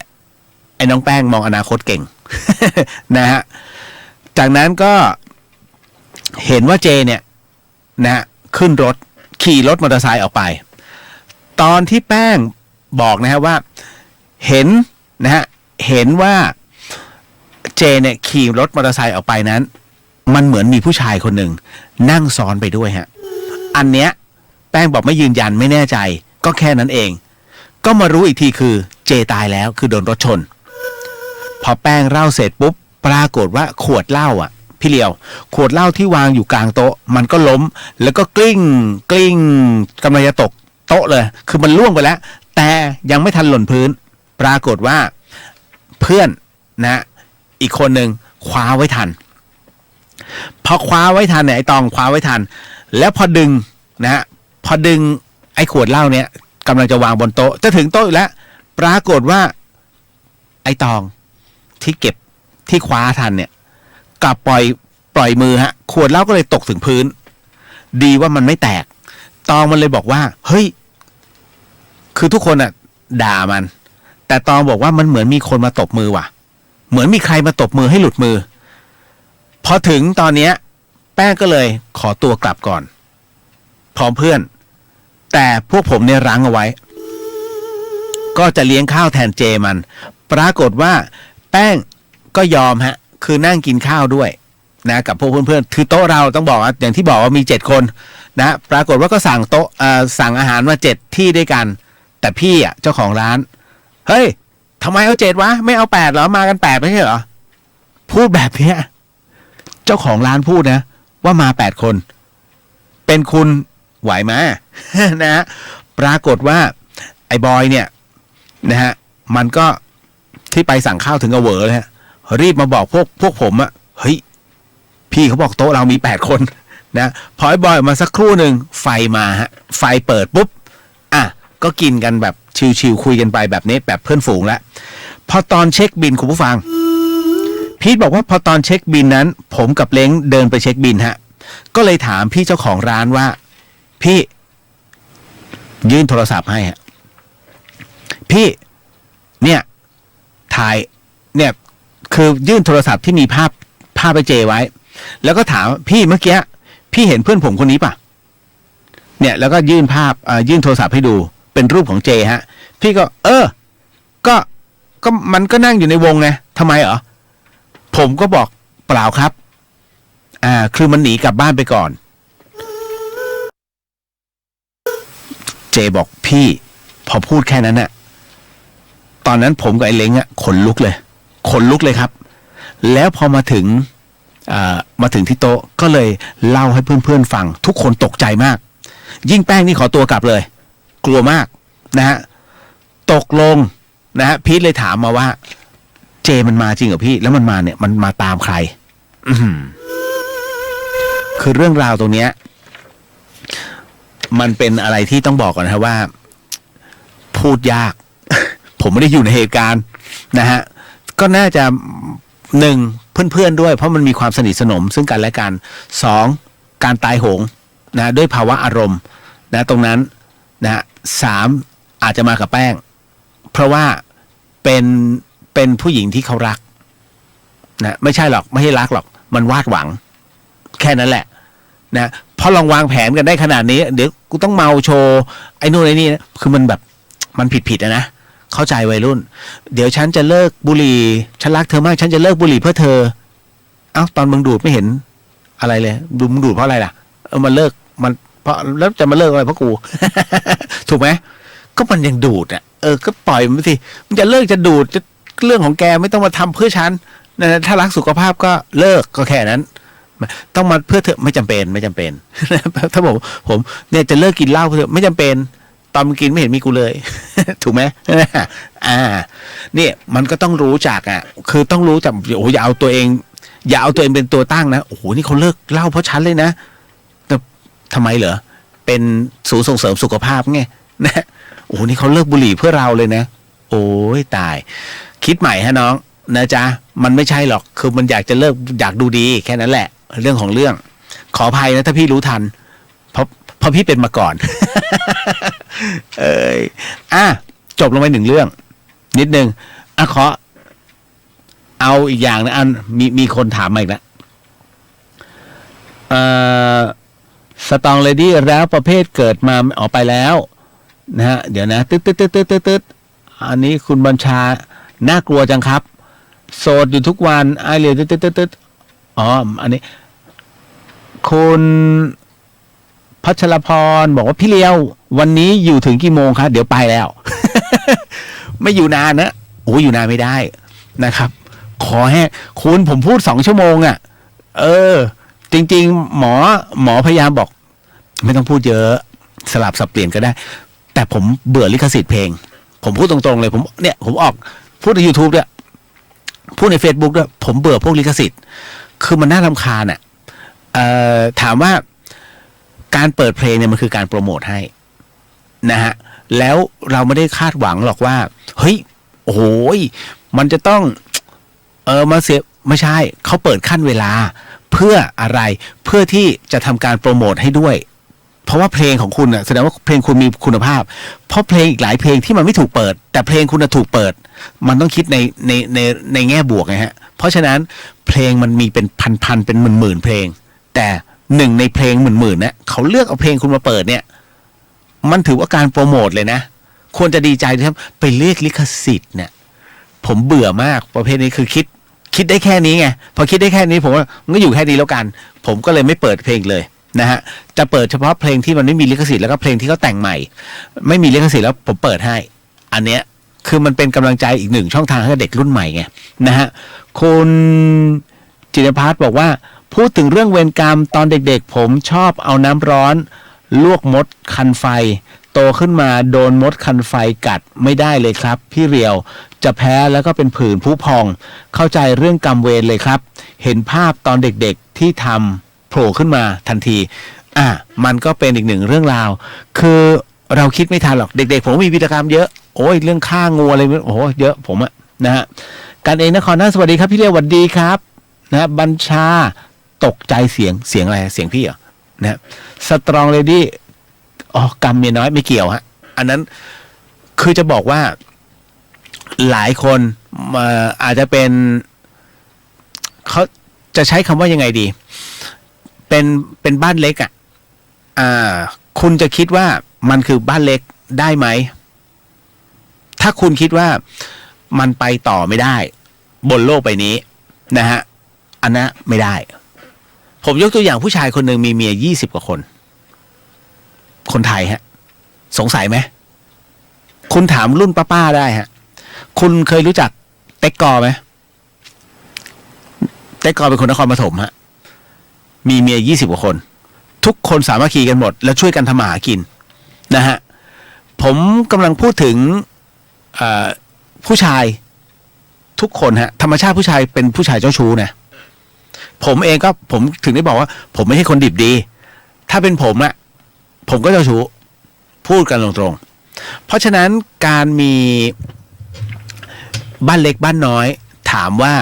D: ไอ้น้องแป้งมองอนาคตเก่ง นะฮะจากนั้นก็เห็นว่าเจเนี่ยนะขึ้นรถขี่รถมอเตอร์ไซค์ออกไปตอนที่แป้งบอกนะฮะว่าเห็นว่าเจเนี่ยขี่รถมอเตอร์ไซค์ออกไปนั้น มันเหมือนมีผู้ชายคนหนึ่งนั่งซ้อนไปด้วยฮะอันเนี้ยแป้งบอกไม่ยืนยันไม่แน่ใจก็แค่นั้นเองก็มารู้อีกทีคือเจตายแล้วคือโดนรถชนพอแป้งเล่าเสร็จปุ๊บปรากฏว่าขวดเหล้าอ่ะพี่เลียวขวดเหล้าที่วางอยู่กลางโต๊ะมันก็ล้มแล้วก็กลิ้งกำลังจะตกโต๊ะเลยคือมันล่วงไปแล้วแต่ยังไม่ทันหล่นพื้นปรากฏว่าเพื่อนนะอีกคนหนึ่งคว้าไว้ทันพอคว้าไว้ทันเนี่ยไอ้ตองคว้าไว้ทันแล้วพอดึงนะพอดึงไอ้ขวดเหล้าเนี่ยกำลังจะวางบนโต๊ะจะถึงโต๊ะอยู่แล้วปรากฏว่าไอ้ตองที่เก็บที่คว้าทันเนี่ยกลับปล่อยมือฮะขวดเหล้าก็เลยตกถึงพื้นดีว่ามันไม่แตกตองมันเลยบอกว่าเฮ้ยคือทุกคนอ่ะด่ามันแต่ตองบอกว่ามันเหมือนมีคนมาตบมือว่ะเหมือนมีใครมาตบมือให้หลุดมือพอถึงตอนเนี้ยแป้งก็เลยขอตัวกลับก่อนพร้อมเพื่อนแต่พวกผมเนี่ยรั้งเอาไว้ก็จะเลี้ยงข้าวแทนเจมันปรากฏว่าแป้งก็ยอมฮะคือนั่งกินข้าวด้วยนะกับพวกเพื่อนๆคือโต๊ะเราต้องบอกว่าอย่างที่บอกว่ามี7คนนะปรากฏว่าก็สั่งโต๊ะสั่งอาหารมา7ที่ด้วยกันแต่พี่อ่ะเจ้าของร้านเฮ้ยทำไมเอา7วะไม่เอา8เหรอมากัน8ไม่ใช่เหรอพูดแบบเนี้ยเจ้าของร้านพูดนะว่ามา8คนเป็นคุณไหวไหม นะฮะปรากฏว่าไอ้บอยเนี่ยนะฮะมันก็ที่ไปสั่งข้าวถึงกับเหวอเลยฮะรีบมาบอกพวกผมอะเฮ้ยพี่เขาบอกโต๊ะเรามี8คนนะพอไอ้บอยออกมาสักครู่หนึ่งไฟมาฮะไฟเปิดปุ๊บอ่ะก็กินกันแบบชิวๆคุยกันไปแบบนี้แบบเพื่อนฝูงแล้วพอตอนเช็คบินคุณผู้ฟังพีทบอกว่าพอตอนเช็คบินนั้นผมกับเล้งเดินไปเช็คบินฮะก็เลยถามพี่เจ้าของร้านว่าพี่ยื่นโทรศัพท์ให้ฮะพี่เนี่ยถ่ายเนี่ยคือยื่นโทรศัพท์ที่มีภาพไปเจไว้แล้วก็ถามพี่เมื่อกี้พี่เห็นเพื่อนผมคนนี้ป่ะเนี่ยแล้วก็ยื่นภาพยื่นโทรศัพท์ให้ดูเป็นรูปของเจฮะพี่ก็ก็มันก็นั่งอยู่ในวงไงทำไมเหรอผมก็บอกเปล่าครับคือมันหนีกลับบ้านไปก่อนเจบอกพี่พอพูดแค่นั้นน่ะตอนนั้นผมกับไอ้เล้งอ่ะขนลุกเลยครับแล้วพอมาถึงที่โต๊ะก็เลยเล่าให้เพื่อนๆฟังทุกคนตกใจมากยิ่งแป้งนี่ขอตัวกลับเลยกลัวมากนะฮะตกลงนะฮะพีทเลยถามมาว่าเจมันมาจริงเหรอพี่แล้วมันมาเนี่ยมันมาตามใครคือเรื่องราวตรงเนี้ยมันเป็นอะไรที่ต้องบอกก่อนนะว่าพูดยาก ผมไม่ได้อยู่ในเหตุการณ์นะฮะก็น่าจะ1เพื่อนๆด้วยเพราะมันมีความสนิทสนมซึ่งกันและกัน2การตายโหงนะด้วยภาวะอารมณ์นะตรงนั้นนะ3อาจจะมากับแป้งเพราะว่าเป็นผู้หญิงที่เขารักนะไม่ใช่หรอกไม่ใช่รักหรอกมันวาดหวังแค่นั้นแหละนะพอลองวางแผนกันได้ขนาดนี้เดี๋ยวกูต้องเมาโชว์ไอ้นู่นไอ้นี่นะคือมันแบบมันผิดนะเข้าใจวัยรุ่นเดี๋ยวฉันจะเลิกบุหรี่ฉันรักเธอมากฉันจะเลิกบุหรี่เพื่อเธอเอ้าตอนมึงดูดไม่เห็นอะไรเลยมึงดูดเพราะอะไรล่ะมันเลิกมันเพราะแล้วจะมาเลิกอะไรเพราะกู ถูกไหมก็มันยังดูดอ่ะก็ปล่อยมันสิมันจะเลิกจะดูดจะเรื่องของแกไม่ต้องมาทำเพื่อฉันนะถ้ารักสุขภาพก็เลิกก็แค่นั้นต้องมาเพื่อเธอไม่จำเป็นถ้าผมเนี่ยจะเลิกกินเหล้าเพื่อเธอไม่จำเป็นตอนมึงกินไม่เห็นมีกูเลย ถูกไหม เนี่ยมันก็ต้องรู้จักอ่ะคือต้องรู้จักโอ้อย่าเอาตัวเองเป็นตัวตั้งนะโอ้โหนี่เขาเลิกเหล้าเพราะฉันเลยนะแต่ทำไมเหรอเป็นศูนย์ส่งเสริมสุขภาพไงนะโอ้โหนี่เขาเลิกบุหรี่เพื่อเราเลยนะโอ้ยตายคิดใหม่ฮะน้องนะจ๊ะมันไม่ใช่หรอกคือมันอยากจะเลิกอยากดูดีแค่นั้นแหละเรื่องของเรื่องขออภัยนะถ้าพี่รู้ทันเพราะพี่เป็นมาก่อน จบลงไป1เรื่องนิดนึงขอเอาอีกอย่างนะมีคนถามมาอีกแล้วสตองเลดี้แล้วประเภทเกิดมาออกไปแล้วนะฮะเดี๋ยวนะตึ๊ดอันนี้คุณบัญชาน่ากลัวจังครับโสดอยู่ทุกวันไอเลียตึ๊ดอ๋ออันนี้ คุณพัชรพรบอกว่าพี่เลียววันนี้อยู่ถึงกี่โมงครับเดี๋ยวไปแล้ว ไม่อยู่นานนะโอ้อยู่นานไม่ได้นะครับ ขอให้คุณผมพูด2 ชั่วโมงอะ่ะจริงๆหมอพยายามบอกไม่ต้องพูดเยอะสลับสับเปลี่ยนก็ได้แต่ผมเบื่อลิขสิทธิ์เพลงผมพูดตรงๆเลยผมออกพูดใน YouTube ด้วยพูดใน Facebook ด้วยผมเบื่อพวกลิขสิทธิ์คือมันน่ารำคาญอ่ะถามว่าการเปิดเพลงเนี่ยมันคือการโปรโมทให้นะฮะแล้วเราไม่ได้คาดหวังหรอกว่าเฮ้ยโอ้โหมันจะต้องมาเสียไม่ใช่เขาเปิดขั้นเวลาเพื่ออะไรเพื่อที่จะทำการโปรโมทให้ด้วยเพราะว่าเพลงของคุณน่ะแสดงว่าเพลงคุณมีคุณภาพเพราะเพลงอีกหลายเพลงที่มันไม่ถูกเปิดแต่เพลงคุณน่ะถูกเปิดมันต้องคิดในแง่บวกไงฮะเพราะฉะนั้นเพลงมันมีเป็นพันเป็นหมื่นเพลงแต่หนึ่งในเพลงหมื่นเนี่ยเขาเลือกเอาเพลงคุณมาเปิดเนี่ยมันถือว่าการโปรโมทเลยนะควรจะดีใจนะครับไปเรียกลิขสิทธิ์เนี่ยผมเบื่อมากประเภทนี้คือคิดได้แค่นี้ไงพอคิดได้แค่นี้ผมว่ามันก็อยู่แค่นี้แล้วกันผมก็เลยไม่เปิดเพลงเลยนะฮะจะเปิดเฉพาะเพลงที่มันไม่มีลิขสิทธิ์แล้วก็เพลงที่เขาแต่งใหม่ไม่มีลิขสิทธิ์แล้วผมเปิดให้อันเนี้ยคือมันเป็นกำลังใจอีก1 ช่องทางให้เด็กรุ่นใหม่ไงนะฮะคุณจินภัทรบอกว่าพูดถึงเรื่องเวรกรรมตอนเด็กๆผมชอบเอาน้ำร้อนลวกมดคันไฟโตขึ้นมาโดนมดคันไฟกัดไม่ได้เลยครับพี่เรียวจะแพ้แล้วก็เป็นผื่นผุพองเข้าใจเรื่องกรรมเวรเลยครับเห็นภาพตอนเด็กๆที่ทำโผล่ขึ้นมาทันทีมันก็เป็นอีก1 เรื่องราวคือเราคิดไม่ทันหรอกเด็กๆผมมีวีรกรรมเยอะโอ้ยเรื่องฆ่างูอะไรโอ้โหเยอะผมอะนะฮะการเองนครสวัสดีครับพี่เรียวสวัสดีครับนะบัญชาตกใจเสียงอะไรเสียงพี่เหรอนะสตรองเลดี้กรรมเมียน้อยไม่เกี่ยวฮะอันนั้นคือจะบอกว่าหลายคนอาจจะเขาจะใช้คำว่ายังไงดีเป็นบ้านเล็กคุณจะคิดว่ามันคือบ้านเล็กได้ไหมถ้าคุณคิดว่ามันไปต่อไม่ได้บนโลกใบนี้นะฮะอันนั้นไม่ได้ผมยกตัวอย่างผู้ชายคนหนึ่งมีเมีย20 กว่าคนไทยฮะสงสัยไหมคุณถามรุ่นป้าๆได้ฮะคุณเคยรู้จักเต็กกอไหมเต็กกอเป็นคนนครปฐมฮะมีเมีย20 กว่าคนทุกคนสามัคคีกันหมดแล้วช่วยกันทำมาหากินนะฮะผมกำลังพูดถึงผู้ชายทุกคนฮะธรรมชาติผู้ชายเป็นผู้ชายเจ้าชู้นะผมเองก็ผมถึงได้บอกว่าผมไม่ใช่คนดิบดีถ้าเป็นผมก็เจ้าชู้พูดกันตรงๆเพราะฉะนั้นการมีบ้านเล็กบ้านน้อยถามว่า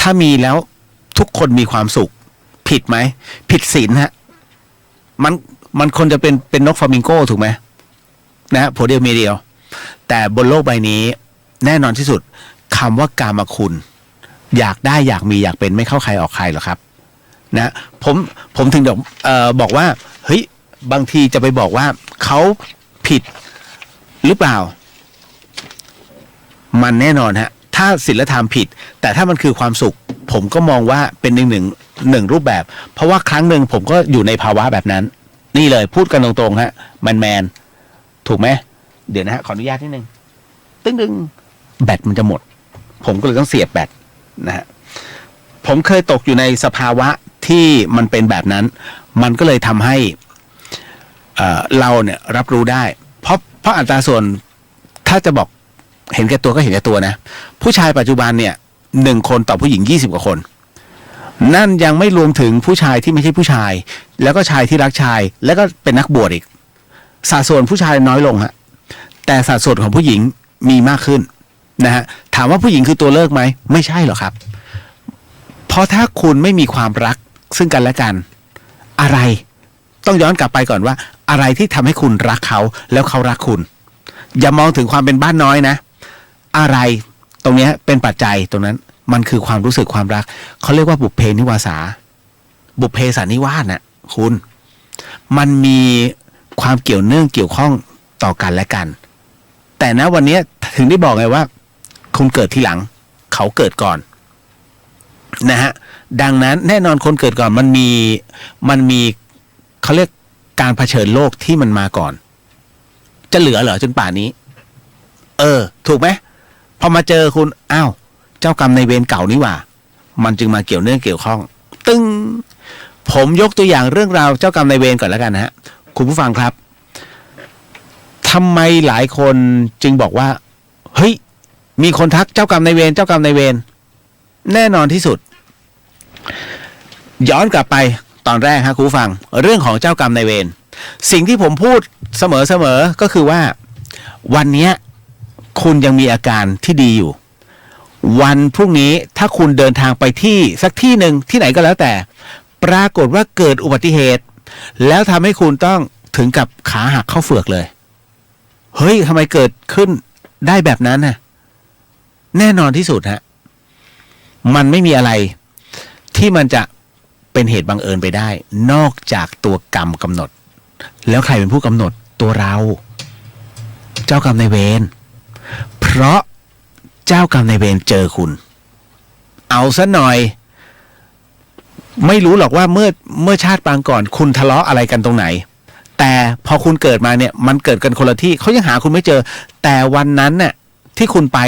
D: ถ้ามีแล้วทุกคนมีความสุขผิดไหมผิดศีลฮะมันคนจะเป็นนกฟลามิงโก้ถูกไหมนะผัวเดียวเมียเดียวแต่บนโลกใบนี้แน่นอนที่สุดคำว่ากามคุณอยากได้อยากมีอยากเป็นไม่เข้าใครออกใครหรอกครับนะผมถึงบอกว่าเฮ้ยบางทีจะไปบอกว่าเขาผิดหรือเปล่ามันแน่นอนฮะถ้าศีลธรรมผิดแต่ถ้ามันคือความสุขผมก็มองว่าเป็นหนึ่งรูปแบบเพราะว่าครั้งหนึ่งผมก็อยู่ในภาวะแบบนั้นนี่เลยพูดกันตรงๆฮะแมนถูกไหมเดี๋ยวนะฮะขออนุญาตนิดนึงตึ้งแบตมันจะหมดผมก็เลยต้องเสียบแบตนะฮะผมเคยตกอยู่ในสภาวะที่มันเป็นแบบนั้นมันก็เลยทำให้เราเนี่ยรับรู้ได้เพราะอัตราส่วนถ้าจะบอกเห็นแก่ตัวก็เห็นแก่ตัวนะผู้ชายปัจจุบันเนี่ย1 คนต่อผู้หญิง20 กว่าคนนั่นยังไม่รวมถึงผู้ชายที่ไม่ใช่ผู้ชายแล้วก็ชายที่รักชายแล้วก็เป็นนักบวชอีกสัดส่วนผู้ชายน้อยลงฮะแต่สัดส่วนของผู้หญิงมีมากขึ้นนะฮะถามว่าผู้หญิงคือตัวเลิกไหมไม่ใช่หรอกครับเพราะถ้าคุณไม่มีความรักซึ่งกันและกันอะไรต้องย้อนกลับไปก่อนว่าอะไรที่ทำให้คุณรักเขาแล้วเขารักคุณอย่ามองถึงความเป็นบ้านน้อยนะอะไรตรงนี้เป็นปัจจัยตรงนั้นมันคือความรู้สึกความรักเขาเรียกว่าบุพเพนิวาสาบุพเพสันนิวาสน่ะคุณมันมีความเกี่ยวเนื่องเกี่ยวข้องต่อกันและกันแต่นะวันนี้ถึงได้บอกไงว่าคุณเกิดทีหลังเขาเกิดก่อนนะฮะ ดังนั้นแน่นอนคนเกิดก่อนมันมีเขาเรียกการเผชิญโลกที่มันมาก่อนจะเหลือเหรอจนป่านนี้ถูกไหมพอมาเจอคุณอ้าวเจ้ากรรมในายเวรเก่านี่หว่ามันจึงมาเกี่ยวเนื่องเกี่ยวข้องตึ้งผมยกตัวอย่างเรื่องราวเจ้ากรรมนายเวรก่อนแล้วกันนะฮะคุณผู้ฟังครับทำไมหลายคนจึงบอกว่าเฮ้ยมีคนทักเจ้ากรรมนายเวรเจ้ากรรมนายเวรแน่นอนที่สุดย้อนกลับไปตอนแรกครับคุณผู้ฟังเรื่องของเจ้ากรรมนายเวรสิ่งที่ผมพูดเสมอก็คือว่าวันนี้คุณยังมีอาการที่ดีอยู่วันพรุ่งนี้ถ้าคุณเดินทางไปที่สักที่หนึ่งที่ไหนก็แล้วแต่ปรากฏว่าเกิดอุบัติเหตุแล้วทำให้คุณต้องถึงกับขาหักเข้าเฝือกเลยเฮ้ยทำไมเกิดขึ้นได้แบบนั้นน่ะแน่นอนที่สุดฮะมันไม่มีอะไรที่มันจะเป็นเหตุบังเอิญไปได้นอกจากตัวกรรมกำหนดแล้วใครเป็นผู้กำหนดตัวเราเจ้ากรรมนายเวรเพราะเจ้ากรรมนายเวรเจอคุณเอาซะหน่อยไม่รู้หรอกว่าเมื่อชาติปางก่อนคุณทะเลาะอะไรกันตรงไหนแต่พอคุณเกิดมาเนี่ยมันเกิดกันคนละที่เขายังหาคุณไม่เจอแต่วันนั้นน่ะที่คุณไป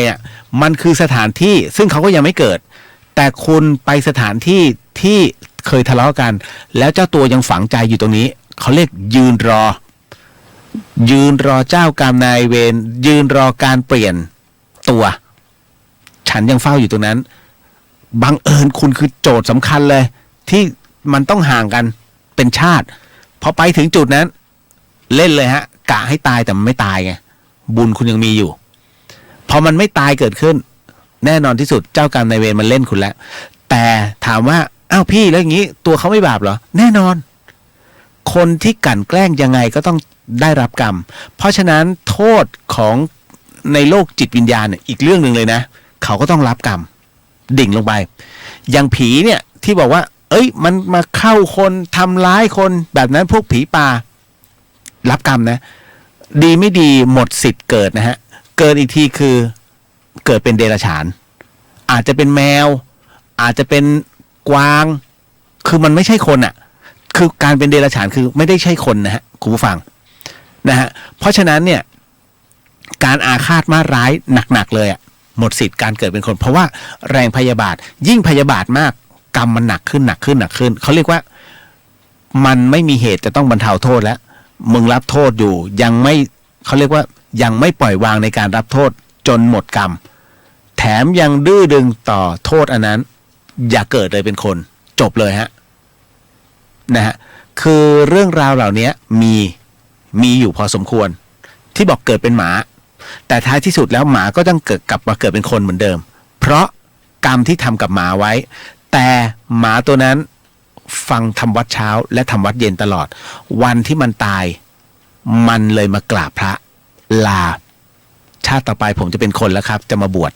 D: มันคือสถานที่ซึ่งเขาก็ยังไม่เกิดแต่คุณไปสถานที่ที่เคยทะเลาะกันแล้วเจ้าตัวยังฝังใจอยู่ตรงนี้เขาเรียกยืนรอเจ้ากรรมนายเวรยืนรอการเปลี่ยนตัวฉันยังเฝ้าอยู่ตรงนั้นบังเอิญคุณคือโจทย์สำคัญเลยที่มันต้องห่างกันเป็นชาติพอไปถึงจุดนั้นเล่นเลยฮะกะให้ตายแต่มันไม่ตายไงบุญคุณยังมีอยู่พอมันไม่ตายเกิดขึ้นแน่นอนที่สุดเจ้ากรรมนายเวรมันเล่นคุณแล้วแต่ถามว่าอ้าวพี่แล้วอย่างนี้ตัวเขาไม่บาปเหรอแน่นอนคนที่กลั่นแกล้งยังไงก็ต้องได้รับกรรมเพราะฉะนั้นโทษของในโลกจิตวิญญาณเนี่ยอีกเรื่องหนึ่งเลยนะเขาก็ต้องรับกรรมดิ่งลงไปอย่างผีเนี่ยที่บอกว่าเอ้ยมันมาเข้าคนทำร้ายคนแบบนั้นพวกผีป่ารับกรรมนะดีไม่ดีหมดสิทธิ์เกิดนะฮะเกิดอีกทีคือเกิดเป็นเดรัจฉานอาจจะเป็นแมวอาจจะเป็นกวางคือมันไม่ใช่คนอ่ะคือการเป็นเดรัจฉานคือไม่ได้ใช่คนนะฮะคุณผู้ฟังนะฮะเพราะฉะนั้นเนี่ยการอาฆาตมาร้ายหนักๆเลยหมดสิทธิ์การเกิดเป็นคนเพราะว่าแรงพยาบาทยิ่งพยาบาทมากกรรมมันหนักขึ้นเขาเรียกว่ามันไม่มีเหตุจะต้องบรรเทาโทษแล้วมึงรับโทษอยู่ยังไม่เขาเรียกว่ายังไม่ปล่อยวางในการรับโทษจนหมดกรรมแถมยังดื้อดึงต่อโทษอันนั้นอย่าเกิดเลยเป็นคนจบเลยฮะนะฮะคือเรื่องราวเหล่านี้มีอยู่พอสมควรที่บอกเกิดเป็นหมาแต่ท้ายที่สุดแล้วหมาก็ต้องกลับมาเกิดเป็นคนเหมือนเดิมเพราะกรรมที่ทำกับหมาไว้แต่หมาตัวนั้นฟังทำวัดเช้าและทำวัดเย็นตลอดวันที่มันตายมันเลยมากราบพระลาชาติต่อไปผมจะเป็นคนแล้วครับจะมาบวช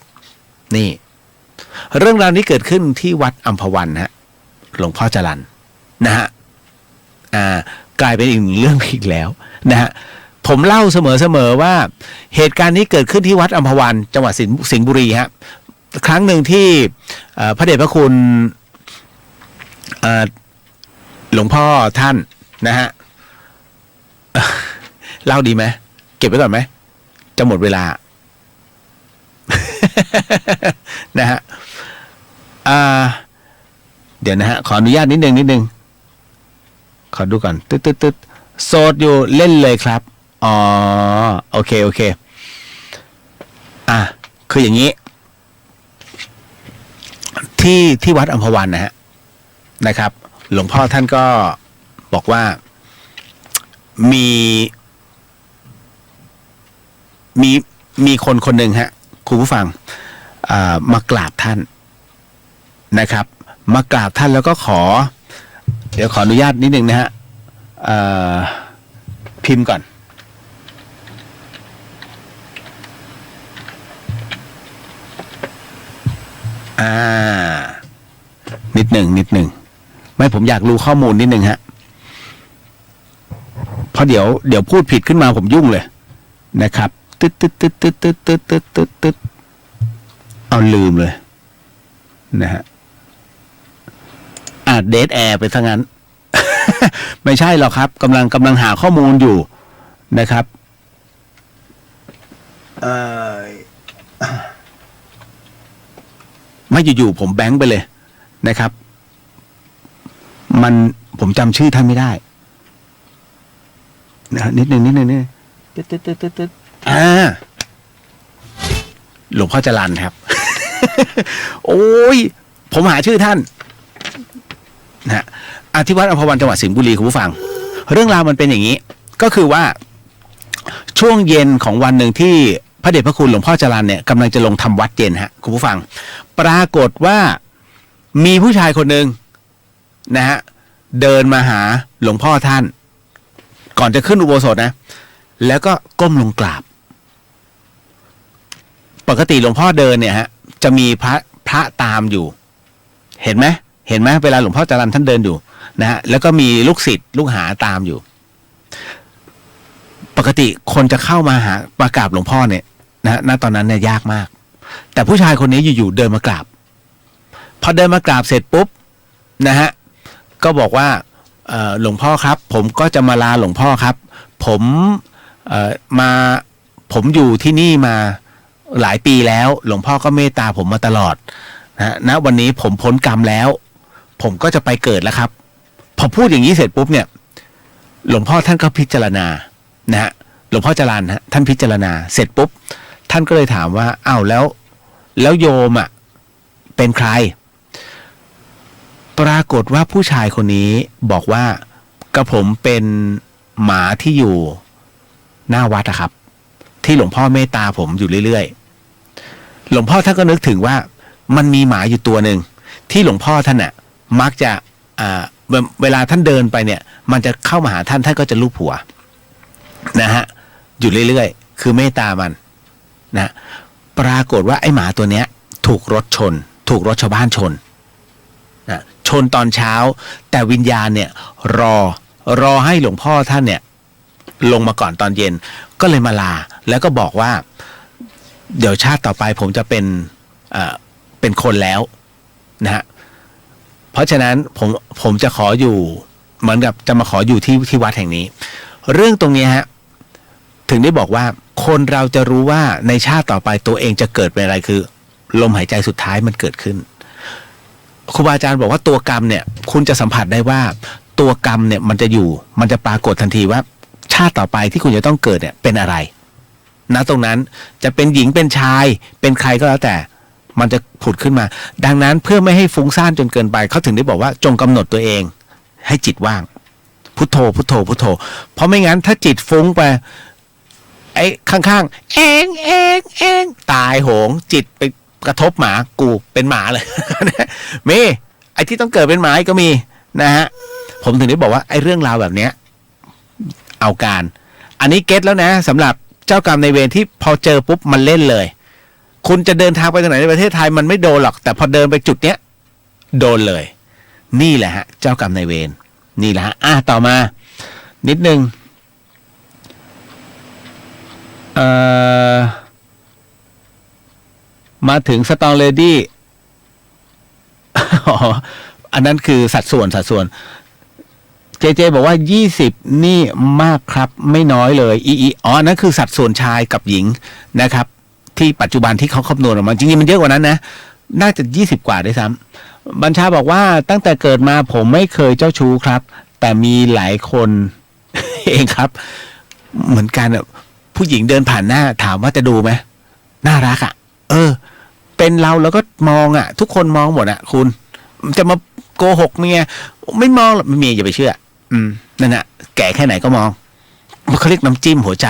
D: นี่เรื่องราวนี้เกิดขึ้นที่วัดอัมพวันฮะหลวงพ่อจรัญนะฮะกลายเป็นอีกเรื่องอีกแล้วนะฮะผมเล่าเสมอว่าเหตุการณ์นี้เกิดขึ้นที่วัดอัมพวันจังหวัดสิงห์บุรีฮะครั้งหนึ่งที่พระเดชพระคุณหลวงพ่อท่านนะฮะเล่าดีไหมเก็บไว้ก่อนไหมจะหมดเวลา นะฮะเดี๋ยวนะฮะขออนุญาตนิดนึงขอดูก่อนตึ๊ดโสดอยู่เล่นเลยครับอ๋อโอเคคืออย่างนี้ที่วัดอัมพวันนะฮะนะครับหลวงพ่อท่านก็บอกว่ามีคนหนึ่งฮะคุณผู้ฟังมากราบท่านนะครับมากราบท่านแล้วก็เดี๋ยวขออนุญาตนิดนึงนะฮะพิมพ์ก่อนนิดหนึ่งไม่ผมอยากรู้ข้อมูลนิดหนึ่งฮะเพราะเดี๋ยวพูดผิดขึ้นมาผมยุ่งเลยนะครับตึ๊ดเอาลืมเลยนะฮะ เดทแอร์ไปซะงั้น ไม่ใช่หรอกครับกำลังหาข้อมูลอยู่นะครับไม่อยู่ๆผมแบงค์ไปเลยนะครับผมจำชื่อท่านไม่ได้นะนิดนึงตึ๊ดหลวงพ่อจรัญครับ โอ้ยผมหาชื่อท่านนะฮะที่วัดอัมพวันจังหวัดสิงห์บุรีคุณผู้ฟังเรื่องราวมันเป็นอย่างนี้ก็คือว่าช่วงเย็นของวันหนึ่งที่พระเดชพระคุณหลวงพ่อจรัญเนี่ยกำลังจะลงทำวัดเย็นฮะคุณผู้ฟังปรากฏว่ามีผู้ชายคนหนึ่งนะฮะเดินมาหาหลวงพ่อท่านก่อนจะขึ้นอุโบสถนะแล้วก็ก้มลงกราบปกติหลวงพ่อเดินเนี่ยฮะจะมีพระตามอยู่เห็นไหมเวลาหลวงพ่อจรัญท่านเดินอยู่นะฮะแล้วก็มีลูกศิษย์ลูกหาตามอยู่ปกติคนจะเข้ามากราบหลวงพ่อเนี่ยนะณตอนนั้นเนี่ยยากมากแต่ผู้ชายคนนี้อยู่ๆเดินมากราบพอเดินมากราบเสร็จปุ๊บนะฮะก็บอกว่าหลวงพ่อครับผมก็จะมาลาหลวงพ่อครับผมอยู่ที่นี่มาหลายปีแล้วหลวงพ่อก็เมตตาผมมาตลอดณวันนี้ผมพ้นกรรมแล้วผมก็จะไปเกิดแล้วครับพอพูดอย่างนี้เสร็จปุ๊บเนี่ยหลวงพ่อท่านก็พิจารณานะฮะหลวงพ่อจรัญฮะท่านพิจารณาเสร็จปุ๊บท่านก็เลยถามว่าอ้าวแล้วโยมเป็นใครปรากฏว่าผู้ชายคนนี้บอกว่ากระผมเป็นหมาที่อยู่หน้าวัดครับที่หลวงพ่อเมตตาผมอยู่เรื่อยๆหลวงพ่อท่านก็นึกถึงว่ามันมีหมาอยู่ตัวหนึ่งที่หลวงพ่อท่านมักจะเวลาท่านเดินไปเนี่ยมันจะเข้ามาหาท่านก็จะลูบหัวนะฮะอยู่เรื่อยๆคือเมตตามันนะปรากฏว่าไอ้หมาตัวเนี้ยถูกรถชาวบ้านชนนะชนตอนเช้าแต่วิญญาณเนี่ยรอให้หลวงพ่อท่านเนี่ยลงมาก่อนตอนเย็นก็เลยมาลาแล้วก็บอกว่าเดี๋ยวชาติต่อไปผมจะเป็นคนแล้วนะฮะเพราะฉะนั้นผมจะขออยู่เหมือนกับจะมาขออยู่ที่วัดแห่งนี้เรื่องตรงนี้ฮะถึงได้บอกว่าคนเราจะรู้ว่าในชาติต่อไปตัวเองจะเกิดเป็นอะไรคือลมหายใจสุดท้ายมันเกิดขึ้นครูบาอาจารย์บอกว่าตัวกรรมเนี่ยคุณจะสัมผัสได้ว่าตัวกรรมเนี่ยมันจะปรากฏทันทีว่าชาติต่อไปที่คุณจะต้องเกิดเนี่ยเป็นอะไรนะตรงนั้นจะเป็นหญิงเป็นชายเป็นใครก็แล้วแต่มันจะผุดขึ้นมาดังนั้นเพื่อไม่ให้ฟุ้งซ่านจนเกินไปเขาถึงได้บอกว่าจงกำหนดตัวเองให้จิตว่างพุทโธพุทโธพุทโธเพราะไม่งั้นถ้าจิตฟุ้งไปไอ้ข้างๆเองตายโหงจิตไปกระทบหมากูเป็นหมาเลย มีไอ้ที่ต้องเกิดเป็นหมาก็มีนะฮะผมถึงได้บอกว่าไอ้เรื่องราวแบบเนี้ยเอาการอันนี้เก็ตแล้วนะสำหรับเจ้ากรรมในเวรที่พอเจอปุ๊บมันเล่นเลยคุณจะเดินทางไปตรงไหนในประเทศไทยมันไม่โดนหรอกแต่พอเดินไปจุดเนี้ยโดนเลยนี่แหละฮะเจ้ากรรมในเวรนี่แหละฮะต่อมานิดนึงมาถึงสตองเลดี้อันนั้นคือสัดส่วนเจบอกว่า20นี่มากครับไม่น้อยเลยนั่นคือสัดส่วนชายกับหญิงนะครับที่ปัจจุบันที่เขาคำนวณออกมาจริงๆมันเยอะกว่านั้นนะน่าจะ20กว่าด้วยซ้ำบัญชาบอกว่าตั้งแต่เกิดมาผมไม่เคยเจ้าชู้ครับแต่มีหลายคน เองครับเหมือนกันผู้หญิงเดินผ่านหน้าถามว่าจะดูไหมน่ารักเป็นเราแล้วก็มองทุกคนมองหมดคุณจะมาโกหกเมียไม่มองหรอกเมียอย่าไปเชื่อนั่นน่ะแก่แค่ไหนก็มองเขาเรียกน้ำจิ้มหัวใจ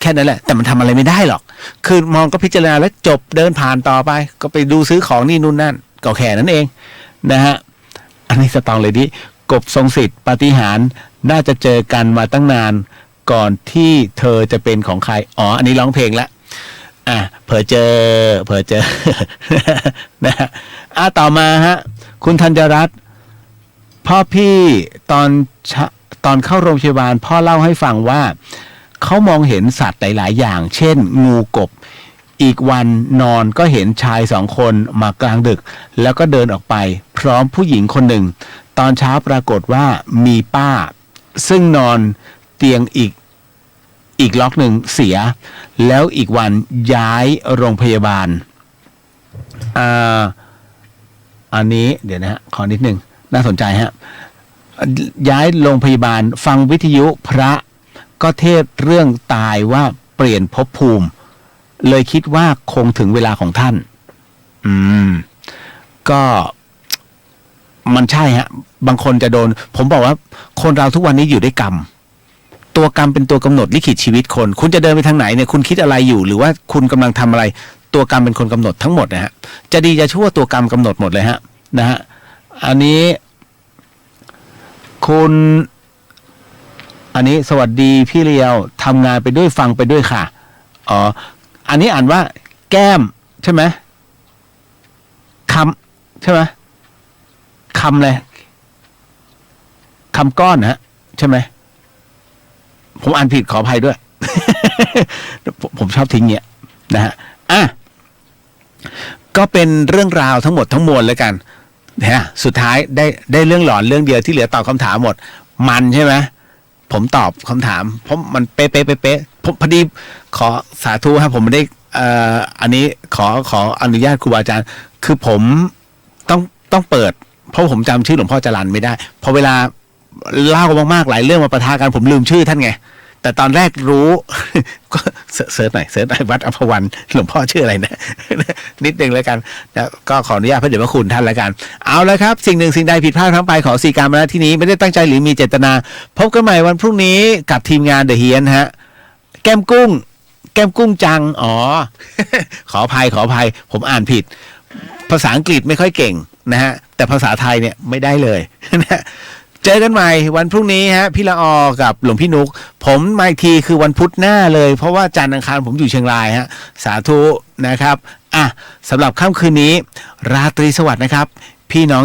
D: แค่นั้นแหละแต่มันทำอะไรไม่ได้หรอกคือมองก็พิจารณาแล้วจบเดินผ่านต่อไปก็ไปดูซื้อของนี่นู่นนั่นก็แค่นั้นเองนะฮะอันนี้สตองเลยดิกบทรงสิทธิ์ปาฏิหาริย์น่าจะเจอกันมาตั้งนานก่อนที่เธอจะเป็นของใครอันนี้ร้องเพลงละเผลอเจอ นะฮะต่อมาฮะคุณธัญรัตน์พ่อพี่ตอนเข้าโรงพยาบาลพ่อเล่าให้ฟังว่าเขามองเห็นสัตว์หลายๆอย่างเช่นงูกบ อีกวันนอนก็เห็นชายสองคนมากลางดึก แล้วก็เดินออกไป พร้อมผู้หญิงคนหนึ่ง ตอนเช้าปรากฏว่ามีป้า ซึ่งนอนเตียงอีกล็อกหนึ่งเสีย แล้วอีกวันย้ายโรงพยาบาลอันนี้เดี๋ยวนะฮะขอนิดหนึ่งน่าสนใจฮะย้ายโรงพยาบาลฟังวิทยุพระก็เทศเรื่องตายว่าเปลี่ยนภพภูมิ เลยคิดว่าคงถึงเวลาของท่านก็มันใช่ฮะบางคนจะโดนผมบอกว่าคนเราทุกวันนี้อยู่ด้วยกรรมตัวกรรมเป็นตัวกำหนดลิขิตชีวิตคนคุณจะเดินไปทางไหนเนี่ยคุณคิดอะไรอยู่หรือว่าคุณกำลังทำอะไรตัวกรรมเป็นคนกำหนดทั้งหมดนะฮะจะดีจะชั่วตัวกรรมกำหนดหมดเลยฮะนะฮะอันนี้สวัสดีพี่เลียวทำงานไปด้วยฟังไปด้วยค่ะอ๋ออันนี้อ่านว่าแก้มใช่ไหมคำใช่ไหมคำเลยคำก้อนนะฮะใช่ไหมผมอ่านผิดขออภัยด้วย ผมชอบทิ้งเงี้ยนะฮะก็เป็นเรื่องราวทั้งหมดทั้งมวลแล้วกันนะสุดท้ายได้เรื่องหลอนเรื่องเดียวที่เหลือตอบคำถามหมดมันใช่ไหมผมตอบคำถามเพราะมันเป๊ะผมพอดีขอสาธุครับผมไม่ได้อันนี้ขออนุญาตครูบาอาจารย์คือผมต้องเปิดเพราะผมจำชื่อหลวงพ่อจรัญไม่ได้พอเวลาเล่ามากๆหลายเรื่องมาปะทะกันผมลืมชื่อท่านไงแต่ตอนแรกรู้ ก็เสิร์ชหน่อยวัดอัมพวันหลวงพ่อชื่ออะไรนะ นิดนึงแล้วกันนะก็ขออนุญาตพระเดชพระคุณท่านแล้วกันเอาละครับสิ่งหนึ่งสิ่งใดผิดพลาดทั้งไปขอสีการมาณที่นี้ไม่ได้ตั้งใจหรือมีเจตนาพบกันใหม่วันพรุ่งนี้กับทีมงานเดอะเฮียนฮะแก้มกุ้งจังอ๋อ ขออภัยผมอ่านผิดภาษาอังกฤษไม่ค่อยเก่งนะฮะแต่ภาษาไทยเนี่ยไม่ได้เลย นะเจอกันใหม่วันพรุ่งนี้ฮะพี่ละออกับหลวงพี่นุกผมมาอีกทีคือวันพุธหน้าเลยเพราะว่าจันทร์อังคารผมอยู่เชียงรายฮะสาธุนะครับสำหรับค่ำคืนนี้ราตรีสวัสดิ์นะครับพี่น้อง